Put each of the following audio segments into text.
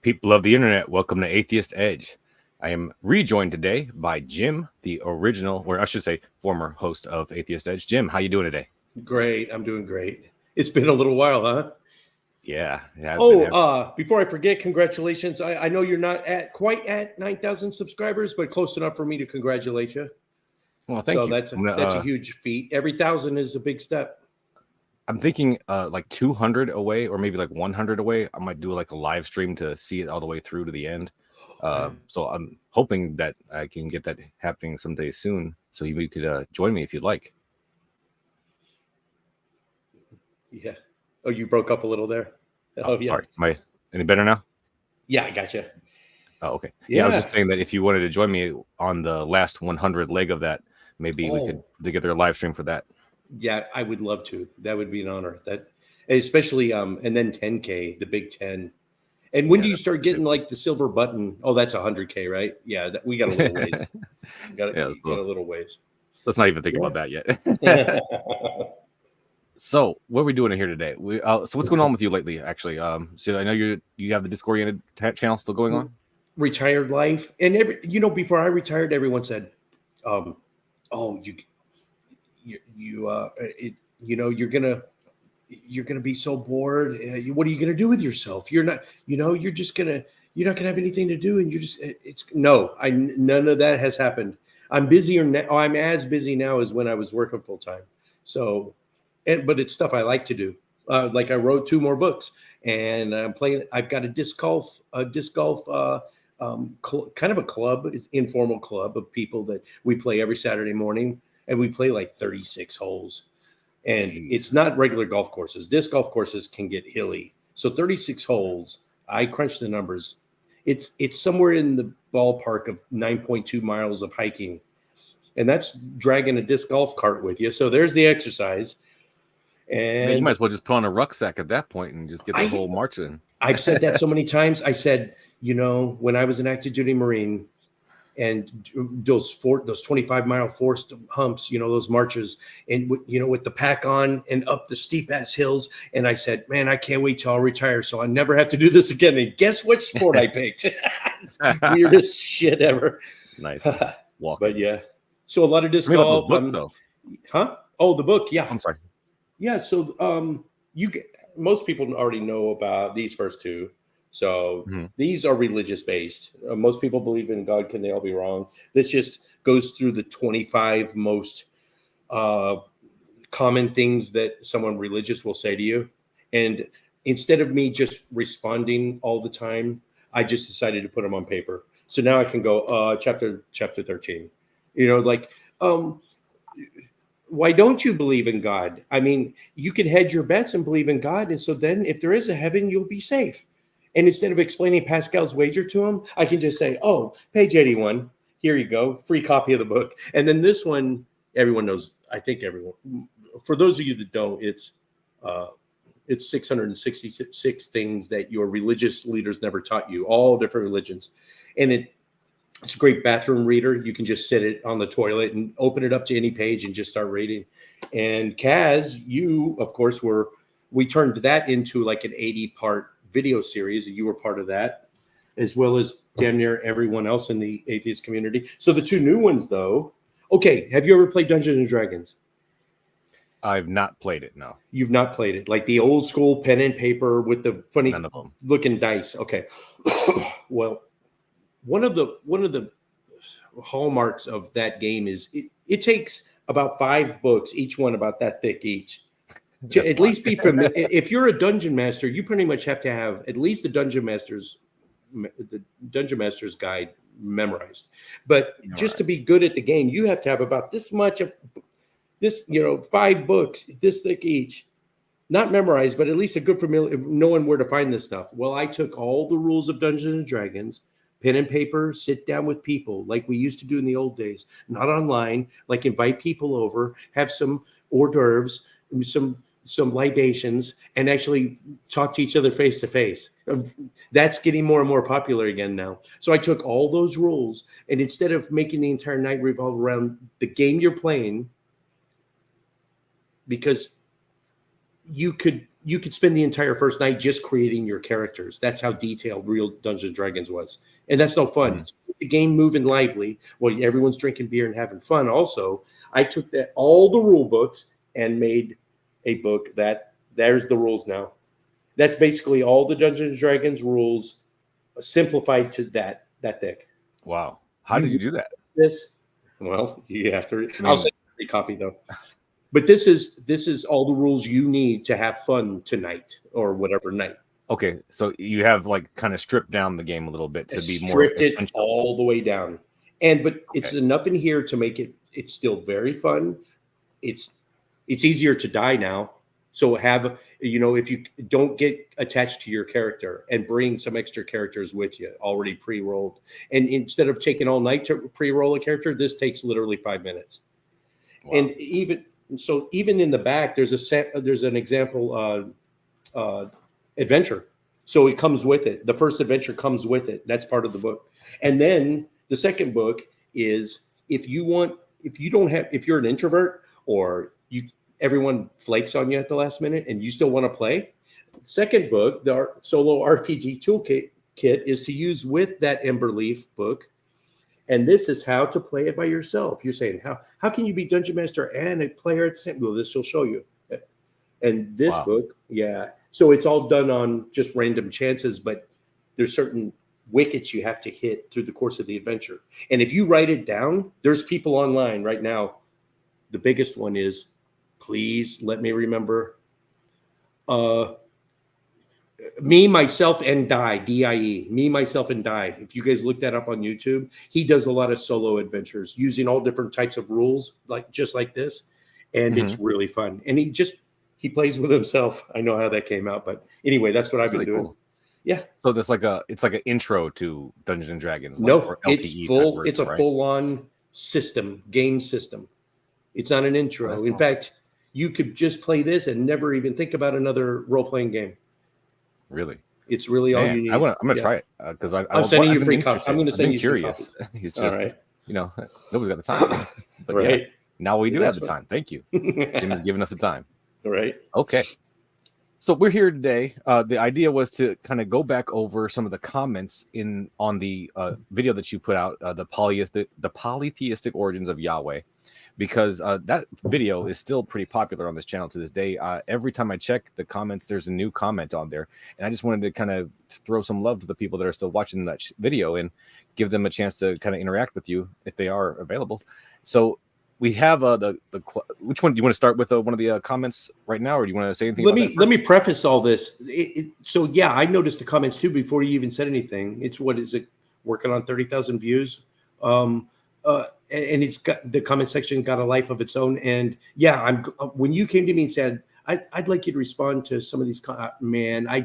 People of the internet, welcome to Atheist Edge. I am rejoined today by Jim, the original, or I should say, former host of Atheist Edge. Jim, how you doing today? Great, I'm doing great. It's been a little while, huh? Yeah, it has Oh, been. Before I forget, congratulations. I know you're not quite at 9,000 subscribers, but close enough for me to congratulate you. Well, thank So you. that's a huge feat. Every 1,000 is a big step. I'm thinking like 200 away, or maybe like 100 away. I might do like a live stream to see it all the way through to the end. So I'm hoping that I can get that happening someday soon. So you could join me if you'd like. Yeah. Oh, you broke up a little there. Oh, yeah. Sorry. Am I any better now? Yeah, I gotcha. Oh, okay. Yeah, I was just saying that if you wanted to join me on the last 100 leg of that, maybe we could together a live stream for that. Yeah, I would love to. That would be an honor. That, especially and then 10K, the big 10. And when do you start getting like the silver button? Oh, that's 100K, right? Yeah, we got a little ways. Got a little ways. Let's not even think about that yet. So what are we doing here today? So what's going on with you lately? Actually, so I know you have the disc-oriented channel still going on. Retired life, and before I retired, everyone said, "Oh, you're gonna be so bored. What are you gonna do with yourself? You're not gonna have anything to do, and none of that has happened. I'm busier now. I'm as busy now as when I was working full time. So, but it's stuff I like to do. Like I wrote 2 more books, and I'm playing. I've got a disc golf kind of a club, informal club of people that we play every Saturday morning, and we play like 36 holes. And it's not regular golf courses. Disc golf courses can get hilly. So 36 holes, I crunched the numbers. It's somewhere in the ballpark of 9.2 miles of hiking. And that's dragging a disc golf cart with you. So there's the exercise. And you might as well just put on a rucksack at that point and just get the whole march in. I've said that so many times. I said, when I was an active duty Marine, and those 25-mile forced humps, those marches, and with the pack on and up the steep ass hills. And I said, man, I can't wait till I'll retire so I never have to do this again. And guess which sport I picked? Weirdest shit ever. Nice. But yeah, so a lot of disc golf. Though. Huh? Oh, the book. Yeah. I'm sorry. Yeah. So most people already know about these first 2. So these are religious based. Most people believe in God. Can they all be wrong? This just goes through the 25 most common things that someone religious will say to you. And instead of me just responding all the time, I just decided to put them on paper. So now I can go chapter 13. Why don't you believe in God? I mean, you can hedge your bets and believe in God. And so then if there is a heaven, you'll be safe. And instead of explaining Pascal's wager to him, I can just say, oh, page 81, here you go, free copy of the book. And then this one, everyone knows, I think everyone, for those of you that don't, it's 666 things that your religious leaders never taught you, all different religions. And it's a great bathroom reader. You can just sit it on the toilet and open it up to any page and just start reading. And Kaz, you, of course, we turned that into like an 80-part video series, and you were part of that, as well as damn near everyone else in the atheist community. So the 2 new ones, though. Okay, have you ever played Dungeons and Dragons? I've not played it. No, you've not played it, like the old school pen and paper with the funny looking dice. Okay, well, one of the hallmarks of that game is it takes about 5 books, each one about that thick each. To at least be familiar. If you're a dungeon master, you pretty much have to have at least the dungeon master's guide memorized. But just to be good at the game, you have to have about this much of this, 5 books, this thick each, not memorized, but at least a good familiar, knowing where to find this stuff. Well, I took all the rules of Dungeons and Dragons, pen and paper, sit down with people like we used to do in the old days, not online, like invite people over, have some hors d'oeuvres, some libations, and actually talk to each other face to face. That's getting more and more popular again now. So I took all those rules, and instead of making the entire night revolve around the game you're playing, because you could you could spend the entire first night just creating your characters. That's how detailed real Dungeons and Dragons was. And that's no fun. Mhm. The game moving lively while everyone's drinking beer and having fun. Also, I took all the rule books and made a book there's the rules now. That's basically all the Dungeons and Dragons rules simplified to that thick. Wow. How did you do that? This? Well, you have to. I I'll mean, send you a free copy though. But this is all the rules you need to have fun tonight or whatever night. okay, so you have like kind of stripped down the game a little bit to be more Stripped it essential. all the way down. But it's enough in here to make it's still very fun. It's easier to die now. So if you don't get attached to your character and bring some extra characters with you already pre-rolled. And instead of taking all night to pre-roll a character, this takes literally 5 minutes. Wow. And even in the back, there's an example adventure. So it comes with it. The first adventure comes with it. That's part of the book. And then the second book is if you're an introvert or everyone flakes on you at the last minute and you still want to play. Second book, the solo RPG toolkit is to use with that Emberleaf book. And this is how to play it by yourself. You're saying, how can you be Dungeon Master and a player at the same? Well, this will show you. And this book, yeah. So it's all done on just random chances, but there's certain wickets you have to hit through the course of the adventure. And if you write it down, there's people online right now. The biggest one is, please let me remember. Me, myself, and Die, D-I-E. Me, myself, and Die. If you guys look that up on YouTube, he does a lot of solo adventures using all different types of rules, just like this. And it's really fun. And he plays with himself. I know how that came out, but anyway, that's what I've been doing. Cool. Yeah. So there's it's like an intro to Dungeons and Dragons. No, it's full. It's a full-on game system. It's not an intro. In fact, you could just play this and never even think about another role-playing game. Really? It's really all you need. I'm going to try it because I'm sending you free copy. I'm going to send you curious. He's just, all right. Nobody's got the time. But right. Yeah, now we do have the time. Thank you. Jim is giving us the time. All right. Okay. So we're here today. The idea was to kind of go back over some of the comments on the video that you put out, the polytheistic origins of Yahweh, because that video is still pretty popular on this channel to this day. Every time I check the comments, there's a new comment on there, and I just wanted to kind of throw some love to the people that are still watching that video and give them a chance to kind of interact with you if they are available. So we have which one do you want to start with? One of the comments right now, or do you want to say anything? Let me preface all this. So yeah, I noticed the comments too before you even said anything. It's what is it? Working on 30,000 views, and it's got the comment section got a life of its own. And yeah, when you came to me and said I'd like you to respond to some of these, man, I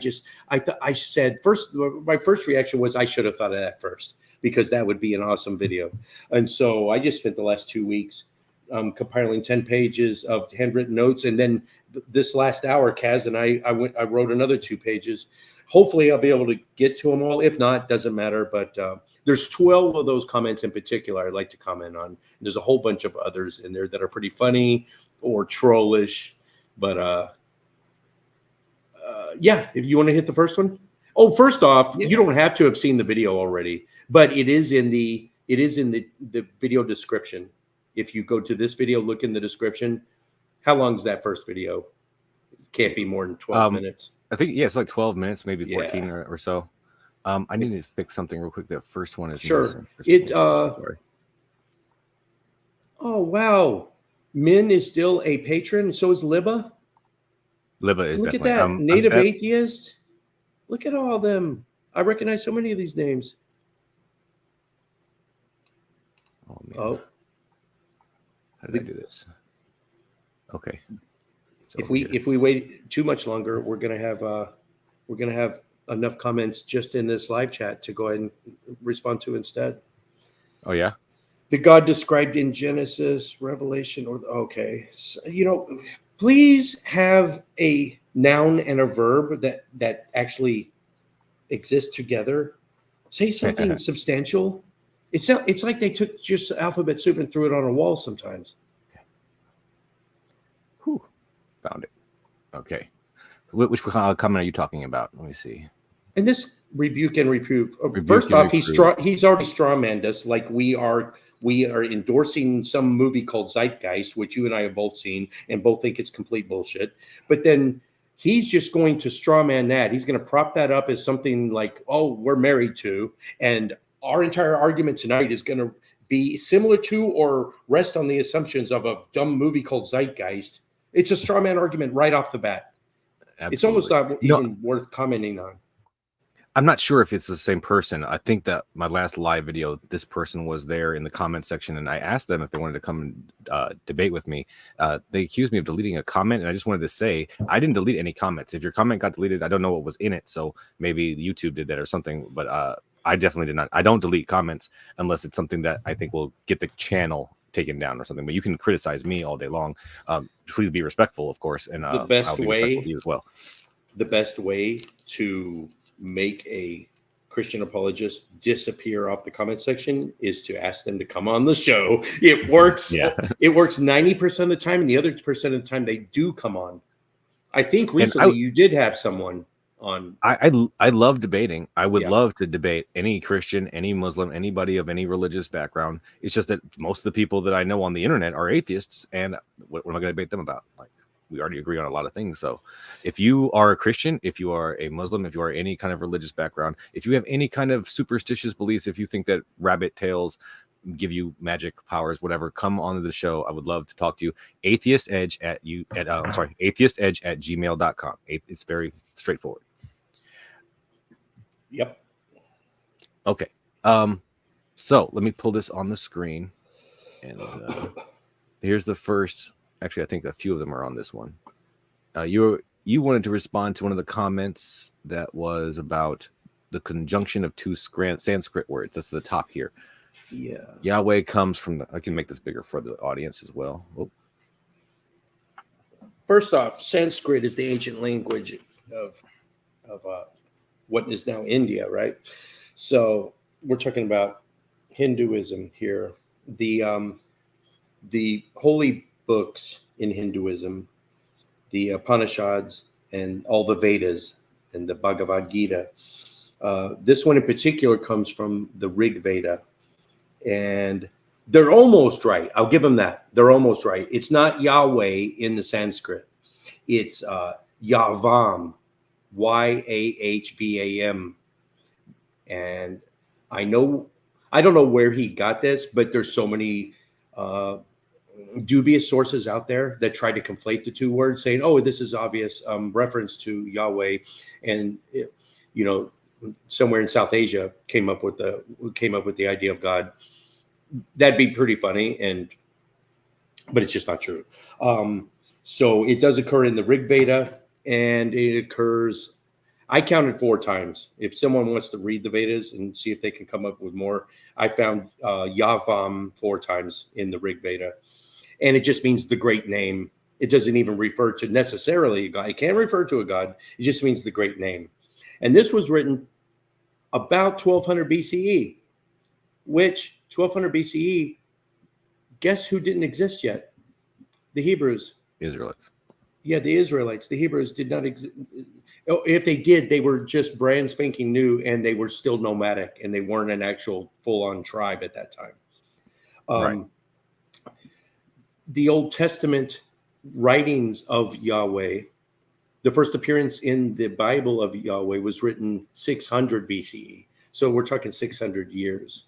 said first. My first reaction was I should have thought of that first because that would be an awesome video. And so I just spent the last 2 weeks compiling 10 pages of handwritten notes. And then this last hour, Kaz and I wrote another 2 pages. Hopefully I'll be able to get to them all. If not, doesn't matter. But there's 12 of those comments in particular I'd like to comment on. There's a whole bunch of others in there that are pretty funny or trollish. But yeah, if you want to hit the first one. Oh, first off, You don't have to have seen the video already, but it is in the video description. If you go to this video, look in the description. How long is that first video? It can't be more than 12 minutes. I think, it's like 12 minutes, maybe 14 or so. I need to fix something real quick. The first one is sure. Oh, wow. Min is still a patron. So is Libba. Libba is Look definitely. At that. Native Atheist. Look at all of them. I recognize so many of these names. Oh, man. Oh. How did I do this? Okay. If we wait too much longer, we're gonna have enough comments just in this live chat to go ahead and respond to instead. Oh yeah. The God described in Genesis, Revelation, so, please have a noun and a verb that actually exist together. Say something substantial. It's like they took just alphabet soup and threw it on a wall sometimes. Okay. Whew. Found it. Okay. Which comment are you talking about? Let me see. And this rebuke and reprove. Rebuke First and off, reprove. he's already strawmanned us, like we are endorsing some movie called Zeitgeist, which you and I have both seen and both think it's complete bullshit. But then he's just going to strawman that. He's going to prop that up as something like, oh, we're married to, and our entire argument tonight is going to be similar to or rest on the assumptions of a dumb movie called Zeitgeist. It's a strawman argument right off the bat. Absolutely. It's almost not even worth commenting on. I'm not sure if it's the same person. I think that my last live video, this person was there in the comment section, and I asked them if they wanted to come and debate with me. They accused me of deleting a comment, and I just wanted to say I didn't delete any comments. If your comment got deleted, I don't know what was in it, so maybe YouTube did that or something. But I definitely did not. I don't delete comments unless it's something that I think will get the channel taken down or something. But you can criticize me all day long. Please be respectful, of course, and the best I'll be way respectful to you as well. The best way to make a Christian apologist disappear off the comment section is to ask them to come on the show. It works. Yeah. It works 90% of the time, and the other percent of the time they do come on. I think recently you did have someone on. I love debating. I would love to debate any Christian, any Muslim, anybody of any religious background. It's just that most of the people that I know on the internet are atheists, and what am I going to debate them about? Like, we already agree on a lot of things. So if you are a Christian, if you are a Muslim, if you are any kind of religious background, if you have any kind of superstitious beliefs, if you think that rabbit tails give you magic powers, whatever, come on the show. I would love to talk to you. atheistedge at gmail.com. It's very straightforward. Yep. Okay. So let me pull this on the screen, and here's the first. Actually, I think a few of them are on this one. You wanted to respond to one of the comments that was about the conjunction of two Sanskrit words. That's the top here. Yeah. Yahweh comes from the. I can make this bigger for the audience as well. Oh. First off, Sanskrit is the ancient language of what is now India, right? So we're talking about Hinduism here. The holy books in Hinduism, the Upanishads and all the Vedas and the Bhagavad Gita. This one in particular comes from the Rig Veda, and they're almost right. I'll give them that. They're almost right. It's not Yahweh in the Sanskrit. It's Yavam, Yahvam. And I don't know where he got this, but there's so many dubious sources out there that try to conflate the two words, saying, "Oh, this is obvious reference to Yahweh," and somewhere in South Asia came up with the idea of God. That'd be pretty funny, but it's just not true. So it does occur in the Rig Veda, and it occurs. I counted 4 times. If someone wants to read the Vedas and see if they can come up with more, I found Yavam 4 times in the Rig Veda. And it just means the great name. It doesn't even refer to necessarily a God. It can refer to a God. It just means the great name. And this was written about 1200 BCE, which 1200 BCE, guess who didn't exist yet? The Hebrews. Israelites. Yeah, the Israelites. The Hebrews did not exist. If they did, they were just brand spanking new, and they were still nomadic, and they weren't an actual full-on tribe at that time. Right. The Old Testament writings of Yahweh, the first appearance in the Bible of Yahweh was written 600 BCE. So we're talking 600 years.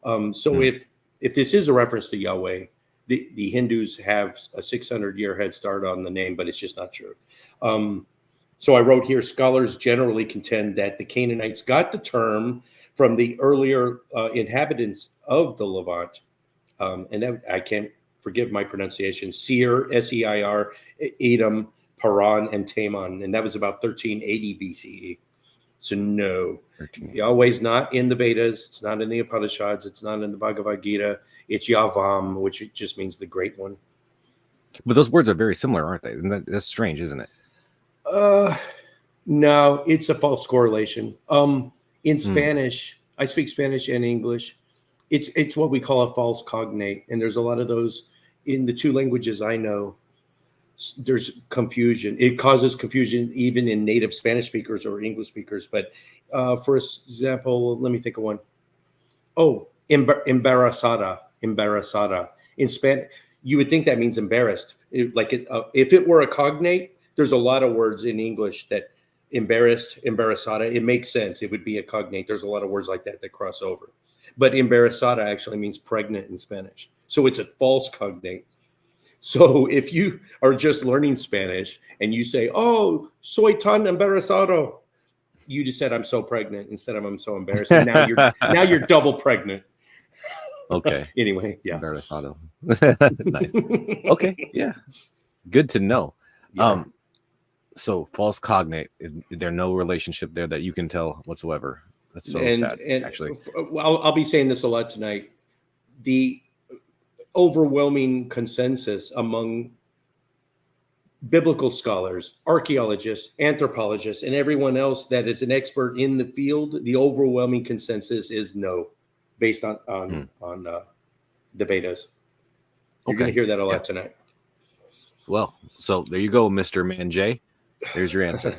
If this is a reference to Yahweh, the Hindus have a 600-year head start on the name, but it's just not true. So I wrote here, scholars generally contend that the Canaanites got the term from the earlier inhabitants of the Levant. And that I can't forgive my pronunciation, Seir, S-E-I-R, Edom, Paran, and Taman. And that was about 1380 BCE. So no, Yahweh's not in the Vedas. It's not in the Upanishads. It's not in the Bhagavad Gita. It's Yavam, which just means the great one. But those words are very similar, aren't they? And that's strange, isn't it? No, it's a false correlation. In Spanish, I speak Spanish and English. It's what we call a false cognate. And there's a lot of those in the 2 languages I know. there's confusion. It causes confusion even in native Spanish speakers or English speakers. But for example, let me think of one. Oh, embarazada. In Spanish, you would think that means embarrassed. If it were a cognate, there's a lot of words in English that embarrassed, embarazada, it makes sense. It would be a cognate. There's a lot of words like that cross over. But embarazada actually means pregnant in Spanish. So it's a false cognate. So if you are just learning Spanish and you say, oh, soy tan embarazado, you just said I'm so pregnant instead of I'm so embarrassed. And now you're double pregnant. Okay. Anyway, yeah. Embarazado. Nice. Okay, yeah. Good to know. Yeah. So false cognate, there's no relationship there that you can tell whatsoever. That's so sad, actually. I'll be saying this a lot tonight. The overwhelming consensus among biblical scholars, archaeologists, anthropologists, and everyone else that is an expert in the field, the overwhelming consensus is no, based on the Vedas. You're going to hear that a lot tonight. Well, so there you go, Mr. Manjay. There's your answer.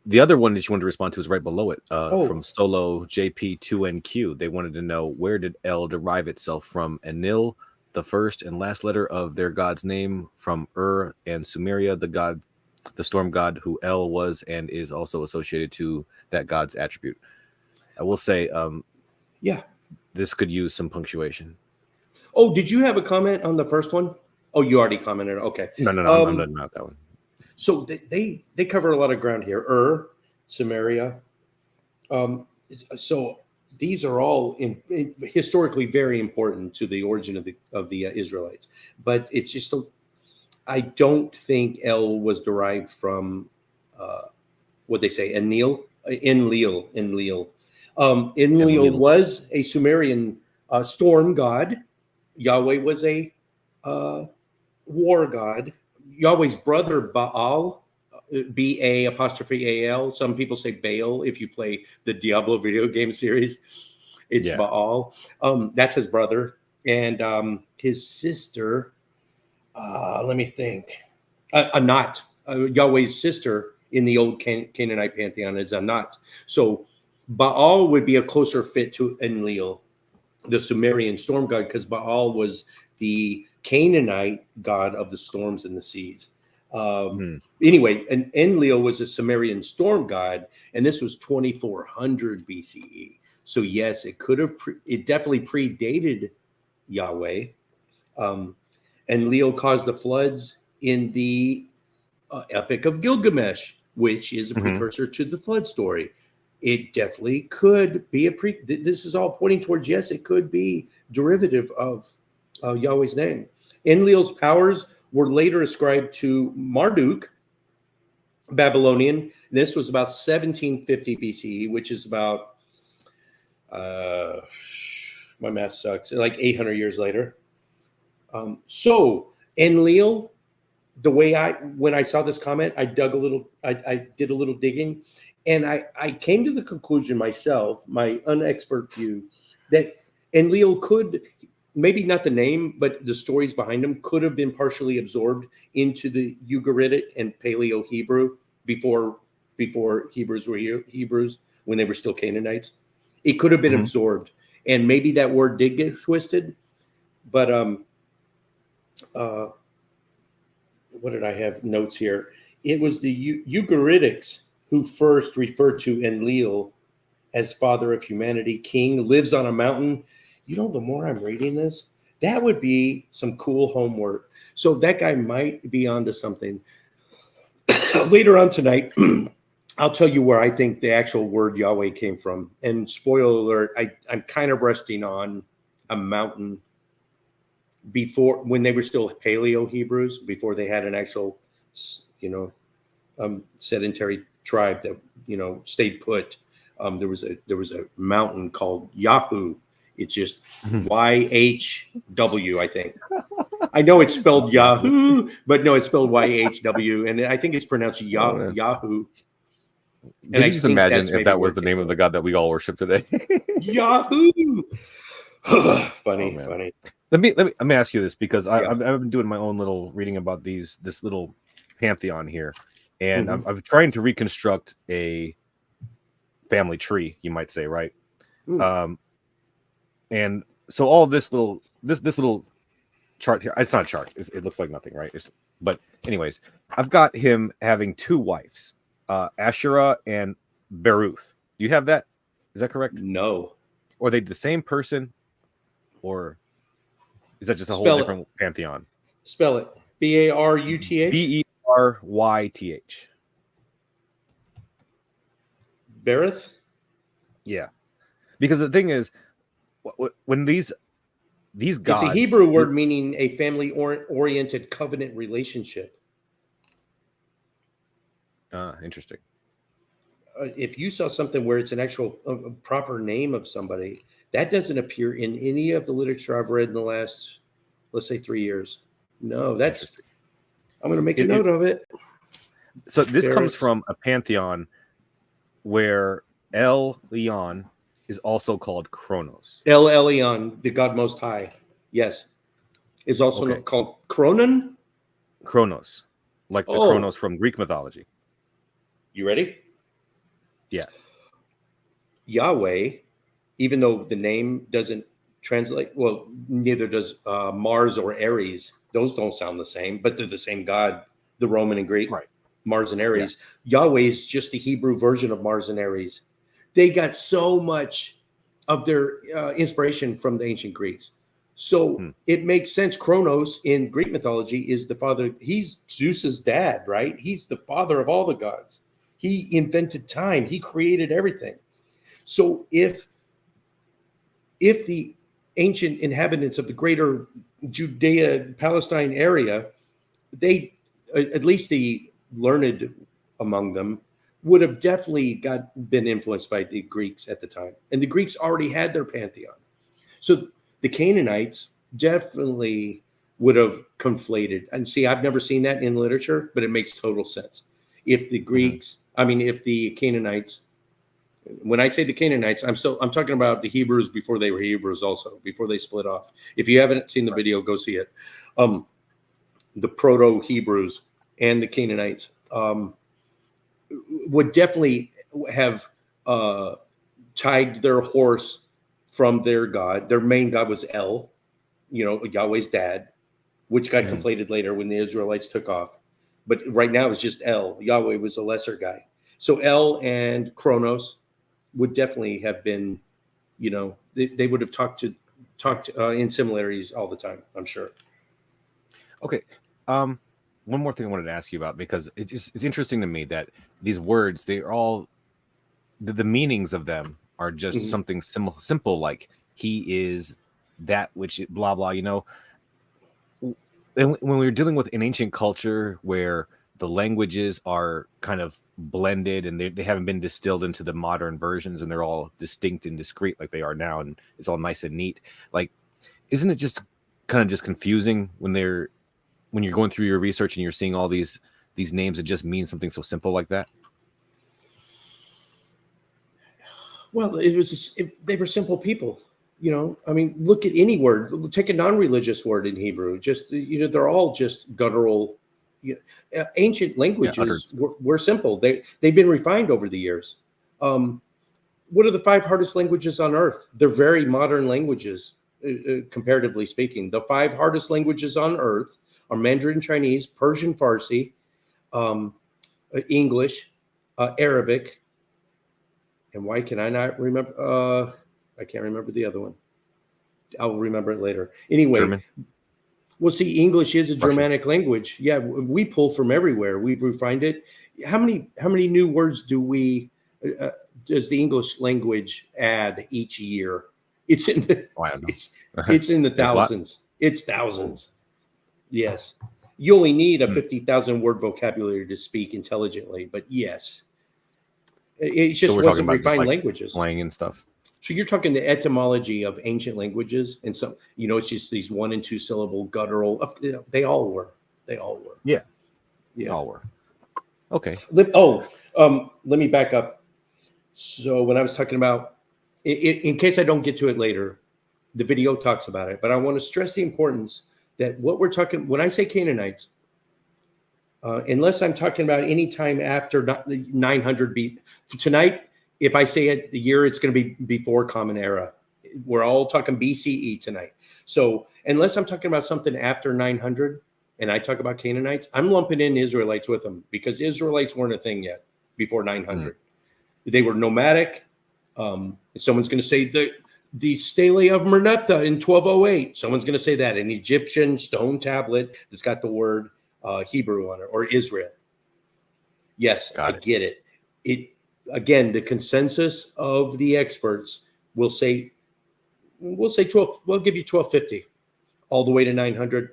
The other one that you wanted to respond to is right below it, from Solo JP2NQ. They wanted to know, where did El derive itself from? Enlil, the first and last letter of their god's name, from and Sumeria, the storm god, who El was and is also associated to that god's attribute. I will say, this could use some punctuation. Oh, did you have a comment on the first one? Oh, you already commented. Okay. No, I'm not about that one. So they cover a lot of ground here. Samaria. So these are all historically very important to the origin of the Israelites. But it's just I don't think El was derived from what they say Enlil. Enlil was a Sumerian storm god. Yahweh was a war god. Yahweh's brother Baal, B-A''A'. Some people say Baal. If you play the Diablo video game series, it's Baal. That's his brother. And his sister, let me think, Anat, Yahweh's sister in the old Canaanite pantheon is Anat. So Baal would be a closer fit to Enlil, the Sumerian storm god, because Baal was the Canaanite god of the storms and the seas. Anyway, and Enlil was a Sumerian storm god, and this was 2400 BCE. So yes, it could have. It definitely predated Yahweh. Enlil caused the floods in the Epic of Gilgamesh, which is a precursor to the flood story. It definitely could be this is all pointing towards, yes, it could be derivative of Yahweh's name. Enlil's powers were later ascribed to Marduk, Babylonian. This was about 1750 BCE, which is about, my math sucks, like 800 years later. So Enlil, the way when I saw this comment, I did a little digging, and I came to the conclusion myself, my unexpert view, that Enlil could, maybe not the name, but the stories behind him could have been partially absorbed into the Ugaritic and Paleo-Hebrew before Hebrews were Hebrews, when they were still Canaanites. It could have been absorbed, and maybe that word did get twisted. But what did I have notes here? It was the Ugaritics who first referred to Enlil as father of humanity, king, lives on a mountain. You know, the more I'm reading this, that would be some cool homework. So that guy might be onto something. Later on tonight, I'll tell you where I think the actual word Yahweh came from. And spoiler alert, I'm kind of resting on a mountain before, when they were still Paleo-Hebrews, before they had an actual, sedentary tribe that, stayed put. There was a mountain called Yahoo. It's just YHW, I think. I know it's spelled Yahoo, but no, it's spelled YHW, and I think it's pronounced Yahoo. Can you just imagine if that was the name of the god that we all worship today? Yahoo! Funny. let me ask you this, because Yeah. I've been doing my own little reading about this little pantheon here, and Mhm. I'm trying to reconstruct a family tree, you might say, right? Mm. Um, and so all this little chart here, it's not a chart. It looks like nothing, right? But anyways, I've got him having two wives, Asherah and Beruth. Do you have that? Is that correct? No. Or are they the same person, or is that just a whole Spell it. different pantheon? Spell it. Baruth. Beryth. Berith. Yeah, because the thing is, when these It's a gods, Hebrew word meaning a family oriented covenant relationship. interesting. If you saw something where it's an actual proper name of somebody, that doesn't appear in any of the literature I've read in the last, let's say, 3 years. No, that's. Interesting. I'm going to make a It, it, note of it. so this comes Berith. from a pantheon where El Elyon is also called Kronos. El Elyon, the God Most High. Yes, is also Okay, called Cronon. Kronos, like the Oh, Kronos from Greek mythology. you ready? Yeah. Yahweh, even though the name doesn't translate, well, neither does Mars or Ares. Those don't sound the same, but they're the same God, the Roman and Greek, Right. Mars and Yeah. Ares. Yahweh is just the Hebrew version of Mars and Ares. They got so much of their inspiration from the ancient Greeks. So it makes sense. Kronos in Greek mythology is the father. He's Zeus's dad, right? He's the father of all the gods. He invented time. He created everything. So if the ancient inhabitants of the greater Judea Palestine area, they, at least the learned among them, would have definitely been influenced by the Greeks at the time, and the Greeks already had their pantheon. So the Canaanites definitely would have conflated. And see, I've never seen that in literature, but it makes total sense. If the Greeks, I mean, if the Canaanites, when I say the Canaanites, I'm talking about the Hebrews before they were Hebrews, also before they split off. If you haven't seen the video, go see it. The proto Hebrews and the Canaanites would definitely have tied their horse from their god. Their main god was El, Yahweh's dad, which got conflated later when the Israelites took off. But right now it's just El. Yahweh was a lesser guy. So El and Kronos would definitely have been, they would have talked in similarities all the time, I'm sure. Okay. One more thing I wanted to ask you about, because it's interesting to me that these words, they're all the meanings of them are just Mhm. something simple, like he is that which blah blah. And when we were dealing with an ancient culture where the languages are kind of blended and they haven't been distilled into the modern versions, and they're all distinct and discrete like they are now, and it's all nice and neat, like, isn't it just kind of just confusing when you're going through your research and you're seeing all these names that just mean something so simple like that? Well, they were simple people. I mean, look at any word. Take a non-religious word in Hebrew. Just they're all just guttural. Ancient Yeah, uttered. languages were simple. They've been refined over the years. What are the 5 hardest languages on earth? They're very modern languages, comparatively speaking. The 5 hardest languages on earth are Mandarin Chinese, Persian Farsi, English, Arabic, and why can I not remember? I can't remember the other one. I'll remember it later. Anyway, German. well, see, English is a Russian. Germanic language. Yeah, we pull from everywhere. We've refined it. How many new words does the English language add each year? It's in the Oh, I don't know. it's in the There's a lot. thousands. It's Oh. thousands. Yes, you only need a Hmm. 50,000 word vocabulary to speak intelligently. But yes, it So just we're talking wasn't about just refined like languages. slang and stuff. So you're talking the etymology of ancient languages, and some, it's just these 1 and 2 syllable guttural. They all were. They all were. Yeah, they Yeah. all were. Okay. Let me back up. So when I was talking about, in case I don't get to it later, The video talks about it, but I want to stress the importance that what we're talking, when I say Canaanites, unless I'm talking about any time after 900 B tonight, if I say it, the year, it's going to be before Common Era. We're all talking BCE tonight. So unless I'm talking about something after 900 and I talk about Canaanites, I'm lumping in Israelites with them because Israelites weren't a thing yet before 900. They were nomadic. Someone's going to say the Stele of Merneptah in 1208. Someone's going to say that, an Egyptian stone tablet that's got the word Hebrew on it, or Israel. Yes, I get it. It again, the consensus of the experts will say 12. We'll give you 1250 all the way to 900.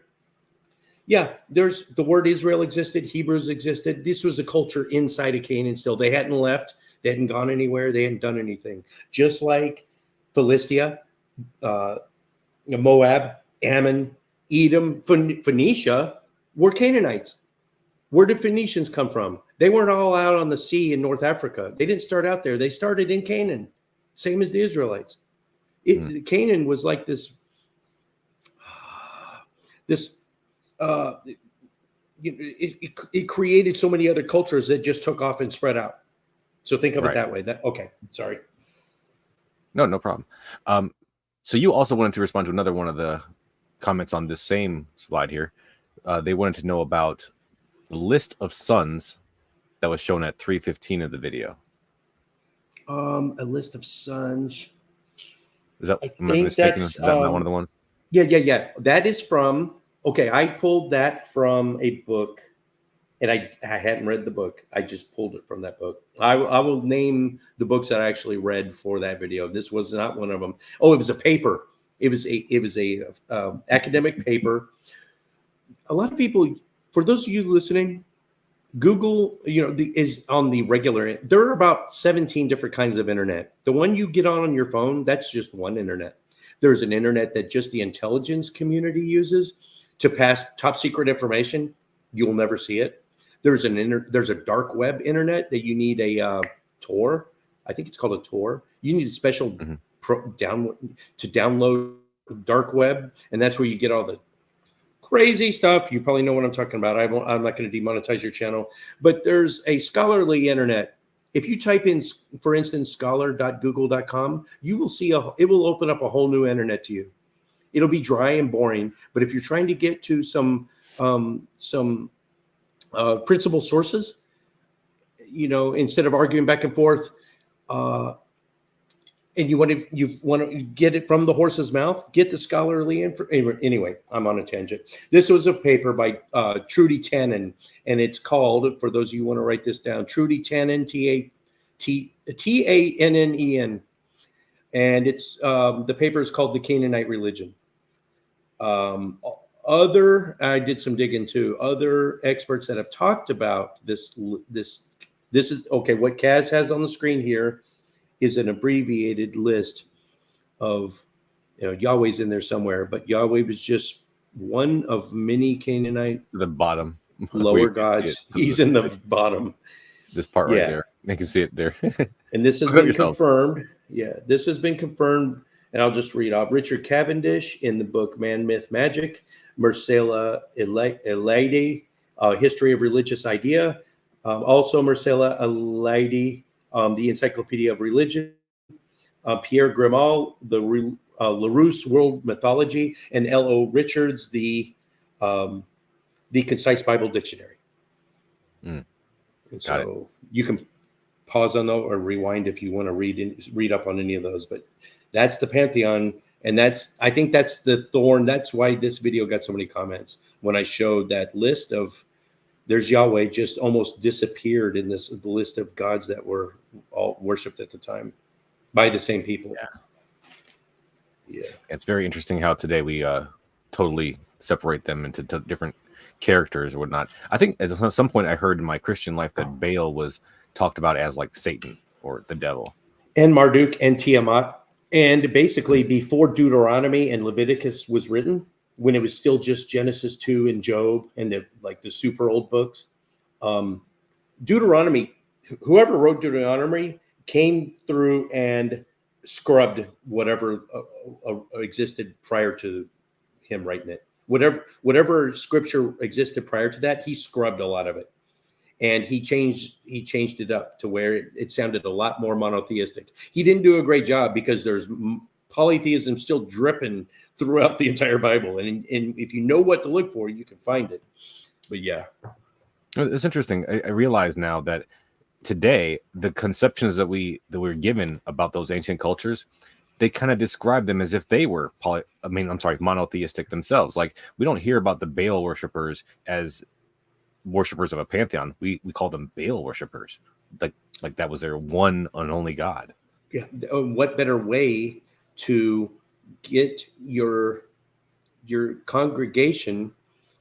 Yeah, there's the word Israel existed, Hebrews existed. This was a culture inside of Canaan still. They hadn't left, they hadn't gone anywhere, they hadn't done anything. Just like Philistia, Moab, Ammon, Edom, Phoenicia were Canaanites. Where did Phoenicians come from? They weren't all out on the sea in North Africa. They didn't start out there. They started in Canaan, same as the Israelites. Canaan was like this it created so many other cultures that just took off and spread out. So think of it that way. Okay, sorry. No problem. So you also wanted to respond to another one of the comments on this same slide here. They wanted to know about the list of sons that was shown at 3:15 of the video. A list of sons. Is that, am I mistaken? Is that not one of the ones? Yeah. That is from, okay, I pulled that from a book, and I hadn't read the book. I just pulled it from that book. I will name the books that I actually read for that video. This was not one of them. Oh, it was a paper. It was a academic paper. A lot of people, for those of you listening, Google, is on the regular. There are about 17 different kinds of internet. The one you get on your phone, that's just one internet. There's an internet that just the intelligence community uses to pass top secret information. You'll never see it. There's a dark web internet that you need a Tor. I think it's called a Tor. You need a special download dark web, and that's where you get all the crazy stuff. You probably know what I'm talking about. I'm not going to demonetize your channel, but there's a scholarly internet. If you type in, for instance, scholar.google.com, you will see it will open up a whole new internet to you. It'll be dry and boring, but if you're trying to get to some principal sources, instead of arguing back and forth, and you want to get it from the horse's mouth, get the scholarly info. Anyway, I'm on a tangent. This was a paper by Trudy Tannen, and it's called, for those of you who want to write this down, Trudy Tannen, Tannen, and it's the paper is called The Canaanite Religion. I did some digging too. Other experts that have talked about this is okay. What Kaz has on the screen here is an abbreviated list of, Yahweh's in there somewhere, but Yahweh was just one of many Canaanite, the bottom lower gods. He's in the bottom. This part right there. You can see it there. And this has been confirmed. Yeah, this has been confirmed. And I'll just read off. Richard Cavendish in the book Man, Myth, Magic. Marcella Elaide, History of Religious Idea. Also Marcella Elaide, the Encyclopedia of Religion. Pierre Grimal, the Larousse World Mythology. And L.O. Richards, the Concise Bible Dictionary. And so you can pause on those or rewind if you want to read up on any of those, but that's the pantheon, and I think that's the thorn. That's why this video got so many comments when I showed that list of there's Yahweh just almost disappeared in the list of gods that were all worshipped at the time by the same people. Yeah. It's very interesting how today we totally separate them into different characters or whatnot. I think at some point I heard in my Christian life that Baal was talked about as like Satan or the devil, and Marduk and Tiamat. And basically before Deuteronomy and Leviticus was written, when it was still just Genesis 2 and Job and the super old books, Deuteronomy, whoever wrote Deuteronomy came through and scrubbed whatever existed prior to him writing it. Whatever scripture existed prior to that, he scrubbed a lot of it, and he changed it up to where it sounded a lot more monotheistic. He didn't do a great job because there's polytheism still dripping throughout the entire Bible, and if you know what to look for, you can find it. But yeah, it's interesting. I realize now that today the conceptions that we're given about those ancient cultures, they kind of describe them as if they were monotheistic themselves. Like, we don't hear about the Baal worshippers as worshippers of a pantheon. We call them Baal worshippers, like that was their one and only god. Yeah. What better way to get your congregation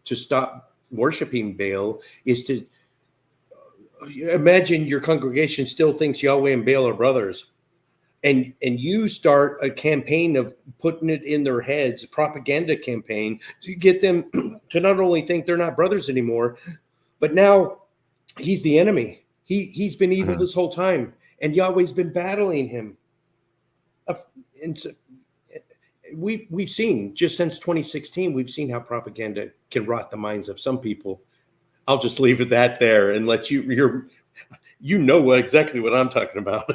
to stop worshiping Baal is to imagine your congregation still thinks Yahweh and Baal are brothers. And you start a campaign of putting it in their heads, a propaganda campaign, to get them to not only think they're not brothers anymore, but now he's the enemy. He's been evil this whole time, and Yahweh's been battling him. And so we've seen, just since 2016, we've seen how propaganda can rot the minds of some people. I'll just leave it that there and let you know exactly what I'm talking about.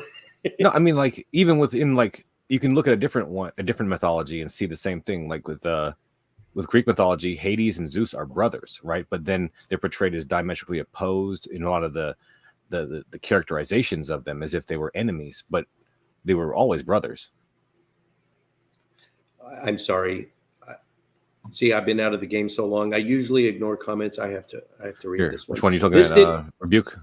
No, I mean, like, even within, like, you can look at a different mythology and see the same thing. Like with Greek mythology, Hades and Zeus are brothers, right? But then they're portrayed as diametrically opposed in a lot of the characterizations of them, as if they were enemies, but they were always brothers. I'm sorry. See, I've been out of the game so long. I usually ignore comments. I have to read this one. Which one are you talking about? Rebuke?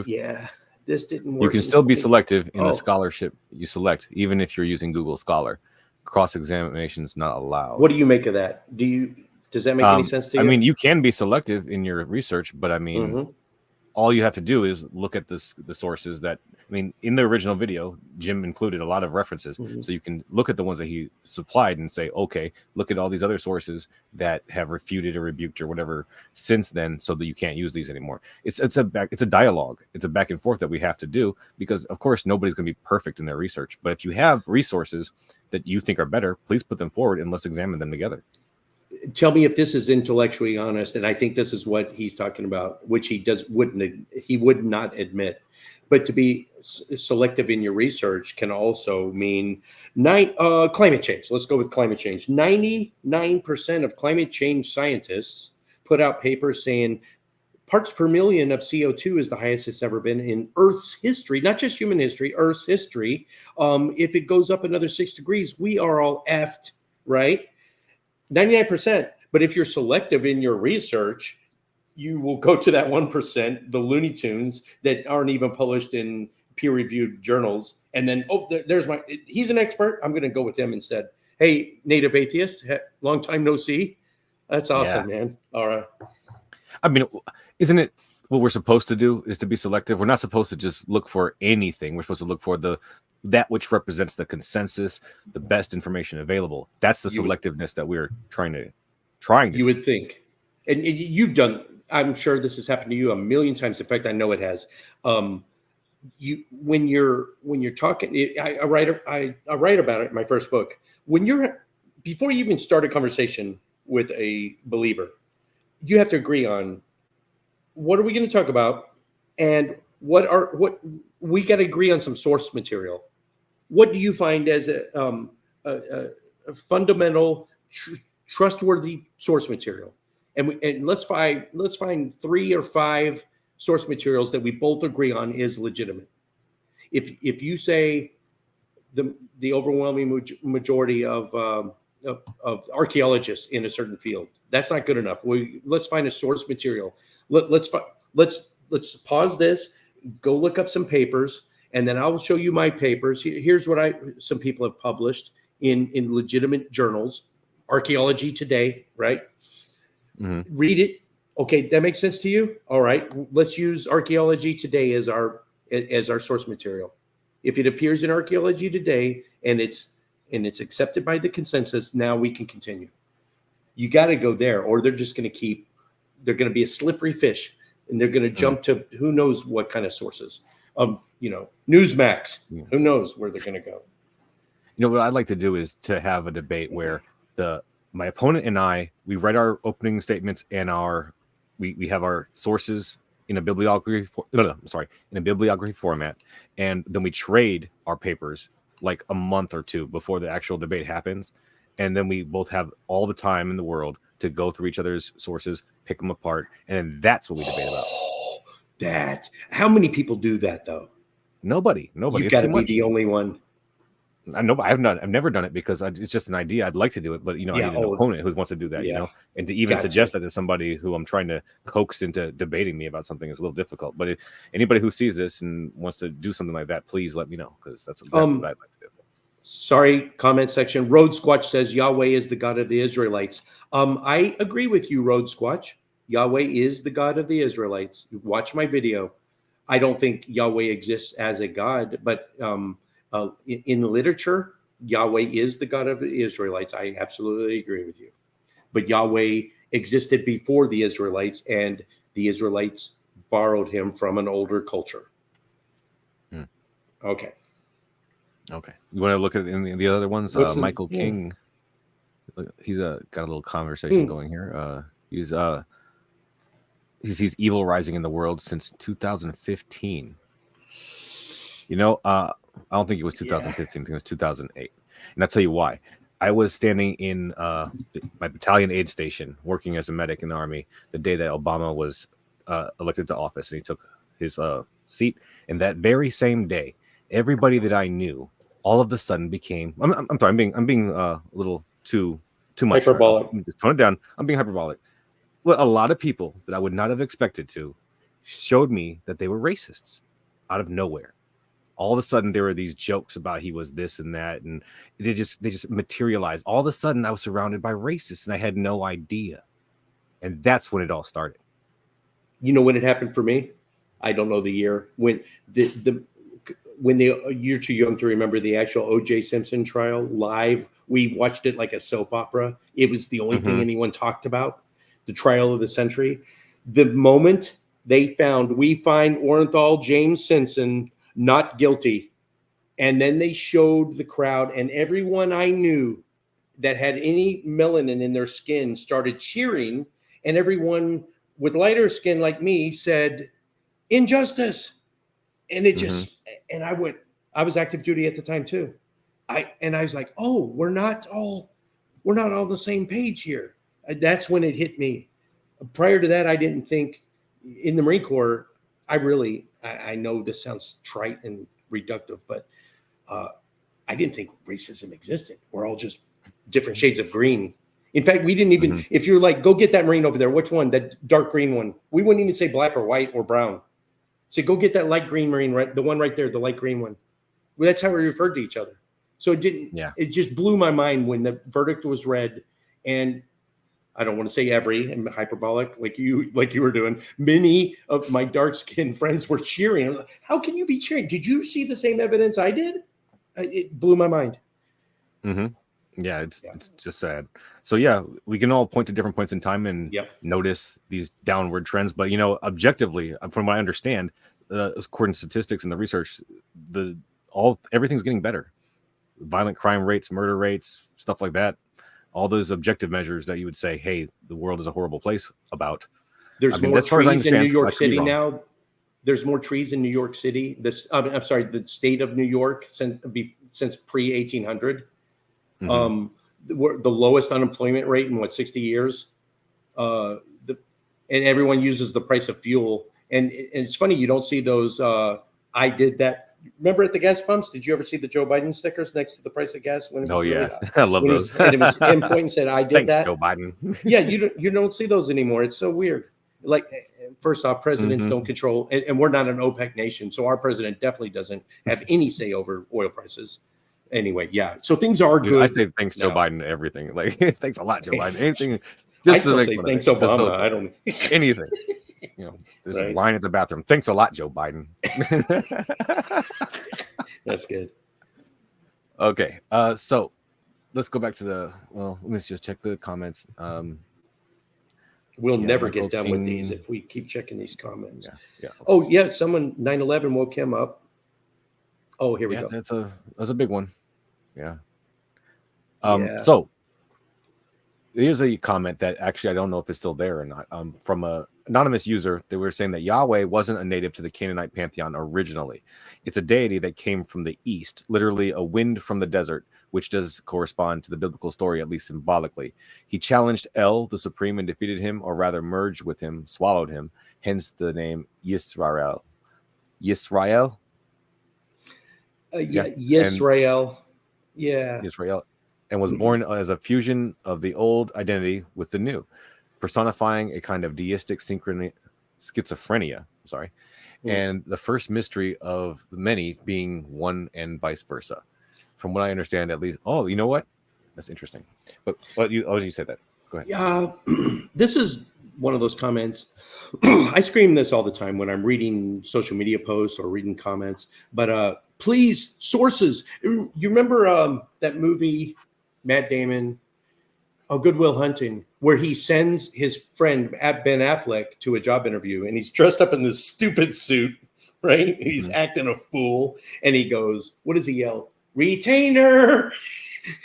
Yeah. This didn't work. You can still be selective in the scholarship you select, even if you're using Google Scholar. Cross-examination is not allowed. What do you make of that? Does that make any sense to you? I mean, you can be selective in your research, but I mean, all you have to do is look at the sources that, I mean, in the original video, Jim included a lot of references. So you can look at the ones that he supplied and say, okay, look at all these other sources that have refuted or rebuked or whatever since then, so that you can't use these anymore. It's a dialogue. It's a back and forth that we have to do, because of course nobody's going to be perfect in their research. But if you have resources that you think are better, please put them forward and let's examine them together. Tell me if this is intellectually honest, and I think this is what he's talking about, which he would not admit. But to be selective in your research can also mean climate change. Let's go with climate change. 99% of climate change scientists put out papers saying parts per million of CO2 is the highest it's ever been in Earth's history, not just human history, Earth's history. If it goes up another 6 degrees, we are all effed, right? 99%. But if you're selective in your research, you will go to that 1%, the Looney Tunes that aren't even published in peer-reviewed journals. And then, he's an expert. I'm going to go with him instead. Hey, native atheist, long time no see. That's awesome, man. All right. I mean, isn't it what we're supposed to do is to be selective? We're not supposed to just look for anything. We're supposed to look for that which represents the consensus, the best information available. That's the selectiveness that we're trying to You would think. And you've done, I'm sure this has happened to you a million times. In fact, I know it has. When you're talking, I write about it in my first book. Before you even start a conversation with a believer, you have to agree on what are we going to talk about, and what we got to agree on some source material. What do you find as a fundamental, trustworthy source material? And let's find 3 or 5 source materials that we both agree on is legitimate. If you say the overwhelming majority of archaeologists in a certain field, that's not good enough. Let's find a source material. Let's pause this, go look up some papers, and then I will show you my papers. Here's what some people have published in legitimate journals. Archaeology Today, right? Mm-hmm. Read it. Okay, that makes sense to you? All right, let's use Archaeology Today as our source material. If it appears in Archaeology Today and it's accepted by the consensus, now we can continue. You got to go there, or they're just going to they're going to be a slippery fish, and they're going to jump to who knows what kind of sources. Newsmax, who knows where they're going to go. You know what I'd like to do is to have a debate where my opponent and we write our opening statements and we have our sources in a bibliography in a bibliography format, and then we trade our papers like a month or two before the actual debate happens, and then we both have all the time in the world to go through each other's sources, pick them apart, and that's what we debate about. How many people do that though? Nobody. You've It's got too to be much. the only one. I know I've never done it because it's just an idea. I'd like to do it, but I need an opponent who wants to do that, and to even suggest that to somebody who I'm trying to coax into debating me about something is a little difficult. But anybody who sees this and wants to do something like that, please let me know, because that's exactly what I'd like to do. Sorry, comment section. Road Squatch says Yahweh is the God of the Israelites. I agree with you, Road Squatch. Yahweh is the God of the Israelites. Watch my video. I don't think Yahweh exists as a God, but in literature, Yahweh is the God of the Israelites. I absolutely agree with you. But Yahweh existed before the Israelites, and the Israelites borrowed him from an older culture. Okay. You want to look at the other ones? Michael King. He's got a little conversation going here. He sees evil rising in the world since 2015. I don't think it was 2015. I think it was 2008. And I'll tell you why. I was standing in my battalion aid station working as a medic in the Army the day that Obama was elected to office, and he took his seat. And that very same day, everybody that I knew all of a sudden became I'm sorry, I'm being a little too much. Hyperbolic. Right? Just tone it down. I'm being hyperbolic. Well, a lot of people that I would not have expected to showed me that they were racists out of nowhere. All of a sudden, there were these jokes about he was this and that, and they just materialized. All of a sudden, I was surrounded by racists, and I had no idea. And that's when it all started. You know when it happened for me? I don't know the year. When you're too young to remember the actual O.J. Simpson trial live. We watched it like a soap opera. It was the only thing anyone talked about. The trial of the century. The moment we find Orenthal James Simpson not guilty, and then they showed the crowd, and everyone I knew that had any melanin in their skin started cheering, and everyone with lighter skin like me said, "Injustice." And it just, and I was active duty at the time too. I was like, oh, we're not all the same page here. That's when it hit me. Prior to that, I didn't think. In the Marine Corps, I know this sounds trite and reductive, but I didn't think racism existed. We're all just different shades of green. In fact, we didn't even, if you're like, go get that Marine over there, which one? That dark green one. We wouldn't even say black or white or brown. So go get that light green Marine, right? The one right there, the light green one. Well, that's how we referred to each other. So it just blew my mind when the verdict was read. And I don't want to say I'm hyperbolic like you were doing. Many of my dark skinned friends were cheering. Like, how can you be cheering? Did you see the same evidence I did? It blew my mind. Yeah, it's just sad. So yeah, we can all point to different points in time and notice these downward trends. But objectively, from what I understand, according to statistics and the research, everything's getting better. Violent crime rates, murder rates, stuff like that. All those objective measures that you would say, hey, the world is a horrible place about. There's more trees in New York City now. There's more trees in New York City. The state of New York since pre-1800. The lowest unemployment rate in 60 years. And everyone uses the price of fuel. And it's funny, you don't see those. I did that. Remember at the gas pumps? Did you ever see the Joe Biden stickers next to the price of gas? When it was really hot? I love those. And it was him pointing and said, "I did Thanks, that." Joe Biden. Yeah, you don't see those anymore. It's so weird. Like, first off, presidents don't control, and we're not an OPEC nation, so our president definitely doesn't have any say over oil prices. Anyway, yeah. So things are good. I say thanks, Joe Biden, to everything. Like, thanks a lot, Joe Biden. Anything. I still say thanks, Obama. I don't anything. There's a line at the bathroom. Thanks a lot, Joe Biden. That's good. Okay. So let's go back to let me just check the comments. We'll never get done with these if we keep checking these comments. Yeah. Oh, yeah. Someone 9/11 woke him up. Oh, here we go. That's a big one. Yeah. Yeah. So here's a comment that actually I don't know if it's still there or not. From a anonymous user, they were saying that Yahweh wasn't a native to the Canaanite pantheon originally. It's a deity that came from the east, literally a wind from the desert, which does correspond to the biblical story, at least symbolically. He challenged El, the supreme, and defeated him, or rather merged with him, swallowed him, hence the name Yisrael. Yisrael? Yeah. Yeah. And Yisrael. Yeah. Israel, and was born as a fusion of the old identity with the new, personifying a kind of deistic schizophrenia. Sorry, Mm. and the first mystery of the many being one and vice versa. From what I understand, at least. Oh, you know what? That's interesting. But you said that. Go ahead. Yeah. This is one of those comments. I scream this all the time when I'm reading social media posts or reading comments. But please, sources. You remember that movie, Matt Damon, Good Will Hunting, where he sends his friend Ben Affleck to a job interview, and he's dressed up in this stupid suit, right? He's acting a fool, and he goes, "What does he yell? Retainer!"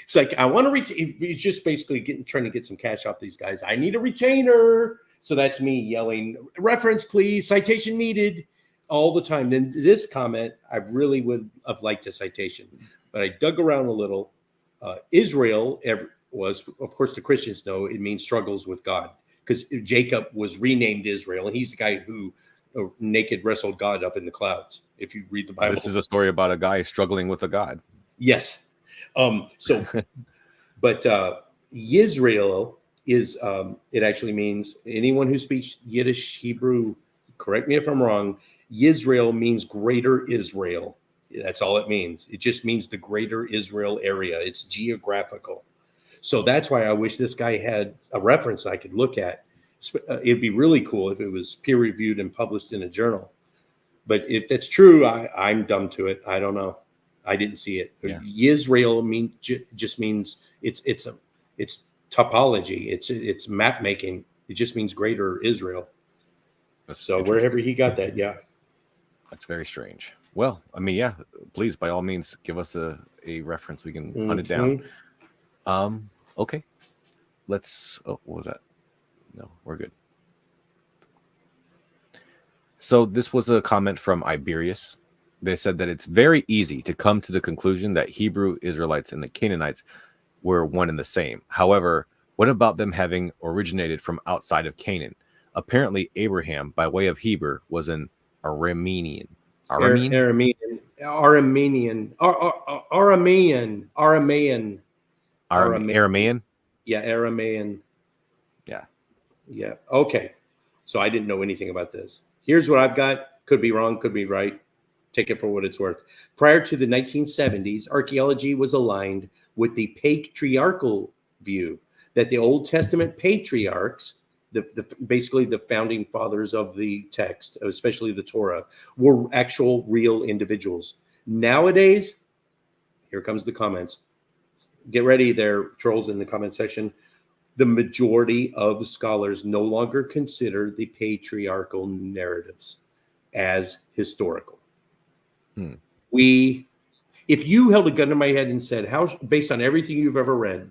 It's like, I want to retain. He's just basically trying to get some cash off these guys. I need a retainer. So that's me yelling, "Reference, please. Citation needed," all the time. Then this comment, I really would have liked a citation, but I dug around a little. Israel was, of course, the Christians know it means struggles with God, because Jacob was renamed Israel, and he's the guy who naked wrestled God up in the clouds. If you read the Bible, This is a story about a guy struggling with a god. Yes. But Yisrael is, it actually means anyone who speaks Yiddish, Hebrew, correct me if I'm wrong, Yisrael means greater Israel. That's all it means. It just means the greater Israel area. It's geographical. So that's why I wish this guy had a reference I could look at. It'd be really cool if it was peer reviewed and published in a journal. But if that's true, I'm dumb to it. I don't know. I didn't see it. Yeah. Yisrael just means it's topology. It's map making. It just means greater Israel. So wherever he got that, yeah. That's very strange. Well, I mean, yeah, please, by all means, give us a reference. We can hunt it down. Okay. Let's, what was that? No, we're good. So this was a comment from Iberius. They said that it's very easy to come to the conclusion that Hebrew Israelites and the Canaanites were one and the same. However, what about them having originated from outside of Canaan? Apparently, Abraham, by way of Hebrew, was an Aramean. Aramean. Yeah, Aramaean. Yeah. Yeah. Okay. So I didn't know anything about this. Here's what I've got. Could be wrong, could be right. Take it for what it's worth. Prior to the 1970s, archaeology was aligned with the patriarchal view that the Old Testament patriarchs, basically the founding fathers of the text, especially the Torah, were actual real individuals. Nowadays, here comes the comments. Get ready there, trolls in the comment section. The majority of scholars no longer consider the patriarchal narratives as historical. If you held a gun to my head and said, based on everything you've ever read,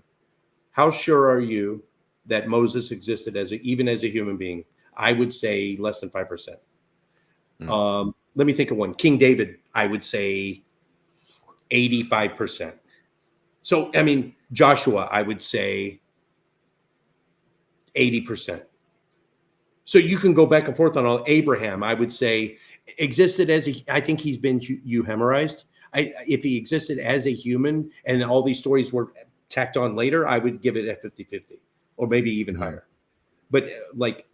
how sure are you that Moses existed even as a human being? I would say less than 5%. Let me think of one. King David, I would say 85%. So, I mean, Joshua, I would say 80%. So you can go back and forth on all. Abraham, I would say, existed as I think he's been euhemerized. If he existed as a human and all these stories were tacked on later, I would give it a 50-50 or maybe even higher. But like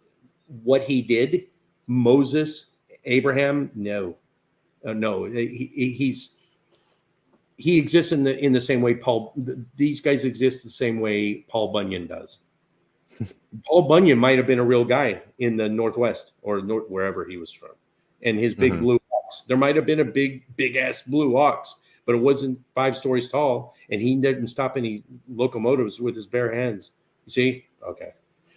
what he did, Moses, Abraham, no. He exists in the same way these guys exist the same way Paul Bunyan does. Paul Bunyan might have been a real guy in the Northwest or wherever he was from. And his big blue ox. There might have been a big ass blue ox, but it wasn't 5 stories tall. And he didn't stop any locomotives with his bare hands. You see? Okay.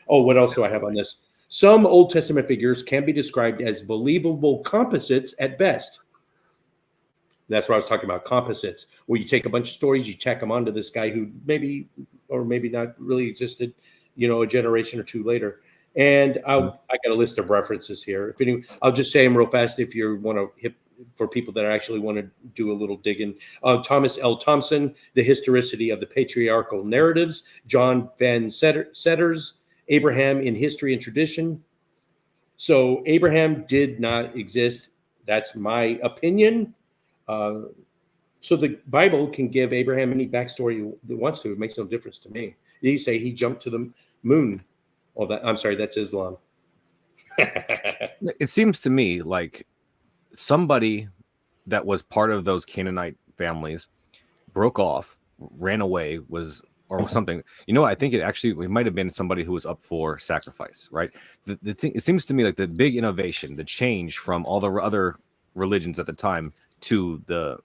Oh, what else do I have on this? Some Old Testament figures can be described as believable composites at best. That's what I was talking about, composites, where you take a bunch of stories, you check them onto this guy who maybe or maybe not really existed, a generation or two later. And I got a list of references here. I'll just say them real fast if you want to hit for people that actually want to do a little digging. Thomas L. Thompson, The Historicity of the Patriarchal Narratives. John Van Setters, Abraham in History and Tradition. So Abraham did not exist. That's my opinion. So the Bible can give Abraham any backstory it wants to. It makes no difference to me. You say he jumped to the moon. Oh, I'm sorry, that's Islam. It seems to me like somebody that was part of those Canaanite families broke off, ran away, or something. I think it might have been somebody who was up for sacrifice, right? The thing, it seems to me like the big innovation, the change from all the other religions at the time to the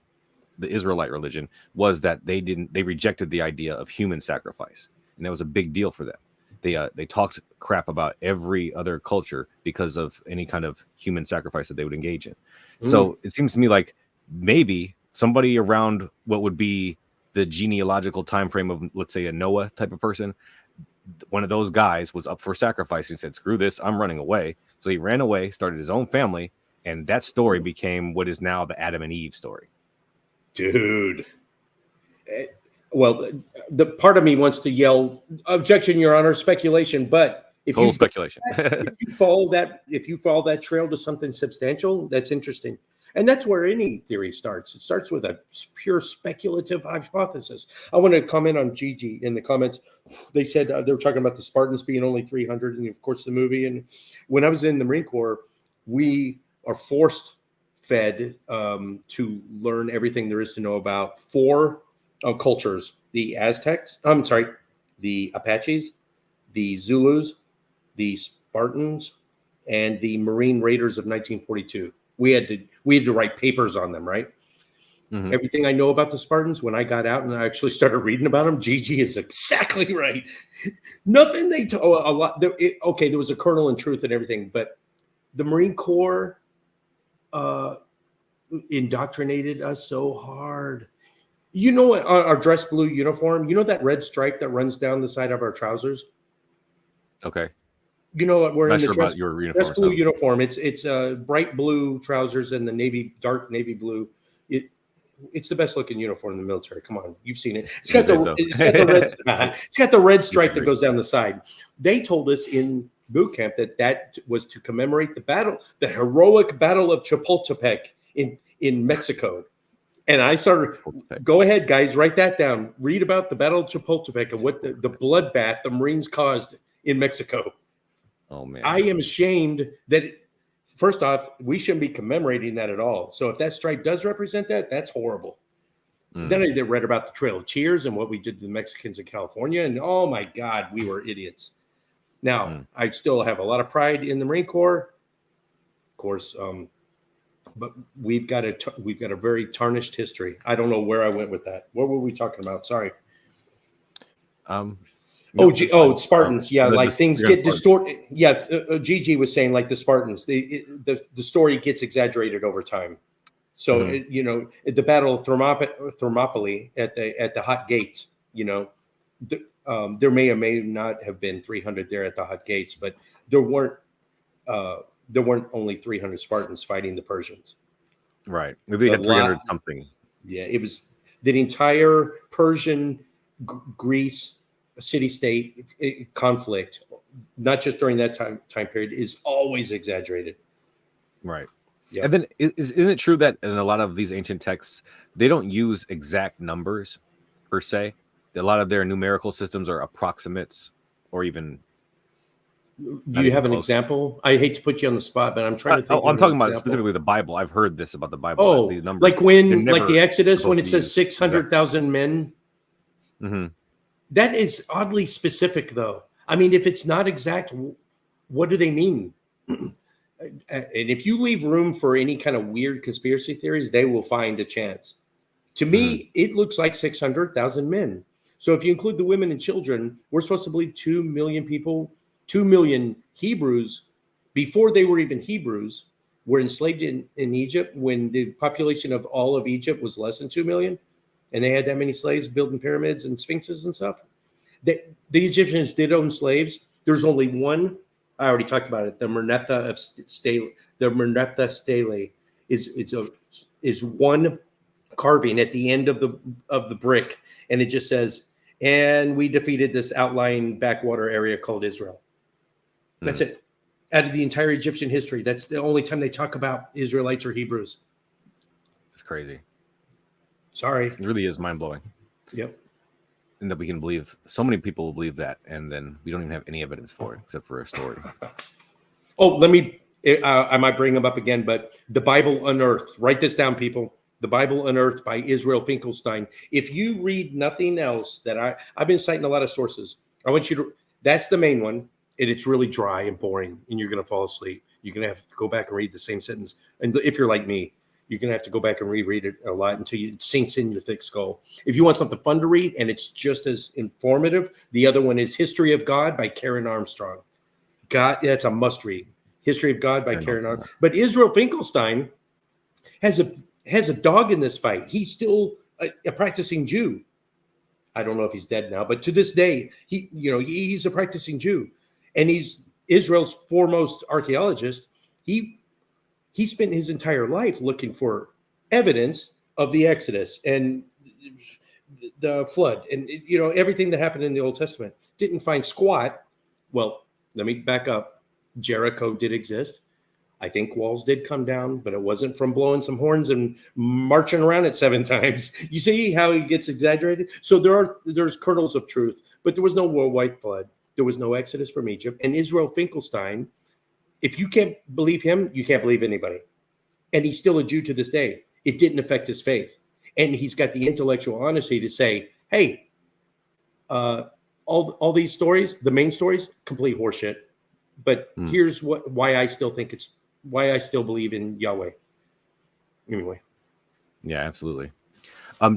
Israelite religion was that they rejected the idea of human sacrifice, and that was a big deal for them. They talked crap about every other culture because of any kind of human sacrifice that they would engage in. So it seems to me like maybe somebody around what would be the genealogical time frame of, let's say, a Noah type of person, one of those guys was up for sacrifice and said, screw this, I'm running away. So he ran away, started his own family, and that story became what is now the Adam and Eve story. Dude. Well, the part of me wants to yell, objection, Your Honor, speculation. But if you follow that trail to something substantial, that's interesting. And that's where any theory starts. It starts with a pure speculative hypothesis. I want to comment on Gigi in the comments. They said they were talking about the Spartans being only 300, and of course the movie. And when I was in the Marine Corps, we are forced fed to learn everything there is to know about four cultures: the Aztecs, the Apaches, the Zulus, the Spartans, and the Marine Raiders of 1942. We had to write papers on them, right? Mm-hmm. Everything I know about the Spartans, when I got out and I actually started reading about them, Gigi is exactly right. Nothing they told a lot. There was a kernel in truth and everything, but the Marine Corps indoctrinated us so hard. Our dress blue uniform, that red stripe that runs down the side of our trousers? Okay. We're in the dress blue uniform. It's bright blue trousers and the dark navy blue. It's the best looking uniform in the military. Come on, you've seen it. It's got the red stripe that goes down the side. They told us in boot camp that was to commemorate the heroic battle of Chapultepec in Mexico. And I started, go ahead, guys, write that down. Read about the Battle of Chapultepec and what the bloodbath the Marines caused in Mexico. Oh, man. I am ashamed that, first off, we shouldn't be commemorating that at all. So if that stripe does represent that, that's horrible. Then I read about the Trail of Tears and what we did to the Mexicans in California. And, oh, my God, we were idiots. Now, I still have a lot of pride in the Marine Corps, of course, but we've got a very tarnished history. I don't know where I went with that. What were we talking about? Sorry. Spartans. Things get distorted. Yeah, Gigi was saying like the Spartans. The story gets exaggerated over time. So the Battle of Thermopylae at the Hot Gates. There may or may not have been 300 there at the Hot Gates, but there weren't only 300 Spartans fighting the Persians. Right. Maybe they had 300 something. Yeah, it was the entire Persian Greece city-state conflict, not just during that time period, is always exaggerated. Right. Yeah. And then isn't it true that in a lot of these ancient texts, they don't use exact numbers per se? A lot of their numerical systems are approximates or even... Do you have an example? I hate to put you on the spot, but I'm trying to think. I'm talking about specifically the Bible. I've heard this about the Bible. Oh, these numbers, like the Exodus, when it says 600,000 men. Mm-hmm. That is oddly specific, though. I mean, if it's not exact, what do they mean? And if you leave room for any kind of weird conspiracy theories, they will find a chance. To me, it looks like 600,000 men. So if you include the women and children, we're supposed to believe 2 million people. 2 million Hebrews, before they were even Hebrews, were enslaved in Egypt when the population of all of Egypt was less than 2 million, and they had that many slaves building pyramids and sphinxes and stuff. The Egyptians did own slaves. There's only one. I already talked about it. The Merneptah Stele. The Merneptah Stele is one carving at the end of the brick, and it just says, "And we defeated this outlying backwater area called Israel." That's it. Out of the entire Egyptian history, that's the only time they talk about Israelites or Hebrews. It's crazy. Sorry. It really is mind-blowing. Yep. And that we can believe, so many people will believe that, and then we don't even have any evidence for it except for a story. Oh, I might bring them up again, but the Bible Unearthed. Write this down, people. The Bible Unearthed by Israel Finkelstein. If you read nothing else I've been citing a lot of sources. I want you to, that's the main one. And it's really dry and boring, and you're going to fall asleep. You're going to have to go back and read the same sentence. And if you're like me, you're going to have to go back and reread it a lot until it sinks in your thick skull. If you want something fun to read, and it's just as informative, the other one is History of God by Karen Armstrong. That's a must read. History of God by Karen Armstrong. But Israel Finkelstein has a dog in this fight. He's still a practicing Jew. I don't know if he's dead now, but to this day, he's a practicing Jew. And he's Israel's foremost archaeologist. He spent his entire life looking for evidence of the Exodus and the flood and everything that happened in the Old Testament. Didn't find squat. Well, let me back up. Jericho did exist. I think walls did come down, but it wasn't from blowing some horns and marching around it 7 times. You see how he gets exaggerated? So there's kernels of truth, but there was no worldwide flood. There was no exodus from Egypt. And Israel Finkelstein, if you can't believe him, you can't believe anybody. And he's still a Jew to this day. It didn't affect his faith. And he's got the intellectual honesty to say, hey, all these stories, the main stories, complete horseshit. But here's why I still believe in Yahweh. Anyway. Yeah, absolutely.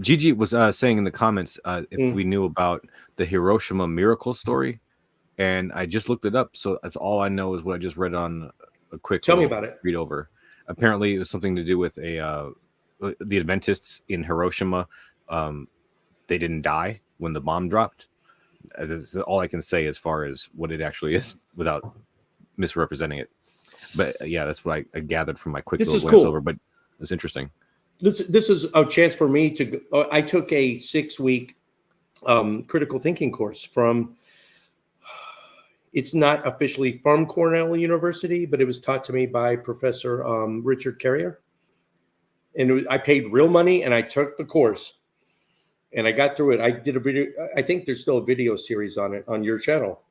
Gigi was saying in the comments if we knew about the Hiroshima miracle story. And I just looked it up, so that's all I know is what I just read on a quick. Tell me about it. Read over. Apparently, it was something to do with the Adventists in Hiroshima. They didn't die when the bomb dropped. That's all I can say as far as what it actually is, without misrepresenting it. But yeah, that's what I gathered from my quick little glance over. But it's interesting. This is a chance for me to. I took a 6-week critical thinking course from. It's not officially from Cornell University, but it was taught to me by Professor Richard Carrier. And I paid real money, and I took the course, and I got through it. I did a video. I think there's still a video series on it on your channel.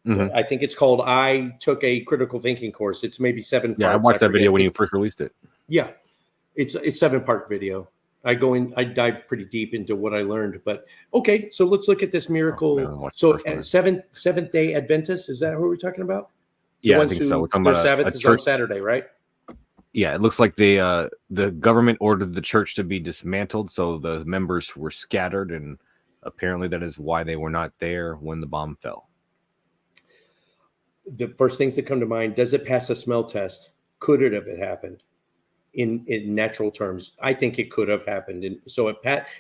Mm-hmm. I think it's called I Took a Critical Thinking Course. It's maybe 7 parts. Yeah, I watched that video when you first released it. Yeah, it's 7-part video. I dive pretty deep into what I learned, but okay. So let's look at this miracle. So Seventh Day Adventists, is that who we're talking about? Yeah, I think so. We're talking about Sabbath is on Saturday, right? Yeah, it looks like the government ordered the church to be dismantled, so the members were scattered, and apparently that is why they were not there when the bomb fell. The first things that come to mind: does it pass a smell test? Could it have happened? In natural terms, I think it could have happened, and so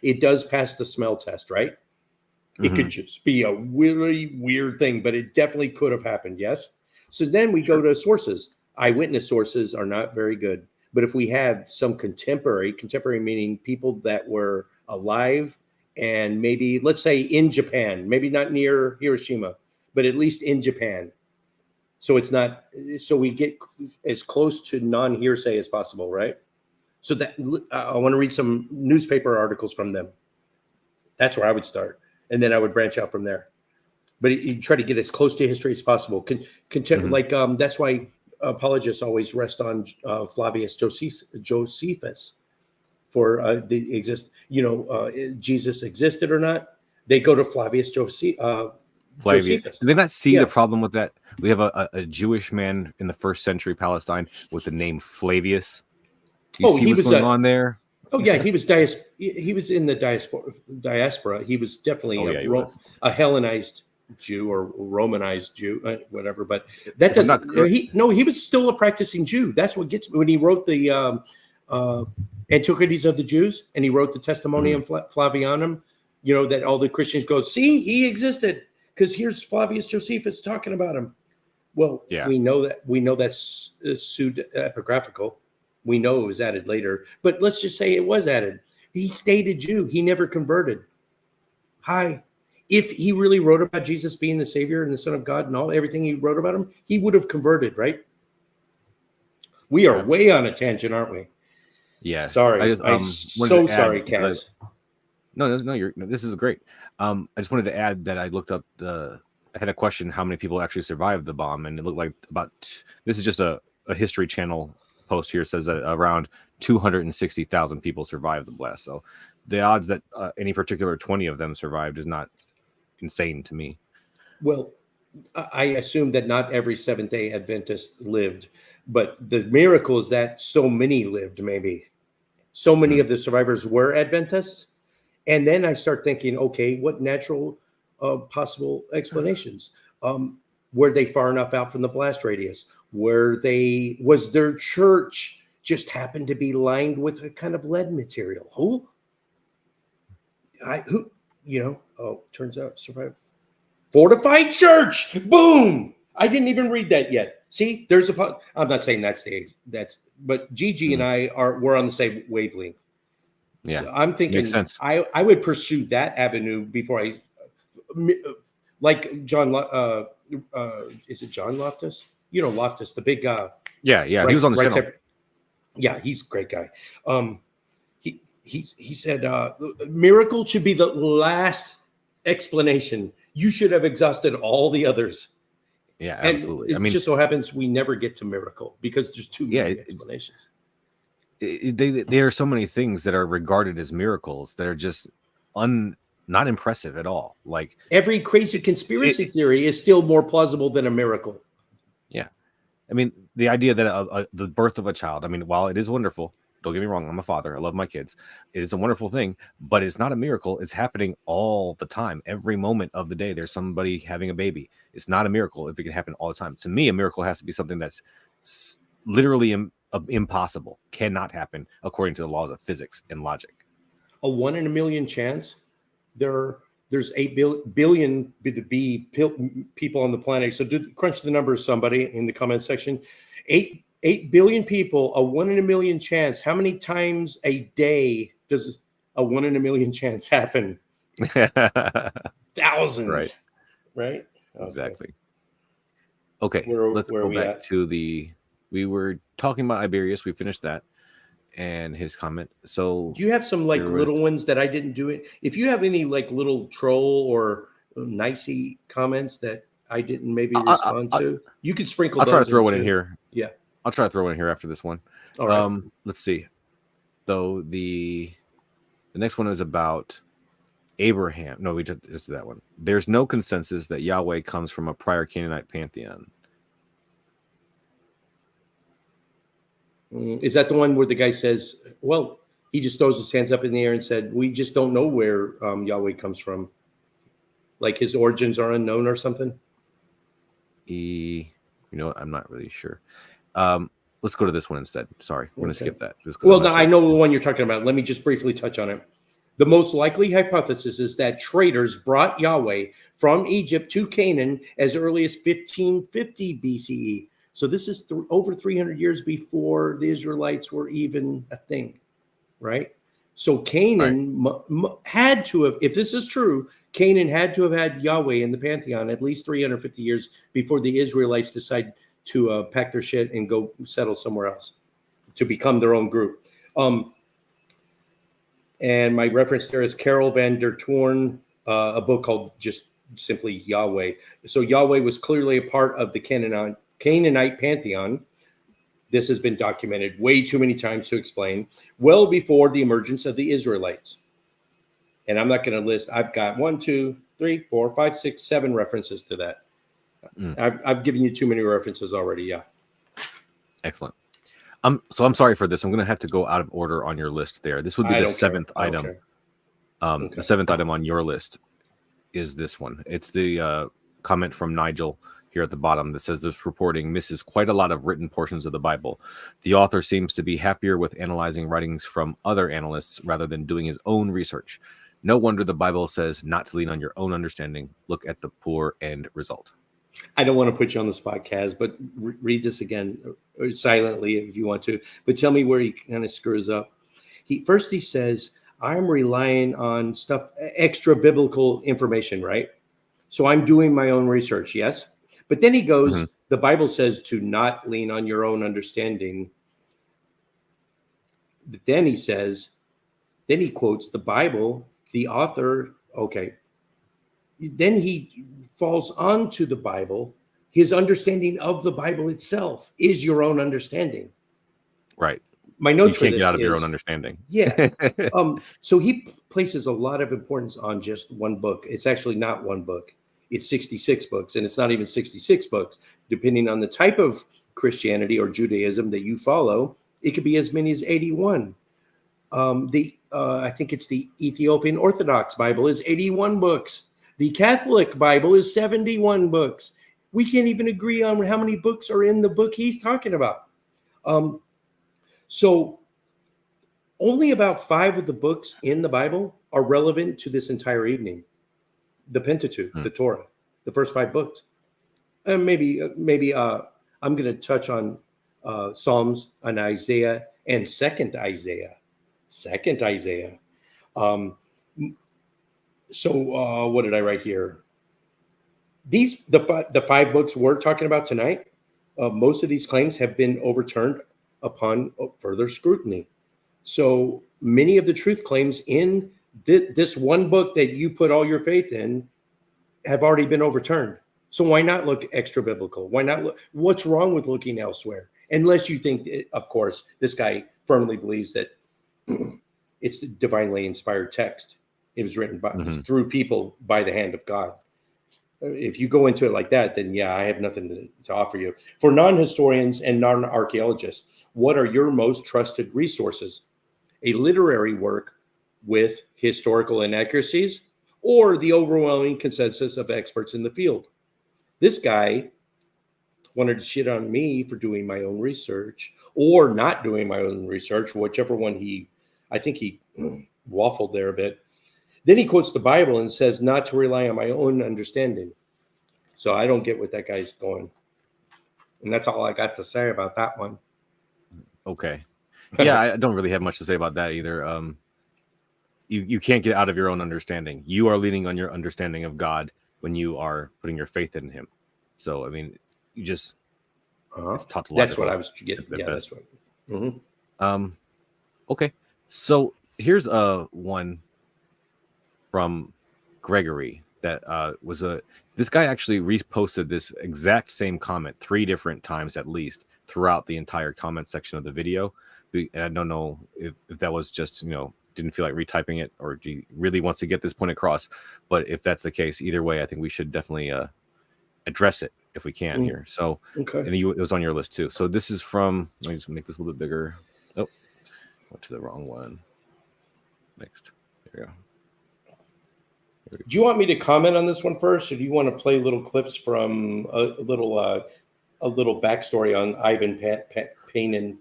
it does pass the smell test, right? Mm-hmm. It could just be a really weird thing, but it definitely could have happened. Yes. So then we go to sources. Eyewitness sources are not very good, but if we have some contemporary meaning people that were alive and maybe, let's say, in Japan, maybe not near Hiroshima, but at least in Japan. So it's not. So we get as close to non-hearsay as possible, right? So that I want to read some newspaper articles from them. That's where I would start, and then I would branch out from there. But you try to get as close to history as possible. Like that's why apologists always rest on Flavius Josephus for Jesus existed or not. They go to Flavius Josephus. Did they not see the problem with that? We have a Jewish man in the 1st century Palestine with the name Flavius. You see what's going on there? Oh yeah, he was he was in the diaspora. He was definitely a Hellenized Jew or Romanized Jew, whatever. But that If I'm not doesn't. correct, He was still a practicing Jew. That's what gets me when he wrote the Antiquities of the Jews, and he wrote the Testimonium Flavianum. You know that all the Christians go, see, he existed because here's Flavius Josephus talking about him. Well, yeah, we know that's pseudo-epigraphical. We know it was added later, but let's just say it was added. He stayed a Jew. He never converted. Hi. If he really wrote about Jesus being the Savior and the Son of God and everything he wrote about him, he would have converted, right? We are way on a tangent, aren't we? yeah. Sorry. I'm wanted so to add sorry, Kaz. No, this is great. I just wanted to add that I looked up I had a question how many people actually survived the bomb, and it looked like this is just a History Channel post here. It says that around 260,000 people survived the blast. So the odds that any particular 20 of them survived is not insane to me. Well, I assume that not every Seventh-day Adventist lived, but the miracle is that so many lived, maybe. So many of the survivors were Adventists. And then I start thinking, okay, what natural possible explanations? Were they far enough out from the blast radius? Was their church just happened to be lined with a kind of lead material? Turns out survived. Fortified church. Boom. I didn't even read that yet. See, I'm not saying but Gigi and we're on the same wavelength. Yeah, so I'm thinking makes sense. I would pursue that avenue before like John. Is it John Loftus? You know Loftus, the big yeah, he was on the channel. Yeah, he's a great guy. He said miracle should be the last explanation. You should have exhausted all the others. Yeah, absolutely. And just so happens we never get to miracle because there's too many explanations. There are so many things that are regarded as miracles that are just not impressive at all. Like every crazy conspiracy theory is still more plausible than a miracle. Yeah, I mean the idea that the birth of a child. I mean, while it is wonderful, don't get me wrong, I'm a father. I love my kids. It is a wonderful thing, but it's not a miracle. It's happening all the time. Every moment of the day, there's somebody having a baby. It's not a miracle if it can happen all the time. To me, a miracle has to be something that's literally impossible, cannot happen according to the laws of physics and logic. A 1 in a million chance. There's 8 billion people on the planet. So crunch the numbers, somebody in the comment section. 8 billion people, a 1 in a million chance. How many times a day does a 1 in a million chance happen? Thousands. Right? Exactly. Okay, let's go back to we were talking about Iberius. We finished that and his comment. So do you have some little ones that I didn't do it? If you have any little troll or nicey comments that I didn't maybe respond to, you could sprinkle. I'll try to throw one in here. Yeah, I'll try to throw one in here after this one. All right. Let's see. Though the next one is about Abraham. No, we just did that one. There's no consensus that Yahweh comes from a prior Canaanite pantheon. Is that the one where the guy says, well, he just throws his hands up in the air and said, we just don't know where Yahweh comes from? Like his origins are unknown or something? I'm not really sure. Let's go to this one instead. Sorry, we're going to skip that. Well, no, I know the one you're talking about. Let me just briefly touch on it. The most likely hypothesis is that traders brought Yahweh from Egypt to Canaan as early as 1550 BCE. So this is over 300 years before the Israelites were even a thing, right? So Canaan had to have, if this is true, Canaan had to have had Yahweh in the pantheon at least 350 years before the Israelites decide to pack their shit and go settle somewhere else to become their own group. And my reference there is Carol van der Toorn, a book called just simply Yahweh. So Yahweh was clearly a part of the Canaanite pantheon. This has been documented way too many times to explain, well before the emergence of the Israelites. And I'm not going to list, I've got 1, 2, 3, 4, 5, 6, 7 references to that. I've given you too many references already. Yeah. Excellent. So I'm sorry for this. I'm going to have to go out of order on your list there. This would be the seventh item. The seventh item on your list is this one. It's the comment from Nigel here at the bottom that says this reporting misses quite a lot of written portions of the Bible. The author seems to be happier with analyzing writings from other analysts rather than doing his own research. No wonder the Bible says not to lean on your own understanding. Look at the poor end result. I don't want to put you on the spot, Kaz, but read this again or silently if you want to. But tell me where he kind of screws up. He says, I'm relying on stuff, extra biblical information, right? So I'm doing my own research, yes? But then he goes, the Bible says to not lean on your own understanding. But then he says, then he quotes the Bible, the author, okay. Then he falls onto the Bible. His understanding of the Bible itself is your own understanding. Right. My notes you can't for this get out of your own understanding. Yeah. So he places a lot of importance on just one book. It's actually not one book. It's 66 books, and it's not even 66 books. Depending on the type of Christianity or Judaism that you follow, it could be as many as 81. I think it's the Ethiopian Orthodox Bible is 81 books. The Catholic Bible is 71 books. We can't even agree on how many books are in the book he's talking about. So only about 5 of the books in the Bible are relevant to this entire evening. The Pentateuch, the Torah, the first 5 books. And maybe I'm going to touch on Psalms and Isaiah and Second Isaiah. So what did I write here? The 5 books we're talking about tonight, most of these claims have been overturned upon further scrutiny. So many of the truth claims in this one book that you put all your faith in have already been overturned. So why not look extra biblical? Why not look? What's wrong with looking elsewhere? Unless you think, of course, this guy firmly believes that it's the divinely inspired text. It was written by through people by the hand of God. If you go into it like that, then yeah, I have nothing to offer you. For non-historians and non-archaeologists, what are your most trusted resources? A literary work with historical inaccuracies or the overwhelming consensus of experts in the field? This guy wanted to shit on me for doing my own research or not doing my own research, whichever one I think he waffled there a bit. Then he quotes the Bible and says not to rely on my own understanding. So I don't get what that guy's going. And that's all I got to say about that one. Okay. Yeah, I don't really have much to say about that either. You can't get out of your own understanding. You are leaning on your understanding of God when you are putting your faith in him. So, I mean, you just it's taught to that's what I was getting. Yeah, that's what. Okay. So here's one from Gregory that was this guy actually reposted this exact same comment 3 different times at least throughout the entire comment section of the video. And I don't know if that was just, didn't feel like retyping it or he really wants to get this point across. But if that's the case, either way, I think we should definitely address it if we can here. So, okay. And it was on your list too. So this is from, let me just make this a little bit bigger. Oh, went to the wrong one. Next. There we go. Do you want me to comment on this one first, or do you want to play little clips from a little backstory on Ivan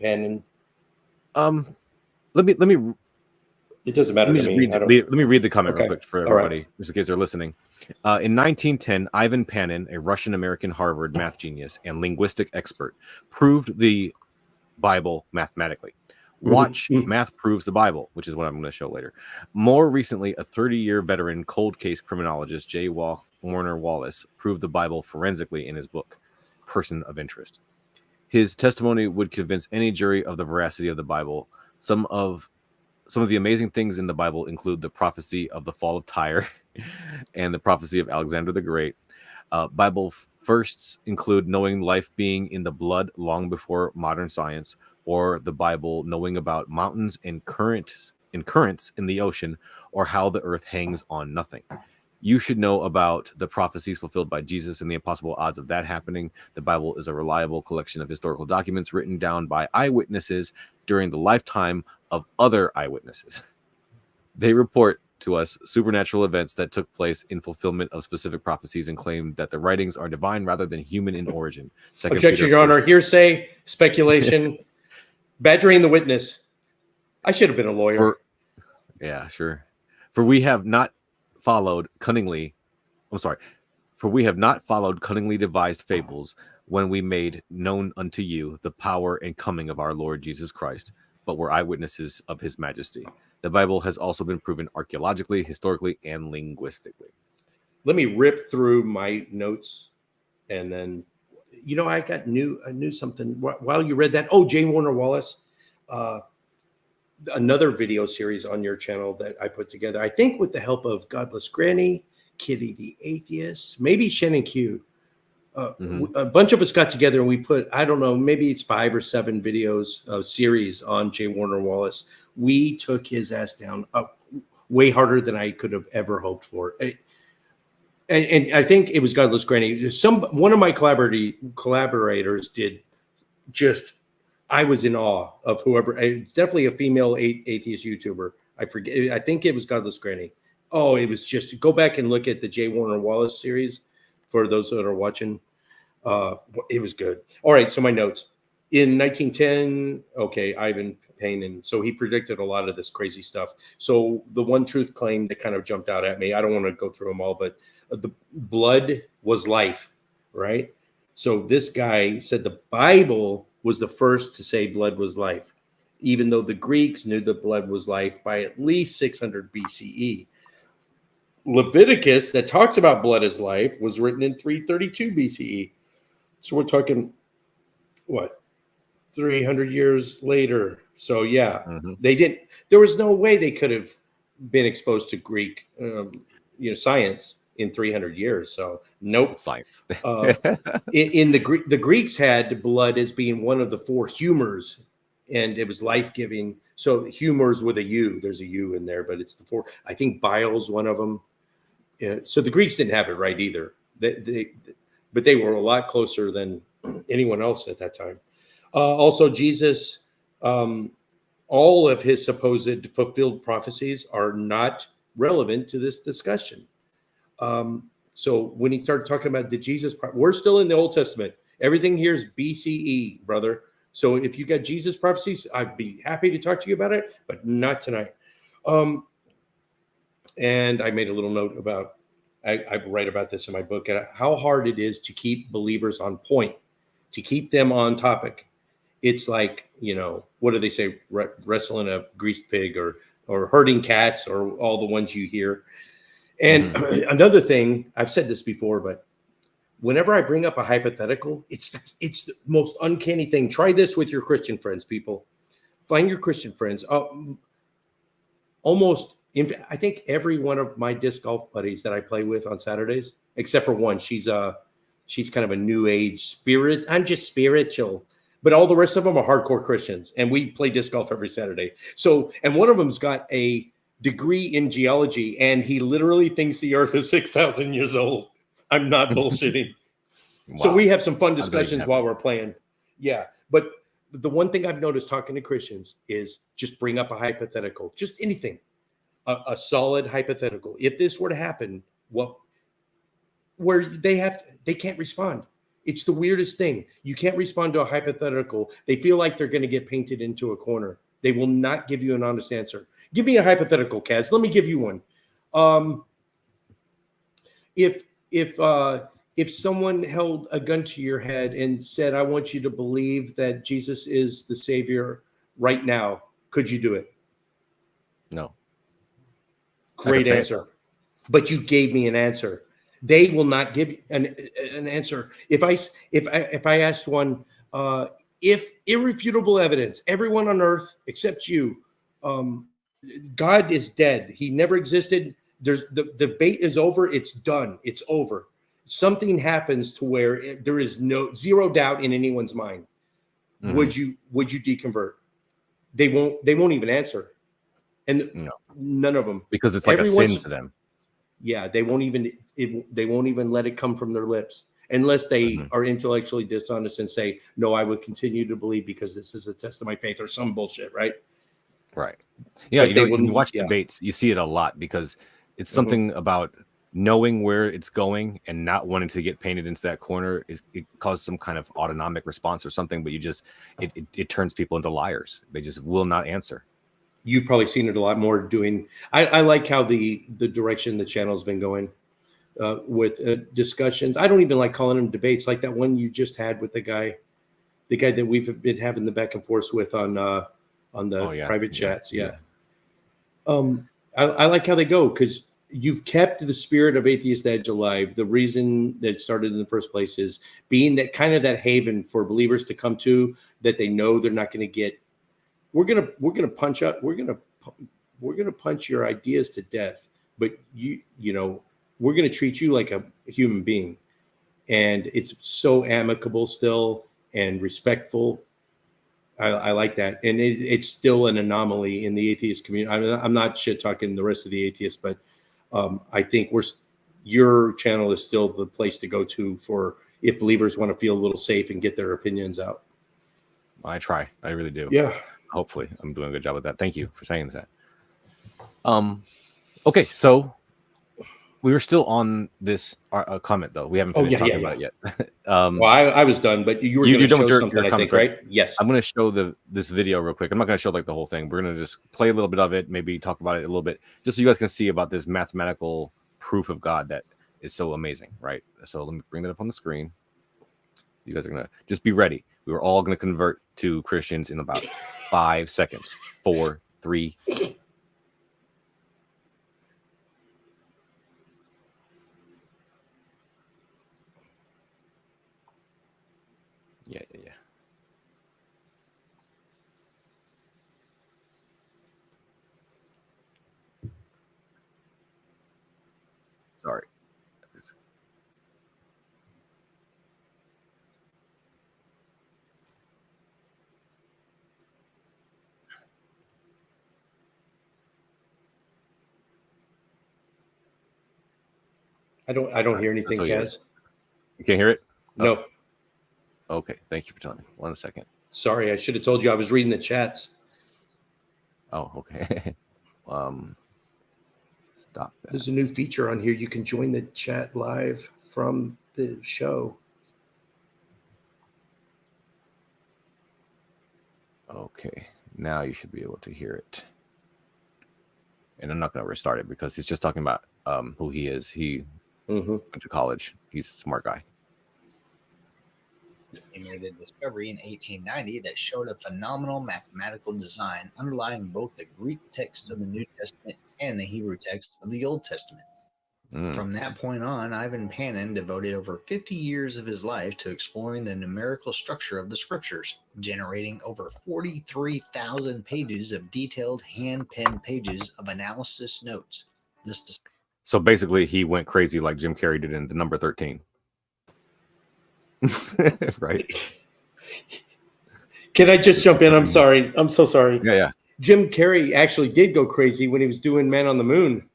Panin? Let me. It doesn't matter to me. Let me read the comment real quick for everybody, just in case they're listening. In 1910, Ivan Panin, a Russian-American Harvard math genius and linguistic expert, proved the Bible mathematically. Watch Math Proves the Bible, which is what I'm going to show later. More recently, a 30-year veteran cold case criminologist, J. Warner Wallace, proved the Bible forensically in his book, Person of Interest. His testimony would convince any jury of the veracity of the Bible. Some of the amazing things in the Bible include the prophecy of the fall of Tyre and the prophecy of Alexander the Great. Bible firsts include knowing life being in the blood long before modern science, or the Bible knowing about mountains and currents in the ocean, or how the earth hangs on nothing. You should know about the prophecies fulfilled by Jesus and the impossible odds of that happening. The Bible is a reliable collection of historical documents written down by eyewitnesses during the lifetime of other eyewitnesses. They report to us supernatural events that took place in fulfillment of specific prophecies and claimed that the writings are divine rather than human in origin. Objection, Your Honor. Hearsay, speculation, badgering the witness. I should have been a lawyer. Yeah, sure. For we have not followed cunningly devised fables when we made known unto you the power and coming of our Lord Jesus Christ, but were eyewitnesses of his majesty. The Bible has also been proven archaeologically, historically, and linguistically. Let me rip through my notes, and then, I knew something while you read that. Oh, J. Warner Wallace, another video series on your channel that I put together, I think with the help of Godless Granny, Kitty the Atheist, maybe Shannon Q. A bunch of us got together and we put, I don't know, maybe it's 5 or 7 videos of series on J. Warner Wallace. We took his ass down way harder than I could have ever hoped for. And I think it was Godless Granny. One of my collaborators did just, I was in awe of whoever, definitely a female atheist YouTuber. I forget. I think it was Godless Granny. Oh, it was just, go back and look at the J. Warner Wallace series for those that are watching. It was good. All right, so my notes. In 1910, okay, Ivan Payne, and so he predicted a lot of this crazy stuff. So the one truth claim that kind of jumped out at me, I don't want to go through them all, but the blood was life, right? So this guy said the Bible was the first to say blood was life, even though the Greeks knew that blood was life by at least 600 BCE. Leviticus, that talks about blood as life, was written in 332 BCE. So we're talking, what, 300 years later. So yeah, there was no way they could have been exposed to Greek, science in 300 years. So nope. Science. in the Greeks had blood as being one of the 4 humors, and it was life-giving. So humors with a U, there's a U in there, but it's the 4. I think bile's one of them. Yeah, so the Greeks didn't have it right either. But they were a lot closer than anyone else at that time. Also, Jesus, all of his supposed fulfilled prophecies are not relevant to this discussion. So when he started talking about the Jesus, we're still in the Old Testament. Everything here is BCE, brother. So if you got Jesus prophecies, I'd be happy to talk to you about it, but not tonight. And I made a little note about, I write about this in my book, how hard it is to keep believers on point, to keep them on topic. It's like, what do they say? Wrestling a greased pig or herding cats, or all the ones you hear. And another thing, I've said this before, but whenever I bring up a hypothetical, it's the most uncanny thing. Try this with your Christian friends, people. Find your Christian friends. I think every one of my disc golf buddies that I play with on Saturdays, except for one, she's kind of a new age spirit. I'm just spiritual, but all the rest of them are hardcore Christians, and we play disc golf every Saturday. So, and one of them's got a degree in geology, and he literally thinks the Earth is 6,000 years old. I'm not bullshitting. Wow. So we have some fun discussions while we're playing. Yeah, but the one thing I've noticed talking to Christians is just bring up a hypothetical, just anything. A solid hypothetical. If this were to happen, they can't respond. It's the weirdest thing. You can't respond to a hypothetical. They feel like they're going to get painted into a corner. They will not give you an honest answer. Give me a hypothetical, Kaz. Let me give you one. If someone held a gun to your head and said, "I want you to believe that Jesus is the Savior right now," could you do it? No. Great answer. But you gave me an answer. They will not give an answer. If I asked one, if irrefutable evidence, everyone on earth except you, God is dead. He never existed. There's the debate is over. It's done. It's over. Something happens to where there is zero doubt in anyone's mind. Would you deconvert? They won't even answer. And no. None of them, because it's like a sin to them. Yeah, they won't even let it come from their lips unless they are intellectually dishonest and say, "No, I would continue to believe because this is a test of my faith," or some bullshit, right? Right. Yeah. But You they know, when you wouldn't. watch Yeah. debates, you see it a lot because it's something about knowing where it's going and not wanting to get painted into that corner. It causes some kind of autonomic response or something, but it turns people into liars. They just will not answer. You've probably seen it a lot more doing. I like how the direction the channel's been going with discussions. I don't even like calling them debates, like that one you just had with the guy that we've been having the back and forth with on the private chats. Yeah. I like how they go because you've kept the spirit of Atheist Edge alive. The reason that it started in the first place is being that kind of that haven for believers to come to, that they know they're not going to get. We're gonna punch up. We're gonna punch your ideas to death, but we're gonna treat you like a human being, and it's so amicable still and respectful. I like that, and it's still an anomaly in the atheist community. I'm not shit talking the rest of the atheists, but I think your channel is still the place to go to for if believers want to feel a little safe and get their opinions out. I try. I really do. Yeah. Hopefully, I'm doing a good job with that. Thank you for saying that. Okay, so we were still on this comment though. We haven't finished talking about it yet. Well, I was done, but you were going to show something, I think, right? Yes. I'm going to show this video real quick. I'm not going to show like the whole thing. We're going to just play a little bit of it, maybe talk about it a little bit, just so you guys can see about this mathematical proof of God that is so amazing, right? So let me bring that up on the screen. You guys are going to just be ready. We were all going to convert to Christians in about 5 seconds. 4, 3. Yeah. Sorry. I don't hear anything, Kaz. You can't hear it? No. Okay. Thank you for telling me. 1 second. Sorry, I should have told you I was reading the chats. Oh, okay. Stop that. There's a new feature on here. You can join the chat live from the show. Okay. Now you should be able to hear it. And I'm not going to restart it because he's just talking about who he is. He went to college. He's a smart guy. He made a discovery in 1890 that showed a phenomenal mathematical design underlying both the Greek text of the New Testament and the Hebrew text of the Old Testament. From that point on, Ivan Panin devoted over 50 years of his life to exploring the numerical structure of the scriptures, generating over 43,000 pages of detailed hand-penned pages of analysis notes. So basically, he went crazy like Jim Carrey did in The Number 13. Right? Can I just jump in? I'm sorry. I'm so sorry. Yeah. Jim Carrey actually did go crazy when he was doing Man on the Moon.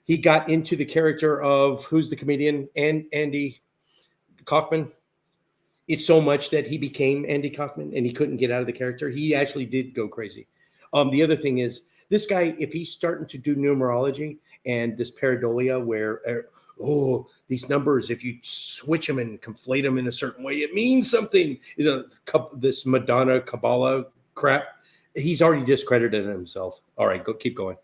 He got into the character of who's the comedian, Andy Kaufman. It's so much that he became Andy Kaufman and he couldn't get out of the character. He actually did go crazy. The other thing is this guy, if he's starting to do numerology and this pareidolia where, these numbers, if you switch them and conflate them in a certain way, it means something. This Madonna Kabbalah crap, he's already discredited himself. All right, keep going.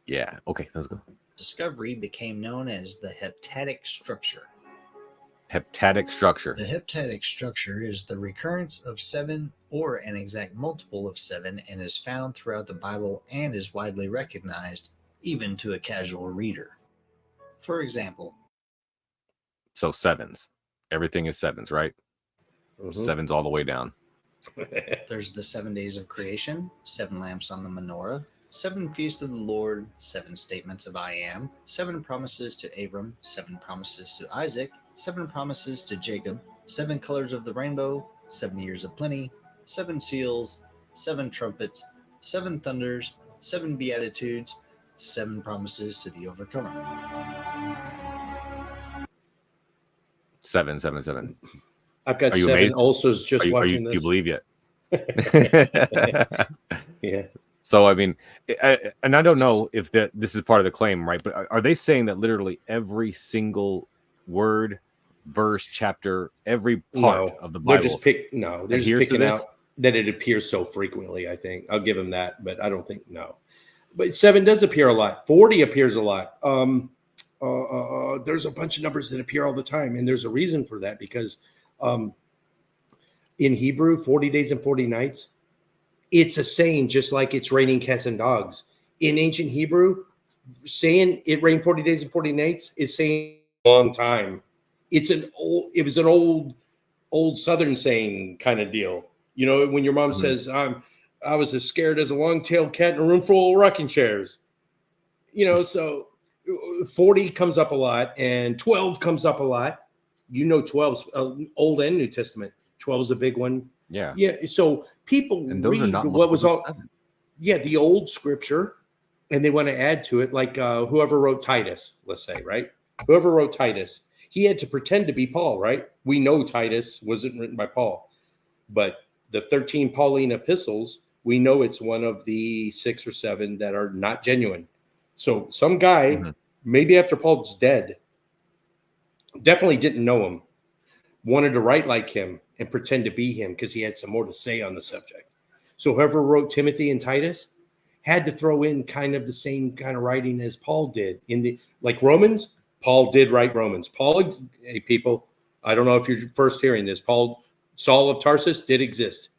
Yeah. Okay, let's go. Discovery became known as the heptadic structure. Heptadic structure. The heptadic structure is the recurrence of 7 or an exact multiple of 7 and is found throughout the Bible and is widely recognized, even to a casual reader. For example, so 7s. Everything is 7s, right? 7s all the way down. There's the 7 days of creation, 7 lamps on the menorah, 7 feasts of the Lord, 7 statements of I am, 7 promises to Abram, 7 promises to Isaac, 7 promises to Jacob, 7 colors of the rainbow, 7 years of plenty, 7 seals, 7 trumpets, 7 thunders, 7 beatitudes, 7 promises to the overcomer. 7, 7, 7. I've got 7 amazed? ulcers just watching this. Do you believe yet? Yeah. So I mean, and I don't know if this is part of the claim, right? But are they saying that literally every single word, verse, chapter, every part No, of the they're just Bible they're just adheres to picking this? out that it appears so frequently. I think I'll give them that, but I don't think no. But 7 does appear a lot. 40 appears a lot. There's a bunch of numbers that appear all the time, and there's a reason for that because um, in Hebrew, 40 days and 40 nights, it's a saying just like it's raining cats and dogs. In ancient Hebrew, saying it rained 40 days and 40 nights is saying a long time. It was an old Southern saying kind of deal. You know, when your mom says, I was as scared as a long-tailed cat in a room full of rocking chairs. You know, so 40 comes up a lot and 12 comes up a lot. You know, 12's Old and New Testament. 12 is a big one. Yeah. Yeah. So people And those are read not what was multiples all, of 7. yeah, the old scripture, and they want to add to it, like whoever wrote Titus, let's say, right? Whoever wrote Titus, he had to pretend to be Paul, right? We know Titus wasn't written by Paul, but the 13 Pauline epistles, we know it's one of the 6 or 7 that are not genuine. So some guy, maybe after Paul's dead, definitely didn't know him, wanted to write like him and pretend to be him because he had some more to say on the subject. So whoever wrote Timothy and Titus had to throw in kind of the same kind of writing as Paul did in the like Romans. Paul did write Romans. Paul, hey people, I don't know if you're first hearing this. Saul of Tarsus did exist.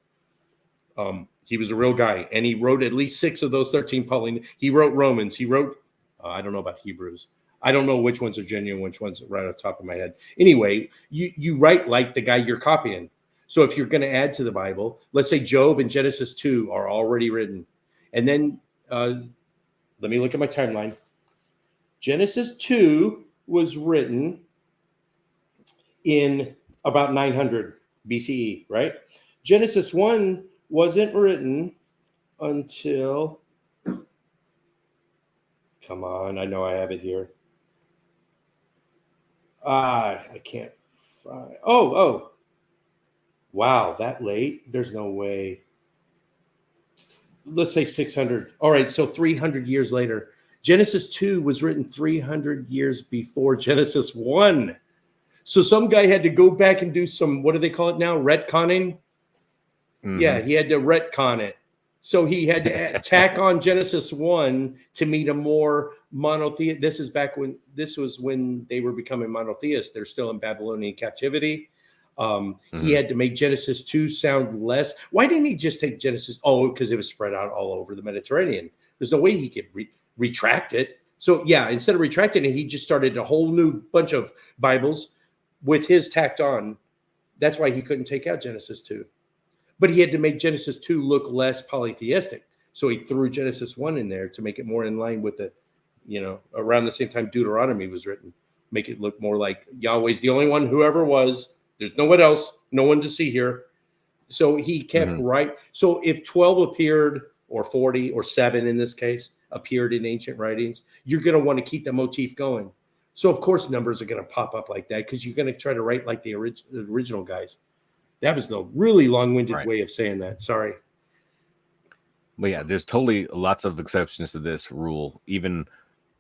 He was a real guy, and he wrote at least 6 of those 13 Pauline. He wrote Romans. He wrote, I don't know about Hebrews. I don't know which ones are genuine, which ones are right off the top of my head. Anyway, you write like the guy you're copying. So if you're going to add to the Bible, let's say Job and Genesis 2 are already written. And then let me look at my timeline. Genesis 2 was written in about 900 BCE, right? Genesis 1 wasn't written until, come on, I know I have it here. I can't find, wow, that late? There's no way. Let's say 600. All right, so 300 years later. Genesis 2 was written 300 years before Genesis 1. So some guy had to go back and do some, what do they call it now? Retconning? Yeah, he had to retcon it. So he had to tack on Genesis 1 to meet a more monotheist. This was when they were becoming monotheists. They're still in Babylonian captivity. He had to make Genesis 2 sound less. Why didn't he just take Genesis? Oh, because it was spread out all over the Mediterranean. There's no way he could retract it. So yeah, instead of retracting it, he just started a whole new bunch of Bibles with his tacked on. That's why he couldn't take out Genesis 2. But he had to make Genesis 2 look less polytheistic. So he threw Genesis 1 in there to make it more in line with the, around the same time Deuteronomy was written. Make it look more like Yahweh's the only one who ever was. There's no one else, no one to see here. So he kept right. So if 12 appeared, or 40, or 7 in this case, appeared in ancient writings, you're going to want to keep the motif going. So of course numbers are going to pop up like that because you're going to try to write like the original guys. That was the really long-winded way of saying that. Sorry. But yeah, there's totally lots of exceptions to this rule, even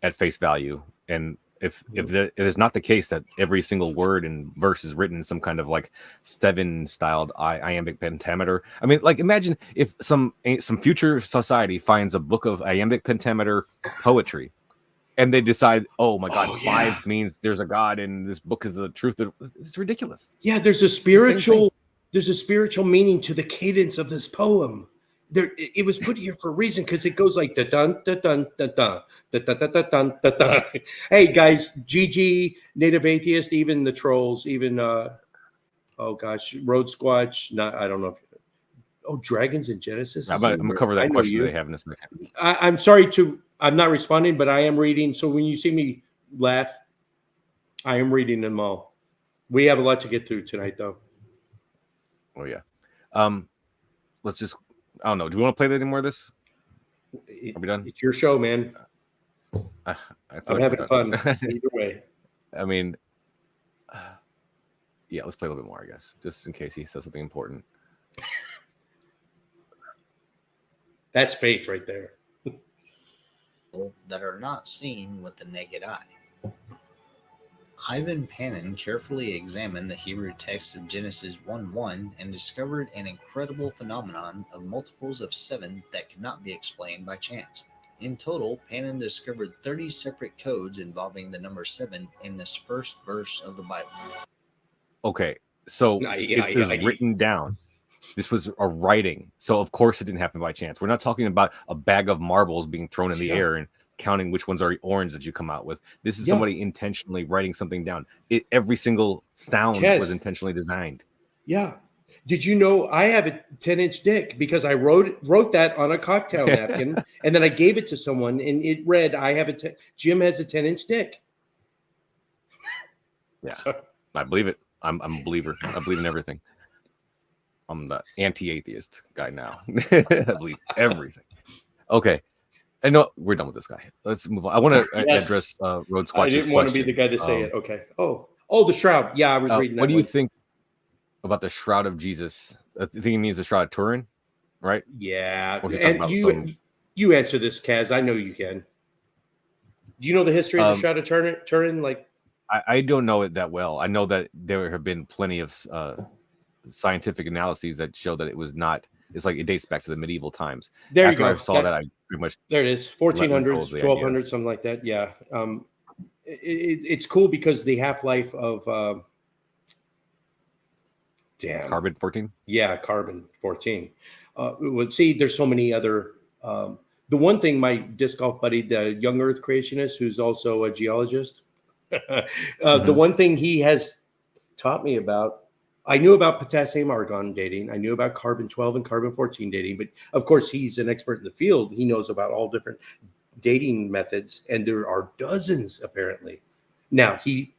at face value. And if it is not the case that every single word and verse is written in some kind of like 7-styled iambic pentameter. I mean, like imagine if some future society finds a book of iambic pentameter poetry, and they decide, oh my God, 5 means there's a God, and this book is the truth. It's ridiculous. Yeah, there's a spiritual meaning to the cadence of this poem. It was put here for a reason because it goes like da dun da dun da dun da da da da dun da dun. Hey guys, GG, Native Atheist, even the trolls, even Road Squatch. I don't know. Dragons in Genesis. I'm gonna cover that question that they have in a second. I'm sorry I'm not responding, but I am reading. So when you see me laugh, I am reading them all. We have a lot to get through tonight, though. Oh yeah. Let's just. I don't know. Do we want to play any more of this? Are we done? It's your show, man. I'm having fun. Either way. I mean, yeah. Let's play a little bit more, I guess, just in case he says something important. That's faith right there. That are not seen with the naked eye. Ivan Panin carefully examined the Hebrew text of Genesis 1:1 and discovered an incredible phenomenon of multiples of 7 that could not be explained by chance. In total, Panin discovered 30 separate codes involving the number 7 in this first verse of the Bible. Okay, so it was written down. This was a writing. So, of course, it didn't happen by chance. We're not talking about a bag of marbles being thrown in the air and counting which ones are orange that you come out with. This is somebody intentionally writing something down. Every single sound was intentionally designed. Yeah. Did you know I have a 10-inch dick because I wrote that on a cocktail napkin and then I gave it to someone and it read, Jim has a 10-inch dick. Yeah. So, I believe it. I'm a believer. I believe in everything. I'm the anti-atheist guy now. I believe everything. Okay. I know we're done with this guy. Let's move on. I want to address Road Squatch's question. I didn't want to be the guy to say it. Okay. Oh, the shroud. Yeah, I was reading that. What do you think about the shroud of Jesus? I think it means the shroud of Turin, right? Yeah. And you answer this, Kaz. I know you can. Do you know the history of the shroud of Turin? Like, I don't know it that well. I know that there have been plenty of scientific analyses that show that it was not. It's like it dates back to the medieval times. There you go. I saw that I pretty much there it is, 1400s, 1200s, something like that. Yeah, it's cool because the half-life of carbon 14. Yeah, carbon 14. See, there's so many other. The one thing my disc golf buddy, the young Earth creationist, who's also a geologist, the one thing he has taught me about. I knew about potassium argon dating. I knew about carbon 12 and carbon 14 dating, but of course he's an expert in the field. He knows about all different dating methods, and there are dozens apparently. Now he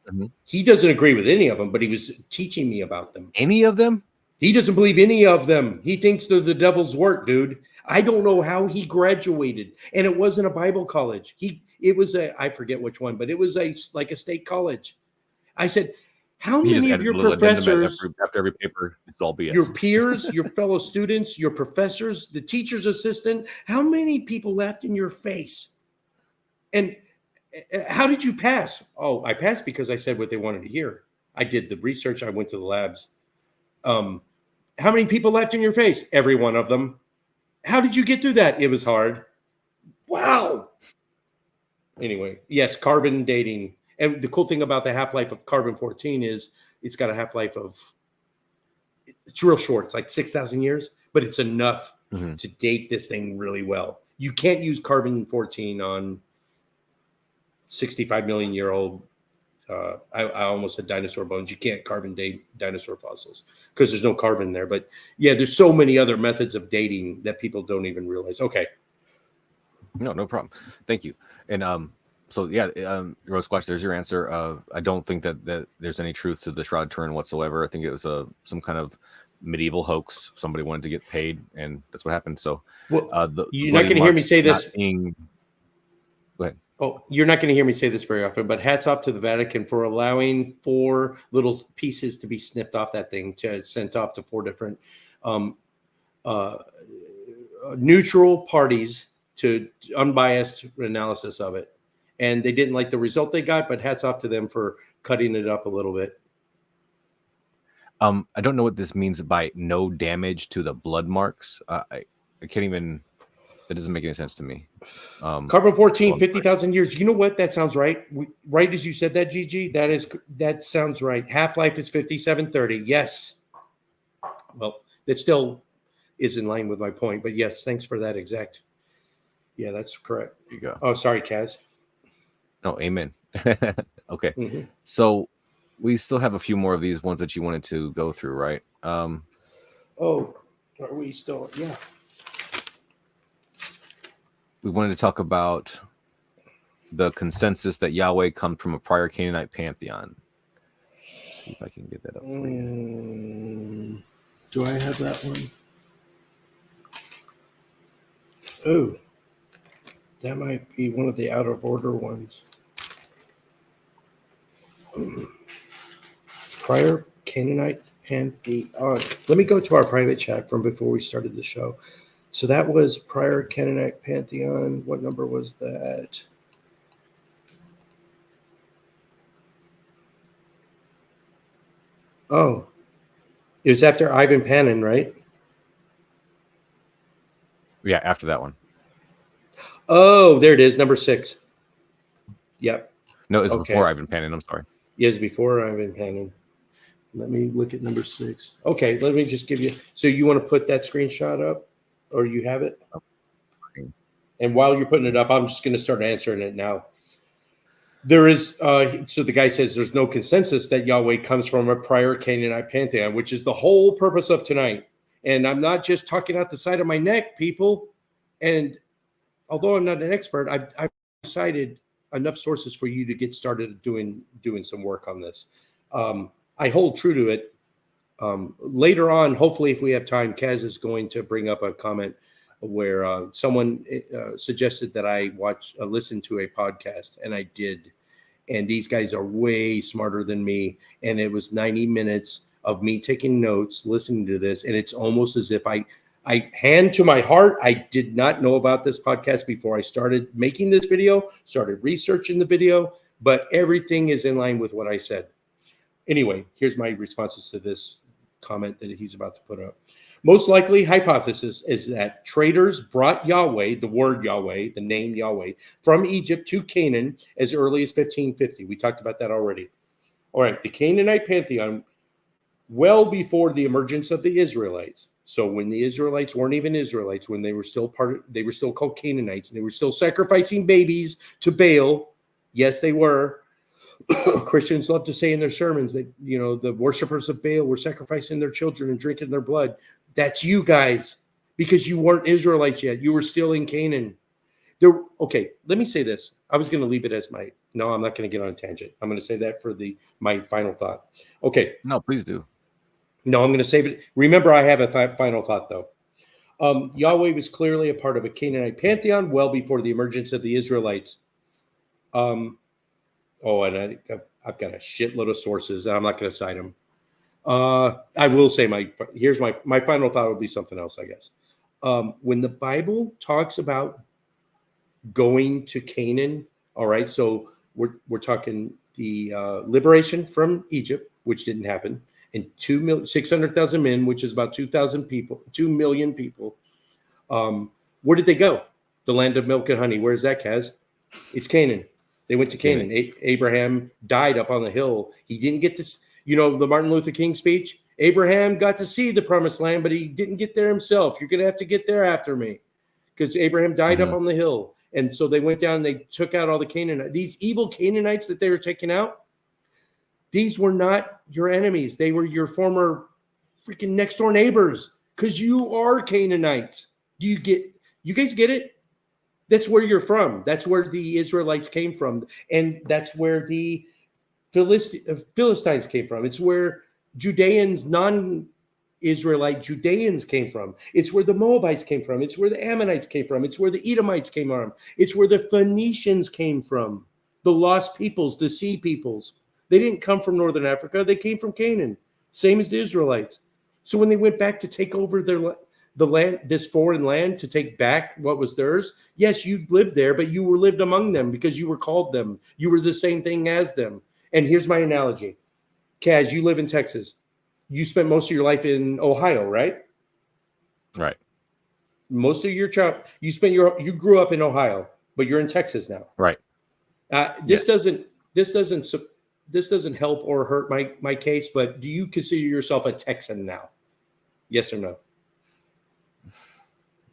doesn't agree with any of them, but he was teaching me about them. Any of them? He doesn't believe any of them. He thinks they're the devil's work, dude. I don't know how he graduated, and it wasn't a Bible college. It was I forget which one, but it was like a state college. I said, how many of your professors after every paper, it's all BS. Your peers, your fellow students, your professors, the teacher's assistant, how many people laughed in your face? And how did you pass? Oh, I passed because I said what they wanted to hear. I did the research. I went to the labs. How many people laughed in your face? Every one of them. How did you get through that? It was hard. Wow. Anyway, yes, carbon dating. And the cool thing about the half-life of carbon 14 is it's got a half-life of, it's real short. It's like 6,000 years, but it's enough to date this thing really well. You can't use carbon 14 on 65 million year old. I almost said dinosaur bones. You can't carbon date dinosaur fossils because there's no carbon there. But yeah, there's so many other methods of dating that people don't even realize. Okay. No problem. Thank you. And so yeah, Road Squatch, there's your answer. I don't think that there's any truth to the Shroud Turin whatsoever. I think it was some kind of medieval hoax. Somebody wanted to get paid, and that's what happened. So, you're not going to hear me say this. Go ahead. Oh, you're not going to hear me say this very often, but hats off to the Vatican for allowing 4 little pieces to be snipped off that thing, sent off to 4 different neutral parties to unbiased analysis of it. And they didn't like the result they got, but hats off to them for cutting it up a little bit. I don't know what this means by no damage to the blood marks. I can't even, that doesn't make any sense to me. Carbon 14, 50,000 years. You know what? That sounds right. Right as you said that, Gigi, that sounds right. Half-life is 5730. Yes. Well, that still is in line with my point, but yes, thanks for that exact. Yeah, that's correct. There you go. Oh, sorry, Kaz. No, amen. Okay. So we still have a few more of these ones that you wanted to go through, right? Oh, are we still? Yeah. We wanted to talk about the consensus that Yahweh comes from a prior Canaanite pantheon. Let's see if I can get that up for you. Do I have that one? Oh, that might be one of the out of order ones. Prior Canaanite pantheon. Let me go to our private chat from before we started the show. So that was prior Canaanite pantheon. What number was that? Oh, it was after Ivan Panin, right? Yeah, after that one. Oh, there it is, number 6. Yep. No, it's Okay. before Ivan Panin. I'm sorry. Yes, before Ivan Panin. Let me look at number 6. Okay, let me just give you. So you want to put that screenshot up, or you have it? Okay. And while you're putting it up, I'm just going to start answering it now. There is, so the guy says there's no consensus that Yahweh comes from a prior Canaanite pantheon, which is the whole purpose of tonight. And I'm not just talking out the side of my neck, people. And although I'm not an expert, I've cited enough sources for you to get started doing some work on this. I hold true to it. Later on, hopefully, if we have time, Kaz is going to bring up a comment where someone suggested that I listen to a podcast, and I did. And these guys are way smarter than me. And it was 90 minutes of me taking notes, listening to this. And it's almost as if I hand to my heart, I did not know about this podcast before I started making this video, started researching the video, but everything is in line with what I said. Anyway, here's my responses to this comment that he's about to put up. Most likely hypothesis is that traders brought Yahweh, the word Yahweh, the name Yahweh, from Egypt to Canaan as early as 1550. We talked about that already. All right, the Canaanite pantheon, well before the emergence of the Israelites. So when the Israelites weren't even Israelites, when they were still called Canaanites, and they were still sacrificing babies to Baal. Yes, they were. Christians love to say in their sermons that, the worshipers of Baal were sacrificing their children and drinking their blood. That's you guys, because you weren't Israelites yet. You were still in Canaan. Okay, let me say this. I was going to leave it as no, I'm not going to get on a tangent. I'm going to say that for my final thought. Okay. No, please do. No, I'm going to save it. Remember, I have a final thought, though. Yahweh was clearly a part of a Canaanite pantheon well before the emergence of the Israelites. And I've got a shitload of sources, and I'm not going to cite them. I will say here's my final thought will be something else, I guess. When the Bible talks about going to Canaan, all right, so we're talking the liberation from Egypt, which didn't happen, and 600,000 men, which is about 2 million people. Where did they go? The land of milk and honey. Where is that, Kaz? It's Canaan. They went to Canaan. Abraham died up on the hill. He didn't get to, the Martin Luther King speech. Abraham got to see the promised land, but he didn't get there himself. You're going to have to get there after me, because Abraham died up on the hill. And so they went down and they took out all the Canaanites. These evil Canaanites that they were taking out, these were not your enemies. They were your former freaking next door neighbors, because you are Canaanites. You guys get it? That's where you're from. That's where the Israelites came from. And that's where the Philistines came from. It's where Judeans, non-Israelite Judeans came from. It's where the Moabites came from. It's where the Ammonites came from. It's where the Edomites came from. It's where the Phoenicians came from. The lost peoples, the sea peoples. They didn't come from Northern Africa. They came from Canaan. Same as the Israelites. So when they went back to take over the land, this foreign land, to take back what was theirs. Yes, you lived there, but you were lived among them because you were called them. You were the same thing as them. And here's my analogy. Kaz, you live in Texas. You spent most of your life in Ohio, right? Right. Most of your you grew up in Ohio, but you're in Texas now. Right. This doesn't help or hurt my case, but do you consider yourself a Texan now? Yes or no?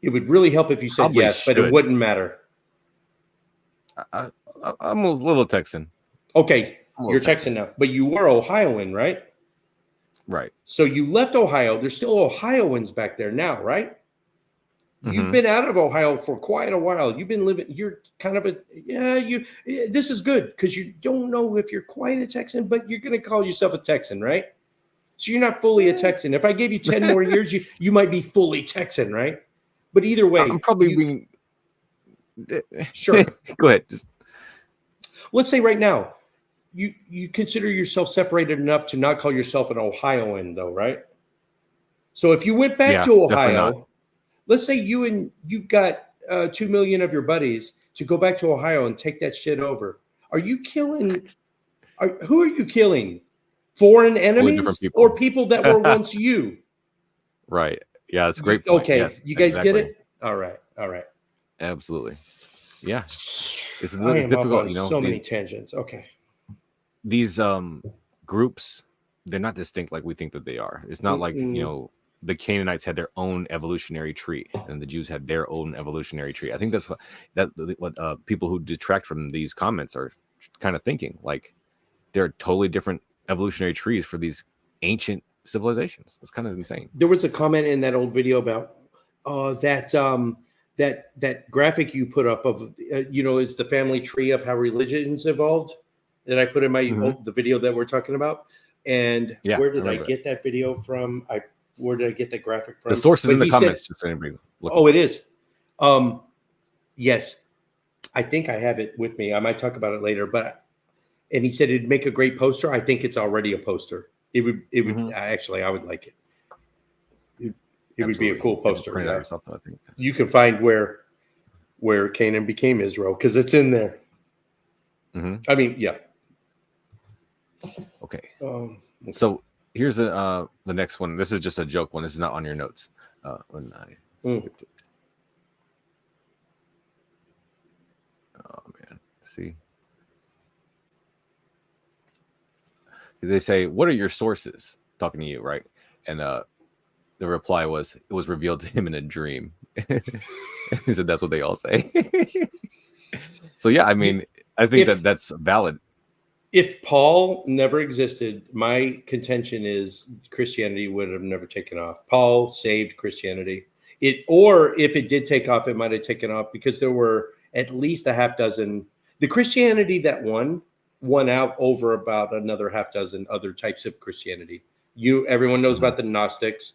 It would really help if you said yes, but it wouldn't matter. I'm a little Texan. Okay, you're Texan now, but you were Ohioan, right? Right. So you left Ohio. There's still Ohioans back there now, right? You've been out of Ohio for quite a while. You've been living. You're kind of this is good because you don't know if you're quite a Texan, but you're going to call yourself a Texan, right? So you're not fully a Texan. If I gave you 10 more years, you might be fully Texan, right? But either way, I'm probably being sure. Go ahead. Let's say right now, you consider yourself separated enough to not call yourself an Ohioan, though, right? So if you went back to Ohio, let's say you got 2 million of your buddies to go back to Ohio and take that shit over. Are you killing? Who are you killing? Foreign enemies people. or people that were once you? Right. Yeah, that's a great point. Okay, yes, you guys exactly. get it? All right. Absolutely. Yeah. It's I am difficult, off on so many tangents. Okay. These groups, they're not distinct like we think that they are. It's not like, the Canaanites had their own evolutionary tree and the Jews had their own evolutionary tree. I think that's what people who detract from these comments are kind of thinking. Like, they're totally different evolutionary trees for these ancient civilizations. It's kind of insane. There was a comment in that old video about that graphic you put up of is the family tree of how religions evolved that I put in my the video that we're talking about. And where did I get that video from? Where did I get that graphic from? The source is in the comments. Just so anybody it is. Yes, I think I have it with me. I might talk about it later. And he said it'd make a great poster. I think it's already a poster. It would actually. I would like it. It would be a cool poster. Yeah. Yourself, I think. You can find where Canaan became Israel because it's in there. I mean, yeah. Okay. So here's the next one. This is just a joke one. This is not on your notes. When I skipped it. Oh man, see. They say, "What are your sources?" Talking to you, right? And the reply was, "It was revealed to him in a dream." He said, "That's what they all say." So yeah, I mean, I think that's valid. If Paul never existed, my contention is Christianity would have never taken off. Paul saved Christianity. Or if it did take off, it might have taken off because there were at least a half dozen. The Christianity that won out over about another half dozen other types of Christianity. Everyone knows about the Gnostics.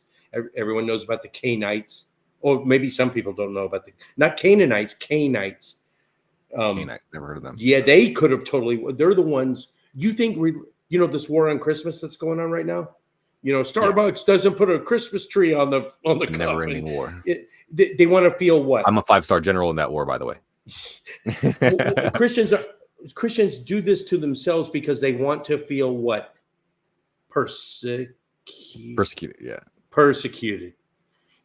Everyone knows about the Cainites. Or maybe some people don't know about not Canaanites, Cainites. Canaanites, never heard of them. Yeah, they could have totally. They're the ones you think this war on Christmas that's going on right now. Starbucks doesn't put a Christmas tree on the never-ending war. They want to feel what? I'm a 5-star general in that war, by the way. Christians do this to themselves because they want to feel what? Persecuted. Yeah. Persecuted.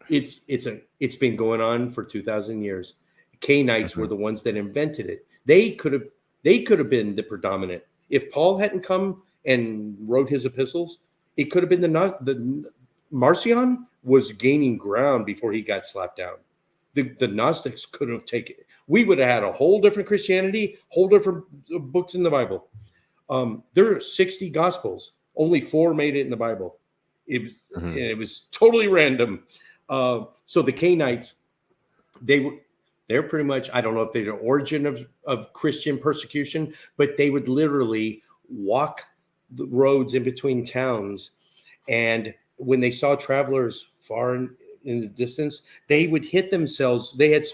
It's been going on for 2,000 years. Cainites were the ones that invented it. They could have been the predominant. If Paul hadn't come and wrote his epistles, it could have been the Marcion was gaining ground before he got slapped down. The Gnostics could have taken it. We would have had a whole different Christianity, whole different books in the Bible. There are 60 Gospels. Only 4 made it in the Bible. It was totally random. So the Cainites, they're pretty much, I don't know if they're the origin of Christian persecution, but they would literally walk the roads in between towns. And when they saw travelers far in the distance, they would hit themselves. They had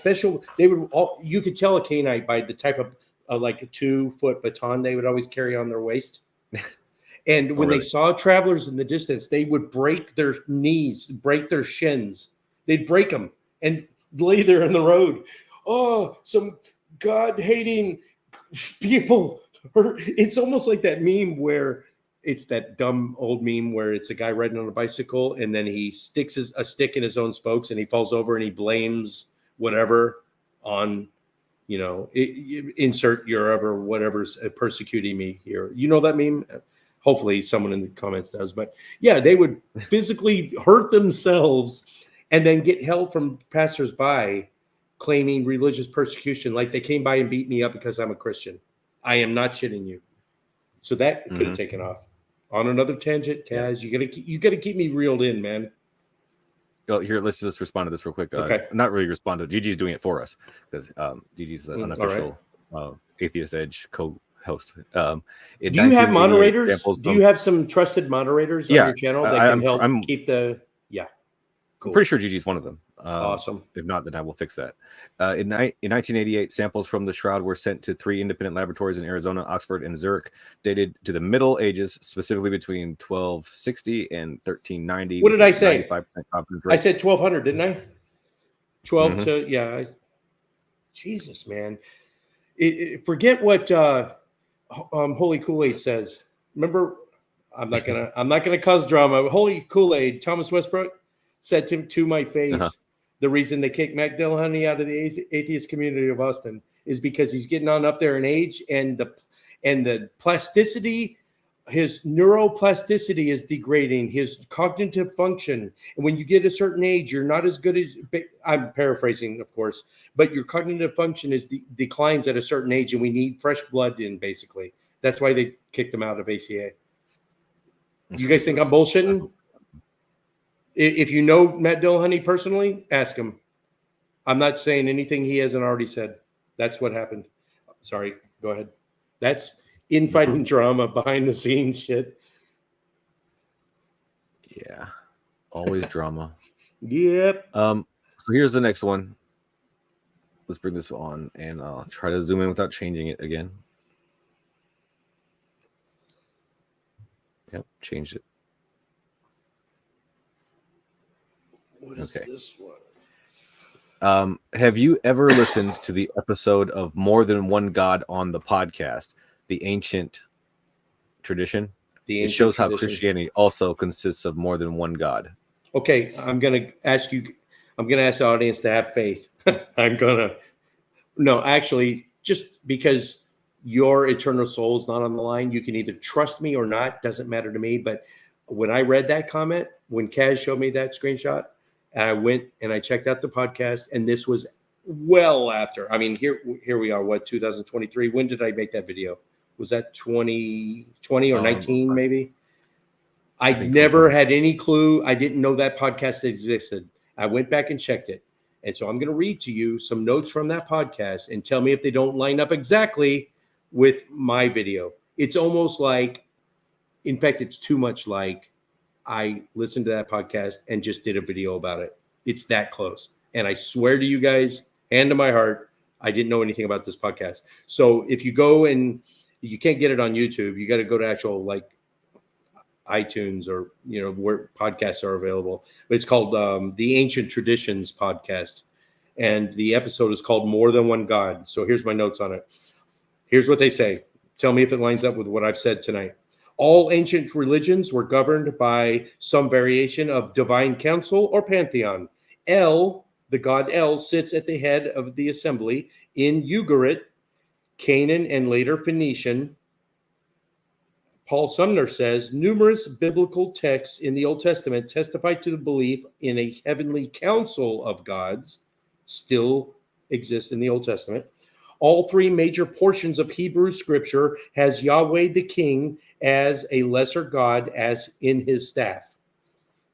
you could tell a Canaanite by the type of like a 2-foot baton they would always carry on their waist. And when they saw travelers in the distance, they would break their knees, break their shins. They'd break them and lay there in the road. Oh, some God-hating people. It's almost like that meme where it's that dumb old meme where it's a guy riding on a bicycle and then he sticks a stick in his own spokes and he falls over and he blames whatever on, insert Europe or whatever's persecuting me here. You know that meme? Hopefully someone in the comments does. But yeah, they would physically hurt themselves and then get held from passersby claiming religious persecution, like they came by and beat me up because I'm a Christian. I am not shitting you. So that could have taken off. On another tangent, Kaz, you gotta keep me reeled in, man. Well, here, let's just respond to this real quick. Okay. Not really respond to Gigi's doing it for us because Gigi's the unofficial Atheist Edge co-host. Do you have moderators? Do you have some trusted moderators on your channel that can help keep the? Yeah, cool. I'm pretty sure Gigi's one of them. Awesome. If not, then I will fix that. In 1988, samples from the shroud were sent to 3 independent laboratories in Arizona, Oxford, and Zurich, dated to the Middle Ages, specifically between 1260 and 1390. What did I say? I said 1200, didn't I? 12 to, yeah. Jesus, man. Forget what Holy Kool-Aid says. Remember, I'm not gonna cause drama. Holy Kool-Aid, Thomas Westbrook said to my face, the reason they kicked Mac Dillahunty out of the atheist community of Austin is because he's getting on up there in age, and the plasticity, his neuroplasticity is degrading, his cognitive function. And when you get a certain age, you're not as good as, I'm paraphrasing, of course, but your cognitive function declines at a certain age, and we need fresh blood in, basically. That's why they kicked him out of ACA. You guys think I'm bullshitting? If you know Matt Dillahunty personally, ask him. I'm not saying anything he hasn't already said. That's what happened. Sorry, go ahead. That's infighting drama, behind the scenes shit. Yeah, always drama. Yep. So here's the next one. Let's bring this on, and I'll try to zoom in without changing it again. Yep, changed it. What is this one? Have you ever listened to the episode of More Than One God on the podcast, The Ancient Tradition? It shows how Christianity also consists of more than one God. Okay, I'm going to ask the audience to have faith. No, actually, just because your eternal soul is not on the line, you can either trust me or not. Doesn't matter to me. But when I read that comment, when Kaz showed me that screenshot, and I went and I checked out the podcast, and this was well after. I mean, here we are, 2023? When did I make that video? Was that 2020 or 19 maybe? I never had any clue. I didn't know that podcast existed. I went back and checked it. And so I'm going to read to you some notes from that podcast and tell me if they don't line up exactly with my video. It's almost like, in fact, it's too much like I listened to that podcast and just did a video about it. It's that close. And I swear to you guys, hand to my heart, I didn't know anything about this podcast. So if you go and you can't get it on YouTube, you got to go to actual like iTunes or, where podcasts are available. But it's called the Ancient Traditions podcast. And the episode is called More Than One God. So here's my notes on it. Here's what they say. Tell me if it lines up with what I've said tonight. All ancient religions were governed by some variation of divine council or pantheon. El, the god El, sits at the head of the assembly in Ugarit, Canaan, and later Phoenician. Paul Sumner says numerous biblical texts in the Old Testament testify to the belief in a heavenly council of gods, still exists in the Old Testament. All three major portions of Hebrew scripture has Yahweh the King as a lesser god as in his staff.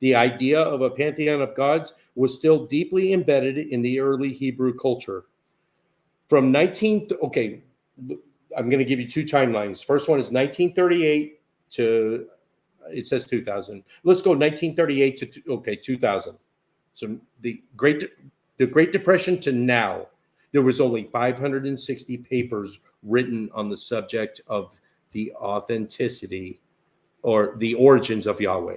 The idea of a pantheon of gods was still deeply embedded in the early Hebrew culture. I'm going to give you two timelines. First one is 1938 to, it says 2000. Let's go 1938 to 2000. So the Great Depression to now. There was only 560 papers written on the subject of the authenticity or the origins of Yahweh.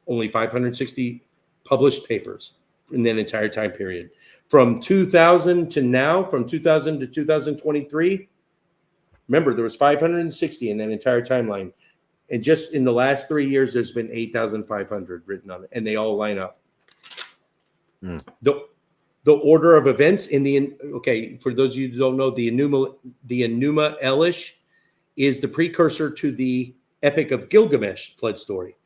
Only 560 published papers in that entire time period. From 2000 to now, from 2000 to 2023, remember, there was 560 in that entire timeline. And just in the last 3 years, there's been 8,500 written on it, and they all line up. The order of events for those of you who don't know, the Enuma Elish is the precursor to the Epic of Gilgamesh flood story.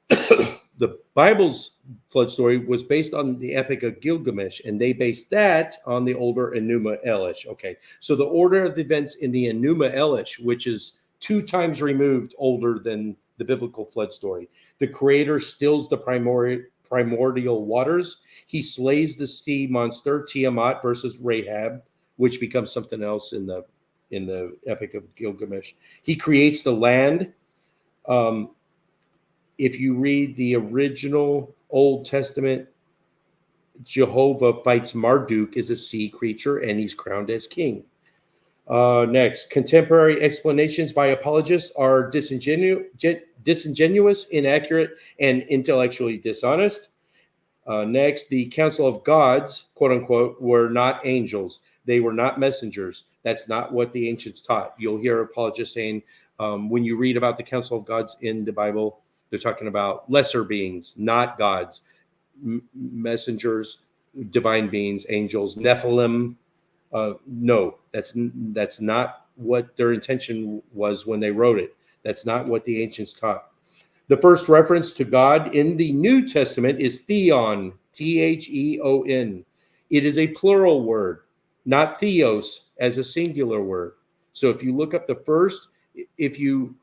The Bible's flood story was based on the Epic of Gilgamesh, and they based that on the older Enuma Elish. Okay, so the order of events in the Enuma Elish, which is 2 times removed older than the biblical flood story. The creator stills the primordial waters. He slays the sea monster Tiamat versus Rahab, which becomes something else in the Epic of Gilgamesh. He creates the land. If you read the original Old Testament, Jehovah fights Marduk as a sea creature, and he's crowned as king. Next, contemporary explanations by apologists are disingenuous, inaccurate, and intellectually dishonest. Next, the council of gods, quote unquote, were not angels. They were not messengers. That's not what the ancients taught. You'll hear apologists saying, when you read about the council of gods in the Bible, they're talking about lesser beings, not gods, messengers, divine beings, angels, Nephilim. No, that's not what their intention was when they wrote it. That's not what the ancients taught. The first reference to God in the New Testament is theon, Theon. It is a plural word, not theos as a singular word. So if you look up if you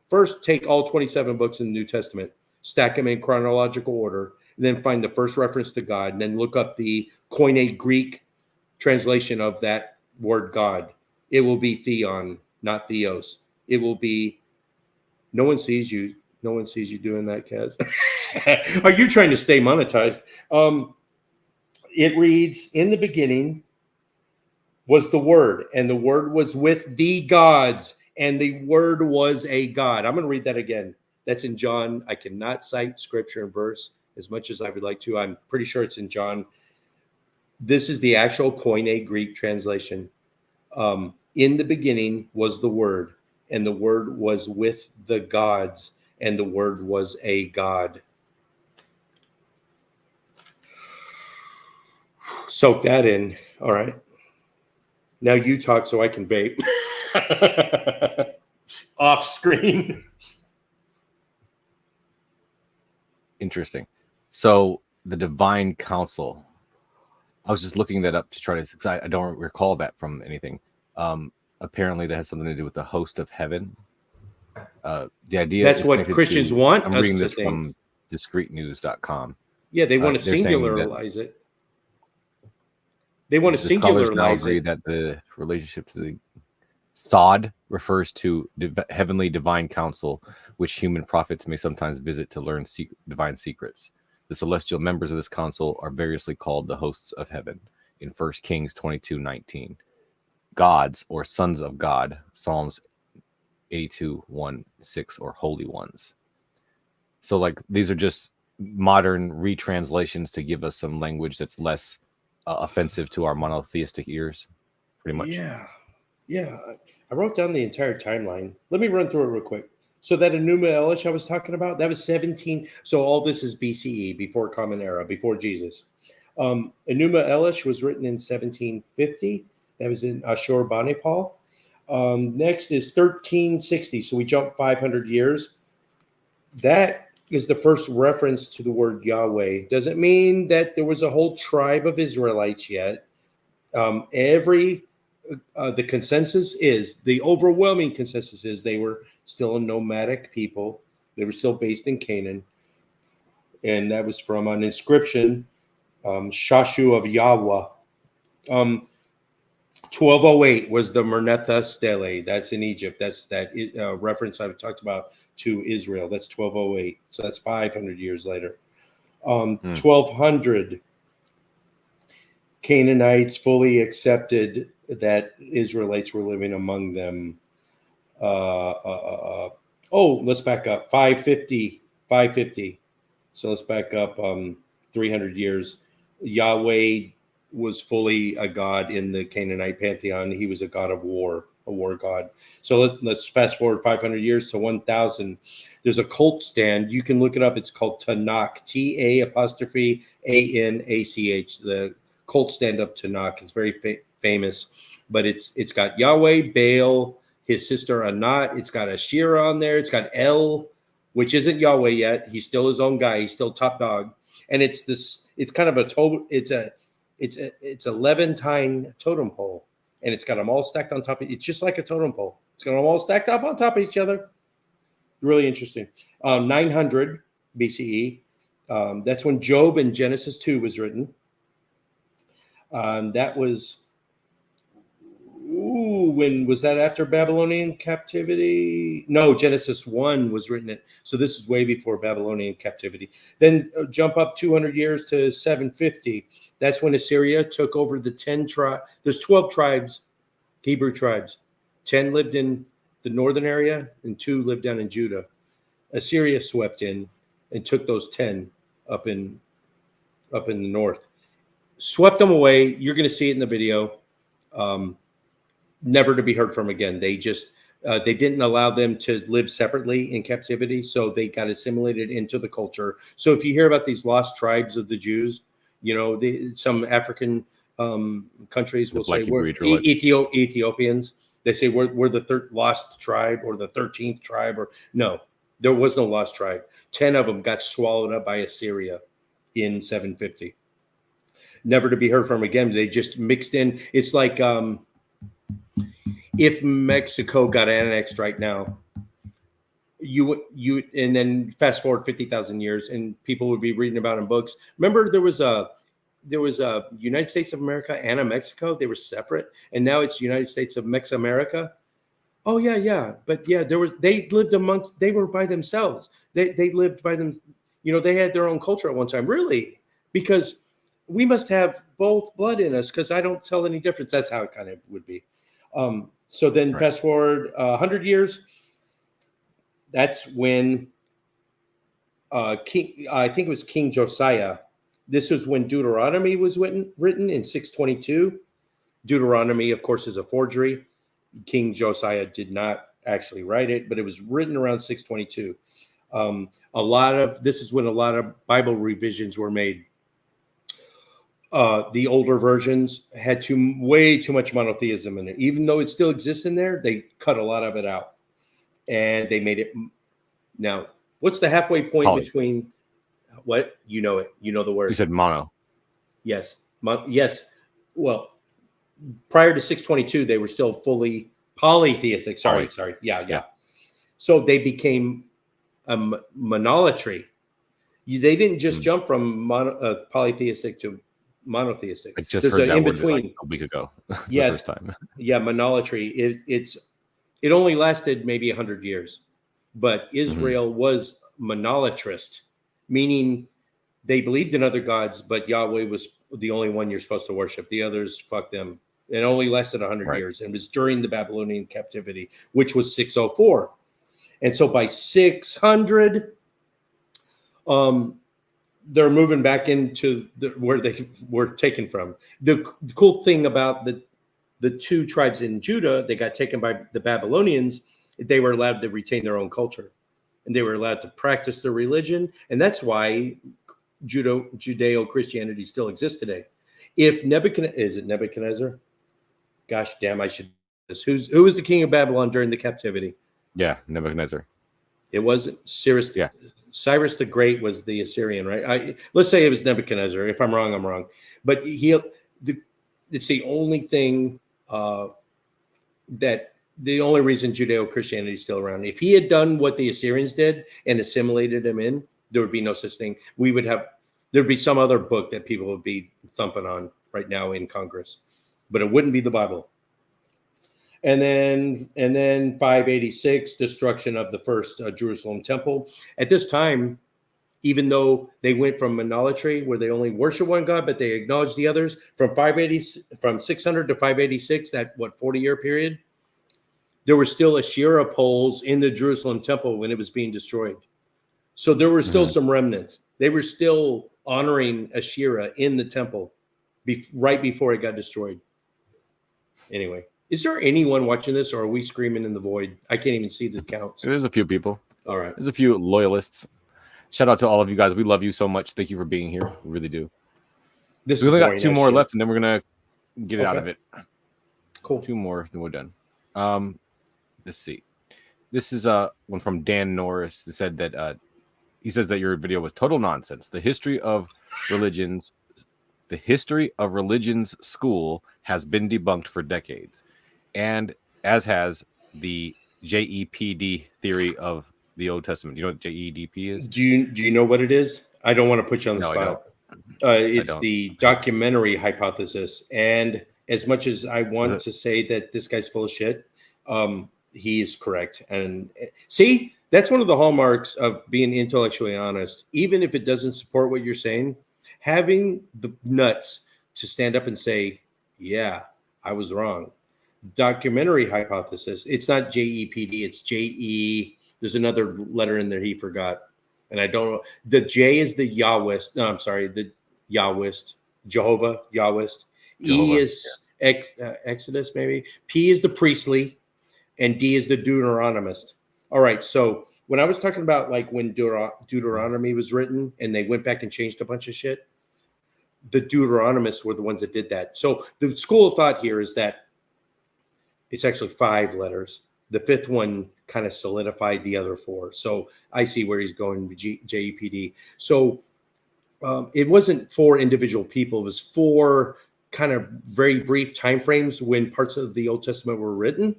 first take all 27 books in the New Testament, stack them in chronological order, and then find the first reference to God, and then look up the Koine Greek translation of that word God. It will be theon, not theos. It will be, no one sees you. No one sees you doing that, Kaz. Are you trying to stay monetized? It reads, in the beginning was the Word, and the Word was with the gods, and the Word was a God. I'm going to read that again. That's in John. I cannot cite scripture and verse as much as I would like to. I'm pretty sure it's in John. This is the actual Koine Greek translation. In the beginning was the Word, and the Word was with the gods, and the Word was a God. Soak that in. All right. Now you talk so I can vape. Off screen. Interesting. So the divine council, I was just looking that up to try to, because I don't recall that from anything. Apparently that has something to do with the host of heaven. The idea that's what Christians want. I'm reading this from discreetnews.com. Yeah, they want to singularize it. They want to singularize it. That the relationship to the Sod refers to heavenly divine council, which human prophets may sometimes visit to learn divine secrets. The celestial members of this council are variously called the hosts of heaven in 1 Kings 22:19. Gods or sons of God, Psalms 82:1-6, or holy ones. So like these are just modern retranslations to give us some language that's less offensive to our monotheistic ears, pretty much. Yeah. I wrote down the entire timeline. Let me run through it real quick. So that Enuma Elish I was talking about, that was 17. So all this is BCE, before Common Era, before Jesus. Enuma Elish was written in 1750. That was in Ashurbanipal. Next is 1360. So we jump 500 years. That is the first reference to the word Yahweh. Doesn't mean that there was a whole tribe of Israelites yet. The consensus is, the overwhelming consensus is, they were still a nomadic people. They were still based in Canaan. And that was from an inscription, Shashu of Yahweh. 1208 was the Mernetha Stele. That's in Egypt. That's that reference I talked about to Israel. That's 1208. So that's 500 years later. 1200, Canaanites fully accepted that Israelites were living among them. Let's back up. 550. So let's back up 300 years. Yahweh was fully a god in the Canaanite pantheon. He was a god of war, a war god. So let's fast forward 500 years to 1000. There's a cult stand. You can look it up. It's called Tanakh, T-A''ANACH. The cult stand of Tanakh is very famous, but it's got Yahweh, Baal, his sister Anat. It's got Asherah on there. It's got El, which isn't Yahweh yet. He's still his own guy. He's still top dog. And it's kind of it's 11-tine totem pole, and it's got them all stacked on top of it. It's just like a totem pole. It's got them all stacked up on top of each other. Really interesting. 900 BCE. That's when Job and Genesis 2 was written. That was, when was that, after Babylonian captivity? No, Genesis 1 was written. So this is way before Babylonian captivity. Then jump up 200 years to 750. That's when Assyria took over the 10 tribes. There's 12 tribes, Hebrew tribes. 10 lived in the northern area and 2 lived down in Judah. Assyria swept in and took those 10 up in up in the north. Swept them away. You're going to see it in the video. Never to be heard from again. They just they didn't allow them to live separately in captivity, so they got assimilated into the culture. So if you hear about these lost tribes of the Jews, you know, some African countries will say we're Ethiopians. They say we're the lost tribe or the 13th tribe, or no, there was no lost tribe. 10 of them got swallowed up by Assyria in 750. Never to be heard from again. They just mixed in. It's like if Mexico got annexed right now, you and then fast forward 50,000 years, and people would be reading about in books. Remember, there was a United States of America and a Mexico. They were separate, and now it's United States of Mexiamerica. Oh yeah, but yeah, they lived amongst. They were by themselves. They lived by them. You know, they had their own culture at one time. Really, because we must have both blood in us, because I don't tell any difference. That's how it kind of would be. So then fast forward 100 years. That's when I think it was King Josiah. This was when Deuteronomy was written in 622. Deuteronomy, of course, is a forgery. King Josiah did not actually write it, but it was written around 622. This is when a lot of Bible revisions were made. The older versions had way too much monotheism in it. Even though it still exists in there, they cut a lot of it out, and they made it. Now, what's the halfway point between what? You know it. You know the word. You said mono. Yes. Yes. Well, prior to 622, they were still fully polytheistic. Sorry. Yeah. So they became a monolatry. They didn't just jump from polytheistic to monotheistic. I just heard that in between like a week ago. Yeah, the first time. Yeah, monolatry. It only lasted maybe 100 years, but Israel was monolatrist, meaning they believed in other gods, but Yahweh was the only one you're supposed to worship. The others, fuck them. It only lasted 100 years, and it was during the Babylonian captivity, which was 604. And so by 600, they're moving back into where they were taken from. The cool thing about the two tribes in Judah, they got taken by the Babylonians. They were allowed to retain their own culture, and they were allowed to practice their religion. And that's why Judeo-Christianity still exists today. If Nebuchadnezzar? Gosh damn, I should. Who was the king of Babylon during the captivity? Yeah, Nebuchadnezzar. It wasn't Cyrus. Yeah. Cyrus the Great was the Assyrian, right? Let's say it was Nebuchadnezzar. If I'm wrong, I'm wrong. But it's the only thing that the only reason Judeo-Christianity is still around. If he had done what the Assyrians did and assimilated them in, there would be no such thing. There'd be some other book that people would be thumping on right now in Congress, but it wouldn't be the Bible. And then 586, destruction of the first Jerusalem temple. At this time, even though they went from monolatry, where they only worship one God, but they acknowledge the others, from 600 to 586, that 40-year period, there were still Asherah poles in the Jerusalem temple when it was being destroyed. So there were still some remnants. They were still honoring Asherah in the temple right before it got destroyed. Anyway. Is there anyone watching this, or are we screaming in the void? I can't even see the counts. There's a few people. All right. There's a few loyalists. Shout out to all of you guys. We love you so much. Thank you for being here. We really do. We only got 2 more left, and then we're going to get it out of it. Cool. 2 more, then we're done. Let's see. This is one from Dan Norris. That said that he says that your video was total nonsense. The history of religion's school has been debunked for decades, and as has the JEPD theory of the Old Testament. Do you know what JEDP is? Do you know what it is? I don't want to put you on the spot. It's the documentary hypothesis, and as much as I want to say that this guy's full of shit, he is correct. And see, that's one of the hallmarks of being intellectually honest. Even if it doesn't support what you're saying, having the nuts to stand up and say, yeah, I was wrong. Documentary hypothesis. It's not JEPD. It's JE. There's another letter in there he forgot. And I don't know. The J is the Yahweh. No, I'm sorry. Yahwist, Jehovah, Yahwist. E is Exodus, maybe. P is the priestly, and D is the Deuteronomist. All right, so when I was talking about like when Deuteronomy was written and they went back and changed a bunch of shit, the Deuteronomists were the ones that did that. So the school of thought here is that it's actually 5 letters. The 5th one kind of solidified the other 4. So I see where he's going with JEPD. So it wasn't 4 individual people. It was 4 kind of very brief time frames when parts of the Old Testament were written.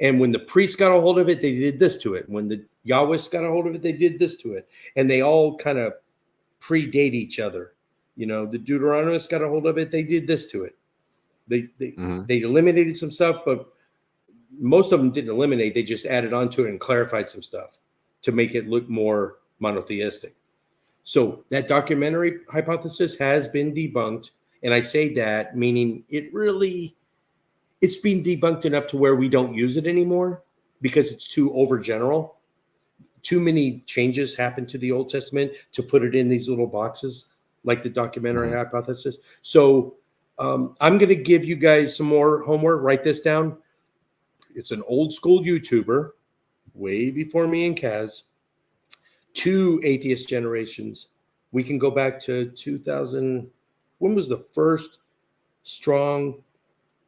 And when the priests got a hold of it, they did this to it. When the Yahwists got a hold of it, they did this to it. And they all kind of predate each other. You know, the Deuteronomists got a hold of it, they did this to it. They eliminated some stuff, but most of them didn't eliminate. They just added on to it and clarified some stuff to make it look more monotheistic. So that documentary hypothesis has been debunked. And I say that meaning it's been debunked enough to where we don't use it anymore because it's too overgeneral. Too many changes happened to the Old Testament to put it in these little boxes like the documentary hypothesis. So I'm going to give you guys some more homework. Write this down. It's an old school YouTuber, way before me and Kaz. 2 atheist generations. We can go back to 2000. When was the first strong,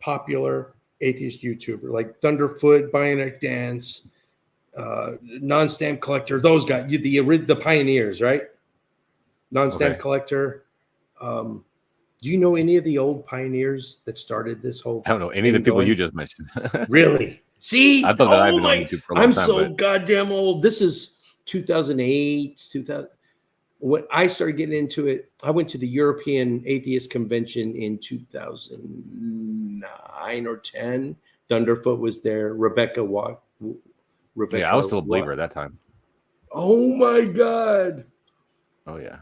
popular atheist YouTuber? Like Thunderfoot, Bionic Dance, Non-Stamp Collector. Those guys, the pioneers, right? Non-Stamp Collector. Do you know any of the old pioneers that started this whole? I don't know any of the people you just mentioned. Really? See, I thought that I've been on YouTube for a long time. I'm so goddamn old. This is 2008, 2000. When I started getting into it, I went to the European Atheist Convention in 2009 or 10. Thunderfoot was there. Rebecca. Yeah, I was still a believer at that time. Oh my God. Oh yeah.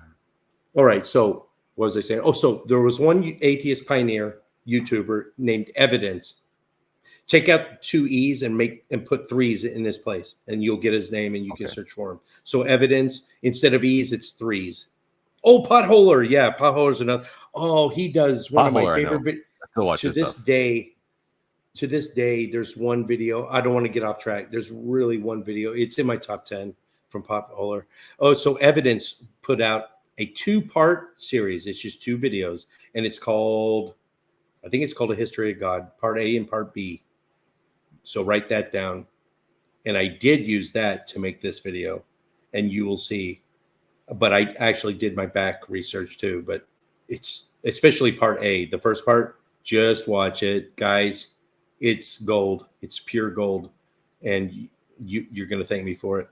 All right. So what was I saying? Oh, so there was one atheist pioneer YouTuber named Evidence. Take out 2 E's and put 3's in his place, and you'll get his name and you can search for him. So Evidence, instead of E's, it's 3's. Oh, Potholer. Yeah, Potholer's another. Oh, he does one of my favorite videos. To this day, there's one video. I don't want to get off track. There's really one video. It's in my top 10 from Potholer. Oh, so Evidence put out a 2-part series. It's just 2 videos, and it's called, I think it's called A History of God, Part A and Part B. So write that down. And I did use that to make this video, and you will see. But I actually did my back research too. But it's especially Part A, the first part. Just watch it, guys. It's gold. It's pure gold, and you're going to thank me for it.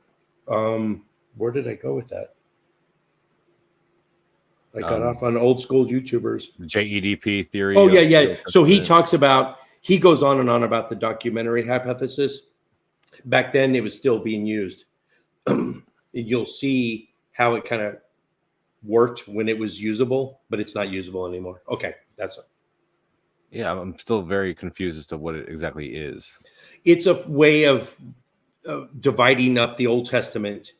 Where did I go with that? I got off on old school YouTubers. JEDP theory. Oh, yeah. So he goes on and on about the documentary hypothesis. Back then, it was still being used. You'll see how it kind of worked when it was usable, but it's not usable anymore. Okay, that's it. Yeah, I'm still very confused as to what it exactly is. It's a way of dividing up the Old Testament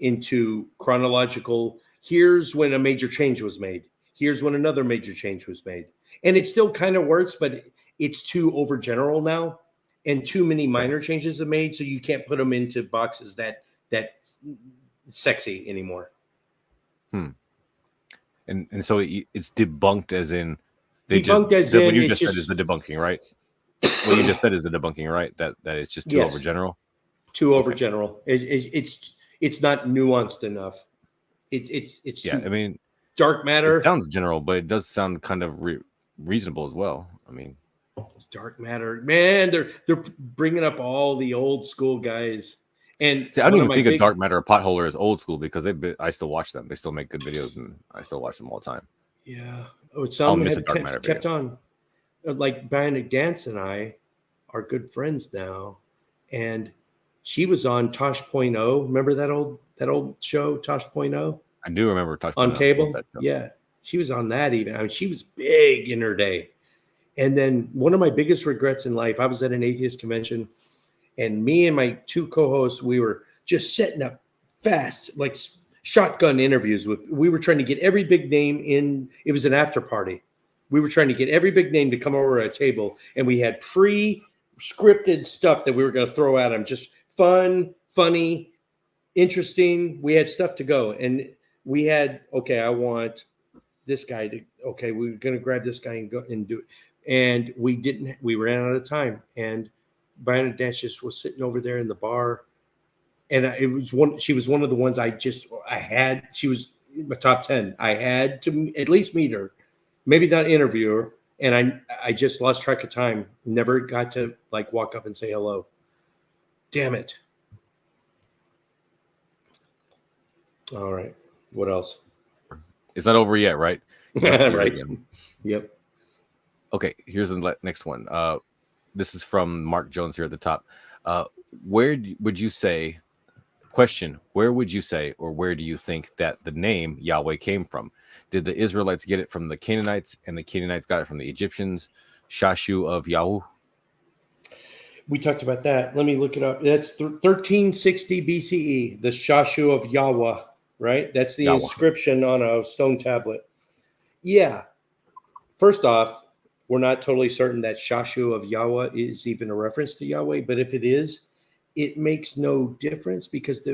into chronological. Here's when a major change was made. Here's when another major change was made. And it still kind of works, but it's too overgeneral now, and too many minor changes are made, so you can't put them into boxes that sexy anymore. And so it's debunked as in what you just said is the debunking, right? What you just said is the debunking, right? That it's just too overgeneral. Too overgeneral. It's not nuanced enough. It's I mean, dark matter. It sounds general, but it does sound kind of reasonable as well. I mean, dark matter, man. They're bringing up all the old school guys. And see, I don't even think of Dark Matter or Potholer as old school because I still watch them. They still make good videos, and I still watch them all the time. Yeah. Oh, some have kept on. Like Bionic Dance and I are good friends now, and she was on Tosh.0. Remember that old show, Tosh.0? I do remember Tosh.0 on cable. Yeah, she was on that even. I mean, she was big in her day. And then one of my biggest regrets in life, I was at an atheist convention, and me and my 2 co-hosts, we were just setting up fast, like shotgun interviews we were trying to get every big name in. It was an after party. We were trying to get every big name to come over to a table, and we had pre-scripted stuff that we were going to throw at them. Just fun, funny, interesting. We had stuff to go, and we had, okay, I want this guy to, okay, we're going to grab this guy and go and do it. And we ran out of time. And Brianna Dash was sitting over there in the bar. And she was one of the ones she was in my top 10. I had to at least meet her, maybe not interview her. And I just lost track of time. Never got to like walk up and say hello. Damn it. All right. What else? It's not over yet, right? Right. Yep. Okay, here's the next one. This is from Mark Jones here at the top. Where would you say, where would you say, or where do you think that the name Yahweh came from? Did the Israelites get it from the Canaanites, and the Canaanites got it from the Egyptians? Shashu of Yahweh? We talked about that. Let me look it up. That's 1360 BCE, the Shashu of Yahweh, right? That's the inscription on a stone tablet. Yeah. First off, we're not totally certain that Shashu of Yahweh is even a reference to Yahweh, but if it is, it makes no difference because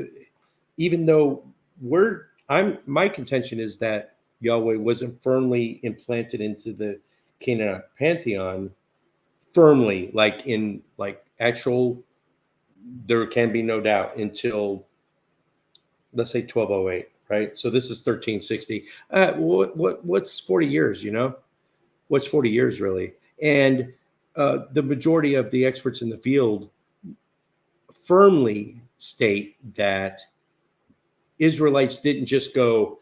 even though my contention is that Yahweh wasn't firmly implanted into the Canaanite pantheon firmly, like actual, there can be no doubt until, let's say 1208, right? So this is 1360. What's 40 years, What's 40 years really? And the majority of the experts in the field firmly state that Israelites didn't just go,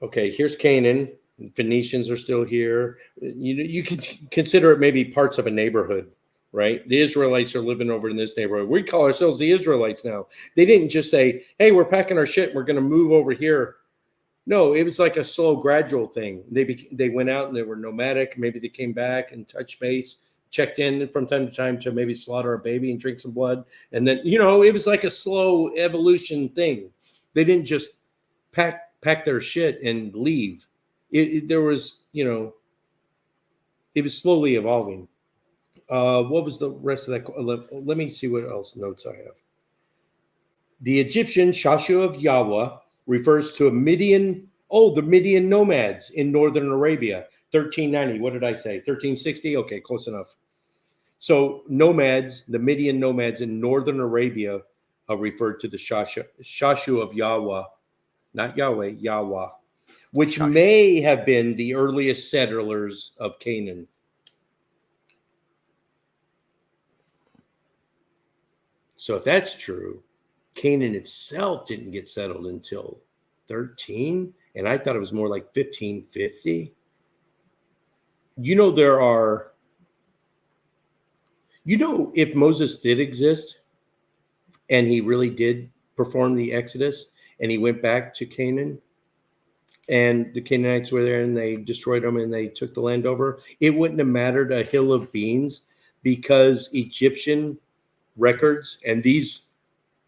okay, here's Canaan, Phoenicians are still here. You can consider it maybe parts of a neighborhood, right? The Israelites are living over in this neighborhood. We call ourselves the Israelites now. They didn't just say, hey, we're packing our shit and we're going to move over here. No, it was like a slow, gradual thing. They went out and they were nomadic. Maybe they came back and touched base, checked in from time to time to maybe slaughter a baby and drink some blood. And then, it was like a slow evolution thing. They didn't just pack their shit and leave. There was, it was slowly evolving. What was the rest of that? Let me see what else notes I have. The Egyptian Shashu of Yahweh refers to the Midian nomads in northern Arabia, 1390. What did I say? 1360? Okay, close enough. So the Midian nomads in northern Arabia are referred to the Shashu of Yahweh, not Yahweh, Yahweh, which may have been the earliest settlers of Canaan. So if that's true, Canaan itself didn't get settled until 13, and I thought it was more like 1550. If Moses did exist and he really did perform the Exodus and he went back to Canaan and the Canaanites were there and they destroyed them and they took the land over, it wouldn't have mattered a hill of beans because Egyptian records and these,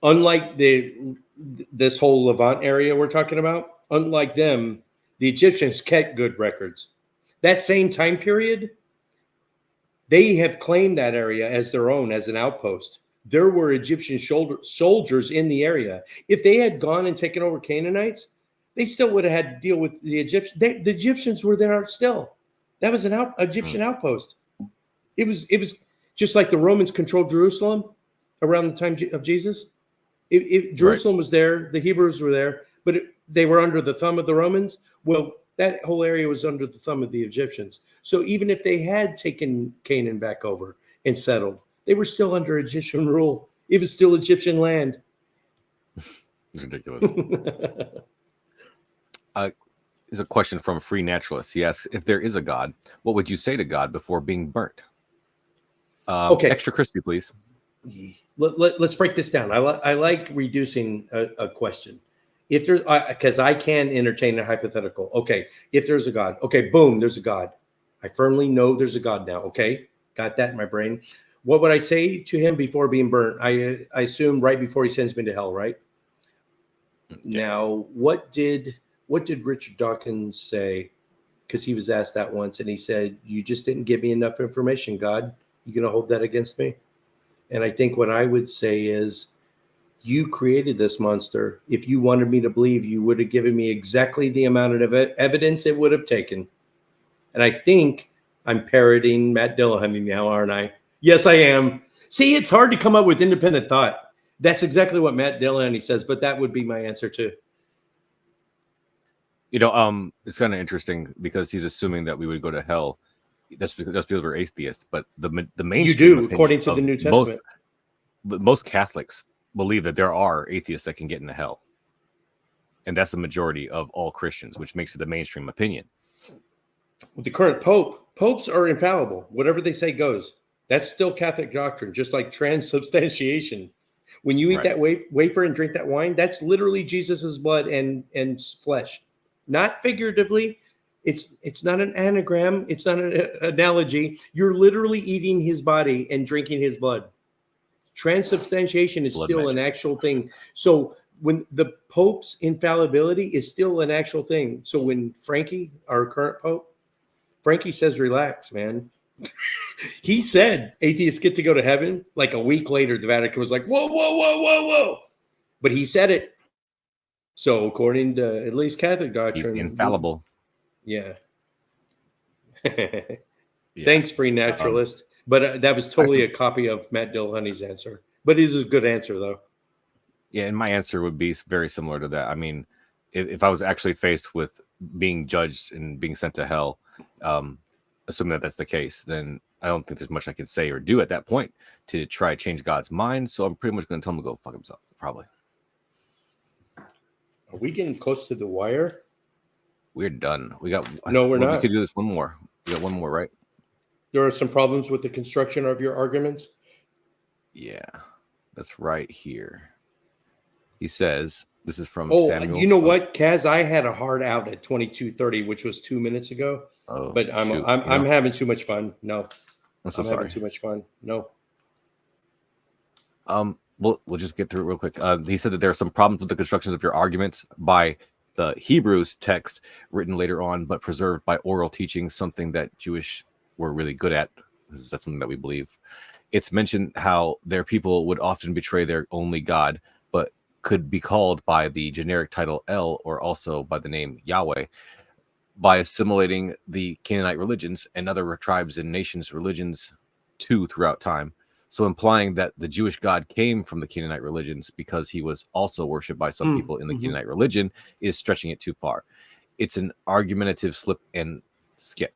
unlike this whole Levant area we're talking about, unlike them, the Egyptians kept good records. That same time period, they have claimed that area as their own, as an outpost. There were Egyptian soldiers in the area. If they had gone and taken over Canaanites, they still would have had to deal with the Egyptians. The Egyptians were there still. That was an Egyptian outpost. It was just like the Romans controlled Jerusalem around the time of Jesus. Jerusalem was there, the Hebrews were there, but they were under the thumb of the Romans. Well, that whole area was under the thumb of the Egyptians. So even if they had taken Canaan back over and settled, they were still under Egyptian rule. It was still Egyptian land. It's ridiculous. There's a question from a free naturalist. He asks, if there is a God, what would you say to God before being burnt? Okay. Extra crispy, please. Let's break this down. I like reducing a question. If there's, because I can entertain a hypothetical. Okay, if there's a God. Okay, boom, there's a God. I firmly know there's a God now. Okay, got that in my brain. What would I say to him before being burnt? I assume right before he sends me to hell, right? Now, what did Richard Dawkins say? Because he was asked that once, and he said, "You just didn't give me enough information, God. You going to hold that against me?" And I think what I would say is, you created this monster. If you wanted me to believe, you would have given me exactly the amount of evidence it would have taken. And I think I'm parroting Matt Dillahunty now, aren't I? Yes, I am. See, it's hard to come up with independent thought. That's exactly what Matt Dillahunty says, but that would be my answer too. It's kind of interesting because he's assuming that we would go to hell. That's because we're atheists, but the mainstream you do, according to the New Testament. Most Catholics believe that there are atheists that can get into hell, and that's the majority of all Christians, which makes it the mainstream opinion. With the current popes are infallible. Whatever they say goes. That's still Catholic doctrine, just like transubstantiation. When you eat that wafer and drink that wine, that's literally Jesus's blood and flesh. Not figuratively. It's not an anagram. It's not an analogy. You're literally eating his body and drinking his blood. Transubstantiation is still an actual thing. So when the Pope's infallibility is still an actual thing. So when Frankie, our current Pope, Frankie says, relax, man. He said atheists get to go to heaven. Like a week later, the Vatican was like, whoa. But he said it. So according to at least Catholic doctrine, he's infallible. Yeah. Thanks, free naturalist. But that was totally a copy of Matt Dillahunty's answer. But it is a good answer, though. Yeah, and my answer would be very similar to that. I mean, if I was actually faced with being judged and being sent to hell, assuming that that's the case, then I don't think there's much I can say or do at that point to try to change God's mind. So I'm pretty much going to tell him to go fuck himself, probably. Are we getting close to the wire? We're done. We got no, we're not. We could do this one more. We got one more, right? There are some problems with the construction of your arguments. Yeah, that's right here. He says, this is from Samuel. You know what, Kaz? I had a hard out at 22:30, which was 2 minutes ago. Oh, but I'm having too much fun. No, I'm so sorry. Having too much fun. No. We'll just get through it real quick. He said that there are some problems with the constructions of your arguments by the Hebrews text written later on, but preserved by oral teaching, something that Jewish were really good at. That's something that we believe. It's mentioned how their people would often betray their only God, but could be called by the generic title El, or also by the name Yahweh, by assimilating the Canaanite religions and other tribes and nations' religions too throughout time. So implying that the Jewish God came from the Canaanite religions because he was also worshipped by some people in the Canaanite religion is stretching it too far. It's an argumentative slip and skip.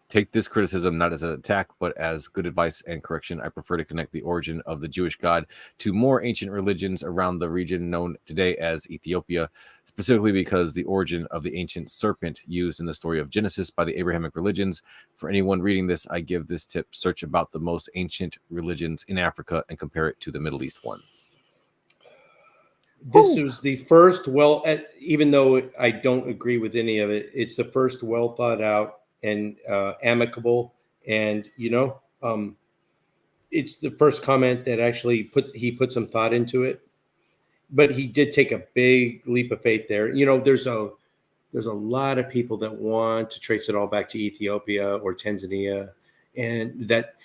Take this criticism not as an attack, but as good advice and correction. I prefer to connect the origin of the Jewish God to more ancient religions around the region known today as Ethiopia, specifically because the origin of the ancient serpent used in the story of Genesis by the Abrahamic religions. For anyone reading this, I give this tip: search about the most ancient religions in Africa and compare it to the Middle East ones. This was the first, even though I don't agree with any of it, it's the first well thought out and amicable, and it's the first comment that actually put some thought into it. But he did take a big leap of faith there. There's a lot of people that want to trace it all back to Ethiopia or Tanzania, and that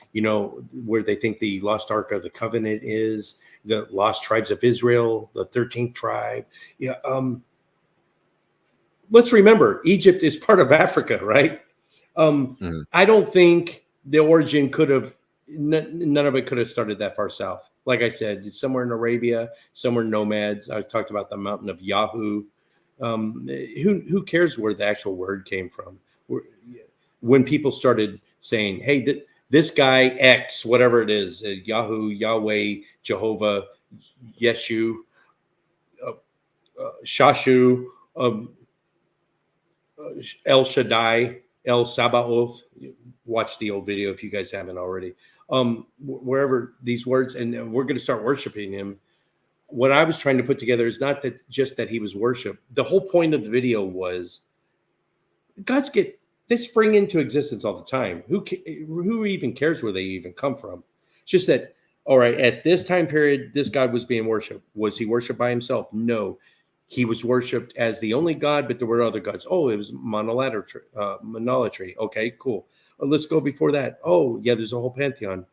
where they think the lost Ark of the Covenant is, the lost tribes of Israel, the 13th tribe. Yeah. Let's remember, Egypt is part of Africa, right? I don't think the origin none of it could have started that far south. Like I said, it's somewhere in Arabia, somewhere nomads. I talked about the mountain of Yahoo. Who cares where the actual word came from? When people started saying, hey, this guy X, whatever it is, Yahoo, Yahweh, Jehovah, Yeshu, Shashu, El Shaddai, El Sabaoth. Watch the old video if you guys haven't already. Wherever these words, and we're going to start worshiping him. What I was trying to put together is not that just that he was worshiped. The whole point of the video was they spring into existence all the time. Who even cares where they even come from? It's just that, all right, at this time period, this God was being worshipped. Was he worshipped by himself? No. he was worshipped as the only God, but there were other gods. Oh, it was monolatry. Okay, cool. Let's go before that. Oh, yeah, there's a whole pantheon.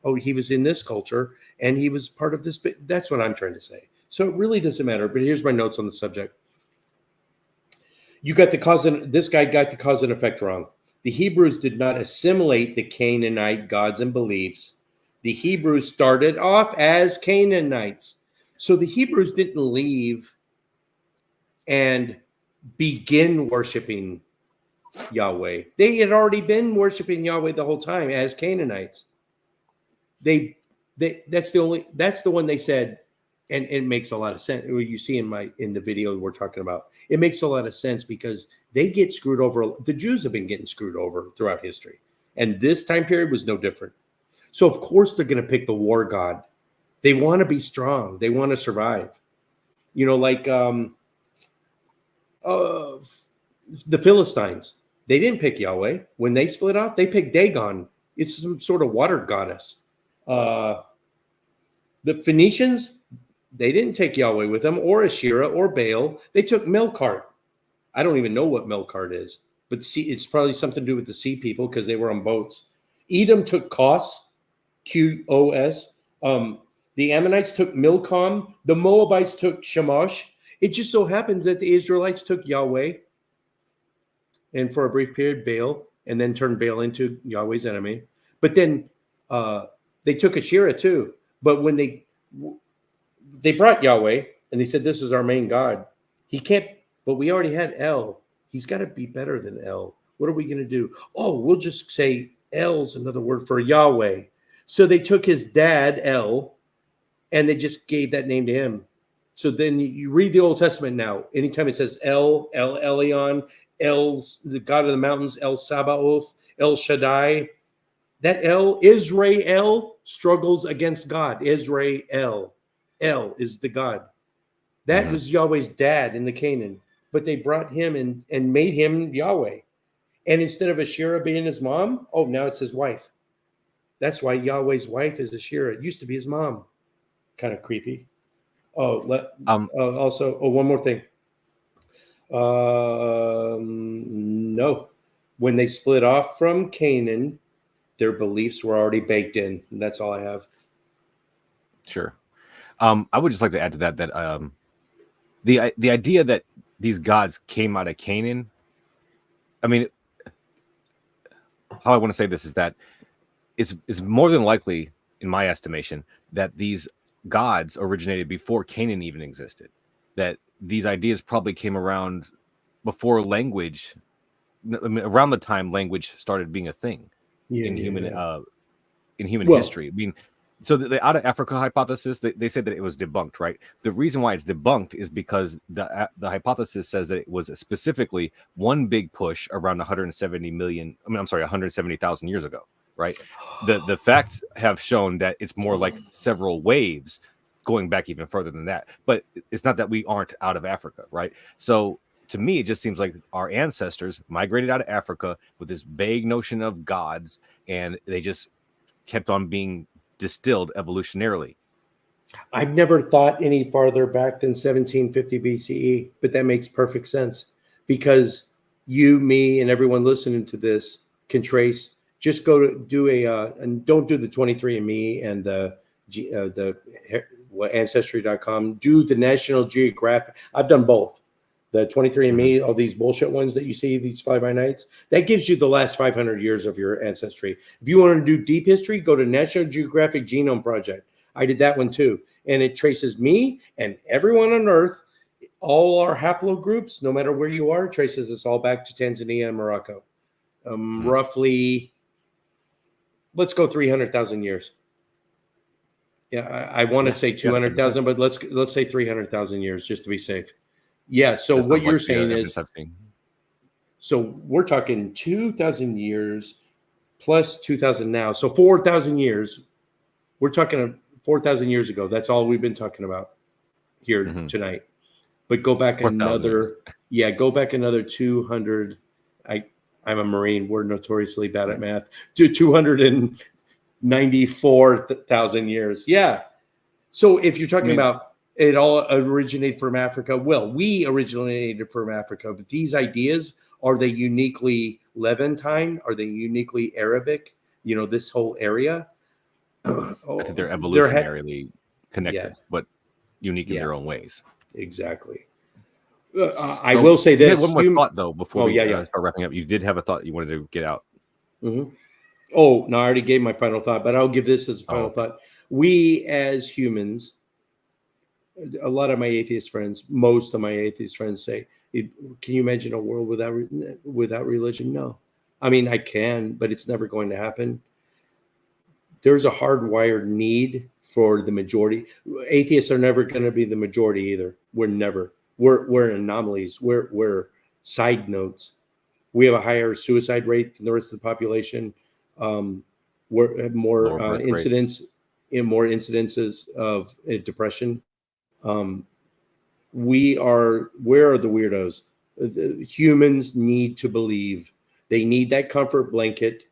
Oh, he was in this culture and he was part of this. That's what I'm trying to say. So it really doesn't matter. But here's my notes on the subject. You got the cause and this guy got the cause and effect wrong. The Hebrews did not assimilate the Canaanite gods and beliefs. The Hebrews started off as Canaanites. So the Hebrews didn't leave and begin worshiping Yahweh. They had already been worshiping Yahweh the whole time as Canaanites. That's the one they said, and it makes a lot of sense. You see in the video we're talking about, it makes a lot of sense because they get screwed over. The Jews have been getting screwed over throughout history, and this time period was no different. So of course they're going to pick the war god. They want to be strong. They want to survive. Like the Philistines. They didn't pick Yahweh. When they split off, they picked Dagon. It's some sort of water goddess. The Phoenicians, they didn't take Yahweh with them, or Asherah, or Baal. They took Melkart. I don't even know what Melkart is, but it's probably something to do with the sea people because they were on boats. Edom took Kos, Qos. The Ammonites took Milcom. The Moabites took Chemosh. It just so happened that the Israelites took Yahweh, and for a brief period, Baal, and then turned Baal into Yahweh's enemy. But then they took Asherah too. But when they brought Yahweh, and they said, this is our main God. He can't, but we already had El. He's got to be better than El. What are we going to do? Oh, we'll just say El's another word for Yahweh. So they took his dad, El, and they just gave that name to him. So then you read the Old Testament now. Anytime it says El Elyon, El, the God of the mountains, El Sabaoth, El Shaddai, that El, Israel, struggles against God. Israel. El is the God. That was Yahweh's dad in the Canaan. But they brought him and made him Yahweh. And instead of Asherah being his mom, oh, now it's his wife. That's why Yahweh's wife is Asherah. It used to be his mom. Kind of creepy. Also, one more thing. No. When they split off from Canaan, their beliefs were already baked in. And that's all I have. Sure. I would just like to add to that the idea that these gods came out of Canaan. I mean, how I want to say this is that it's more than likely, in my estimation, that these gods originated before Canaan even existed. That these ideas probably came around before language, around the time language started being a thing in human history. I mean, so the out of Africa hypothesis, they said that it was debunked, right? The reason why it's debunked is because the hypothesis says that it was specifically one big push around 170,000 years ago, right? The facts have shown that it's more like several waves going back even further than that. But it's not that we aren't out of Africa, right? So to me, it just seems like our ancestors migrated out of Africa with this vague notion of gods, and they just kept on being distilled evolutionarily. I've never thought any farther back than 1750 BCE, but that makes perfect sense because you, me, and everyone listening to this can trace. Just go to do and don't do the 23andMe and the Ancestry.com. Do the National Geographic. I've done both. The 23andMe, all these bullshit ones that you see, these fly-by-nights, that gives you the last 500 years of your ancestry. If you want to do deep history, go to National Geographic Genome Project. I did that one too. And it traces me and everyone on Earth, all our haplogroups, no matter where you are, traces us all back to Tanzania and Morocco. Roughly, let's go 300,000 years. Yeah, I want to say 200,000, but let's say 300,000 years just to be safe. Yeah, so what you're saying is, so we're talking 2,000 years plus 2,000 now. So 4,000 years. We're talking 4,000 years ago. That's all we've been talking about here tonight. But go back another 200. I'm a Marine. We're notoriously bad at math. To 294,000 years. Yeah. So if you're talking about it all originated from Africa. Well, we originated from Africa, but these ideas, are they uniquely Levantine? Are they uniquely Arabic? You know, this whole area. I think they're There evolutionarily connected, yeah, but unique in yeah, their own ways. exactly. So I will say you had this. one more thought though before Oh, we yeah, yeah. start wrapping up. You did have a thought you wanted to get out. Mhm. Oh, no, I already gave my final thought, but I'll give this as a final Okay. thought. We as humans, a lot of my atheist friends, most of my atheist friends say, "Can you imagine a world without religion?" No, I mean I can, but it's never going to happen. There's a hardwired need for the majority. Atheists are never going to be the majority either. We're never. We're anomalies. We're side notes. We have a higher suicide rate than the rest of the population. We're more Lower birth rate. more incidences of depression. Um, where are the weirdos? The humans need to believe. They need that comfort blanket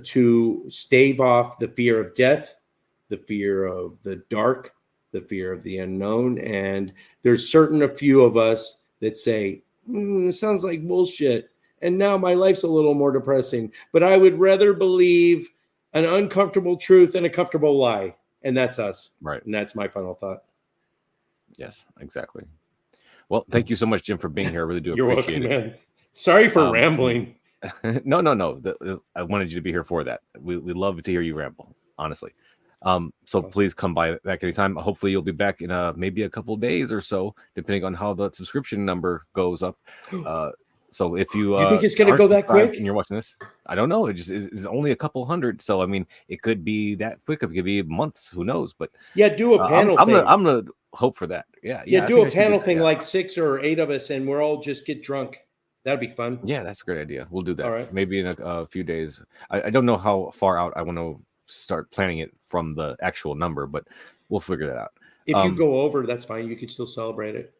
to stave off the fear of death, the fear of the dark, the fear of the unknown. And there's a few of us that say, it sounds like bullshit. And now my life's a little more depressing, but I would rather believe an uncomfortable truth than a comfortable lie. And that's us. Right. And that's my final thought. Yes, exactly. Well, thank you so much, Jim, for being here. I really do You're appreciate welcome, it. man. Sorry for rambling. No. I wanted you to be here for that. We love to hear you ramble, honestly. So please come by back anytime. Hopefully you'll be back in maybe a couple days or so, depending on how the subscription number goes up. So if you think it's going to go that quick? and you're watching this, I don't know. It just is only a couple hundred. So I mean, it could be that quick. It could be months. Who knows? But yeah, do a panel I'm thing. I'm gonna hope for that. Yeah. Yeah, I do think a I should panel that, thing yeah. like 6 or 8 of us, and we're all just get drunk. That'd be fun. Yeah, that's a great idea. We'll do that. All right. Maybe in a few days. I don't know how far out I want to start planning it from the actual number, but we'll figure that out. If you go over, that's fine. You can still celebrate it.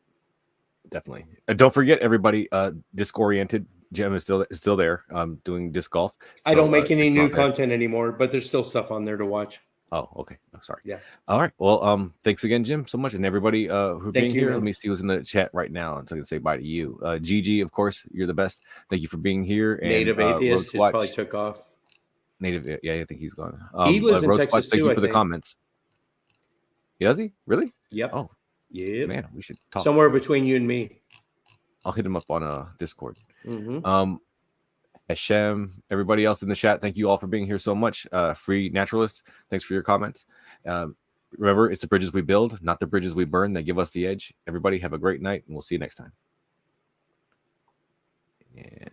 Definitely. Don't forget, everybody. Disc-oriented Gem is still there. Doing disc golf. I don't make any new content anymore, but there's still stuff on there to watch. Oh, okay. Oh, sorry. Yeah. All right. Well, thanks again, Jim, so much, and everybody who being here. Man. Let me see who's in the chat right now, so I can say bye to you. Gigi, of course, you're the best. Thank you for being here. And, Native Atheist probably took off. Native, yeah, I think he's gone. He lives in Texas thank too. you for the comments. Does he really? Yep. Oh, yeah. Man, we should talk. Somewhere between you and me. I'll hit him up on Discord. Mm-hmm. Hashem, everybody else in the chat, thank you all for being here so much. Free Naturalists, thanks for your comments. Remember, it's the bridges we build, not the bridges we burn, that give us the edge. Everybody have a great night, and we'll see you next time. Yeah.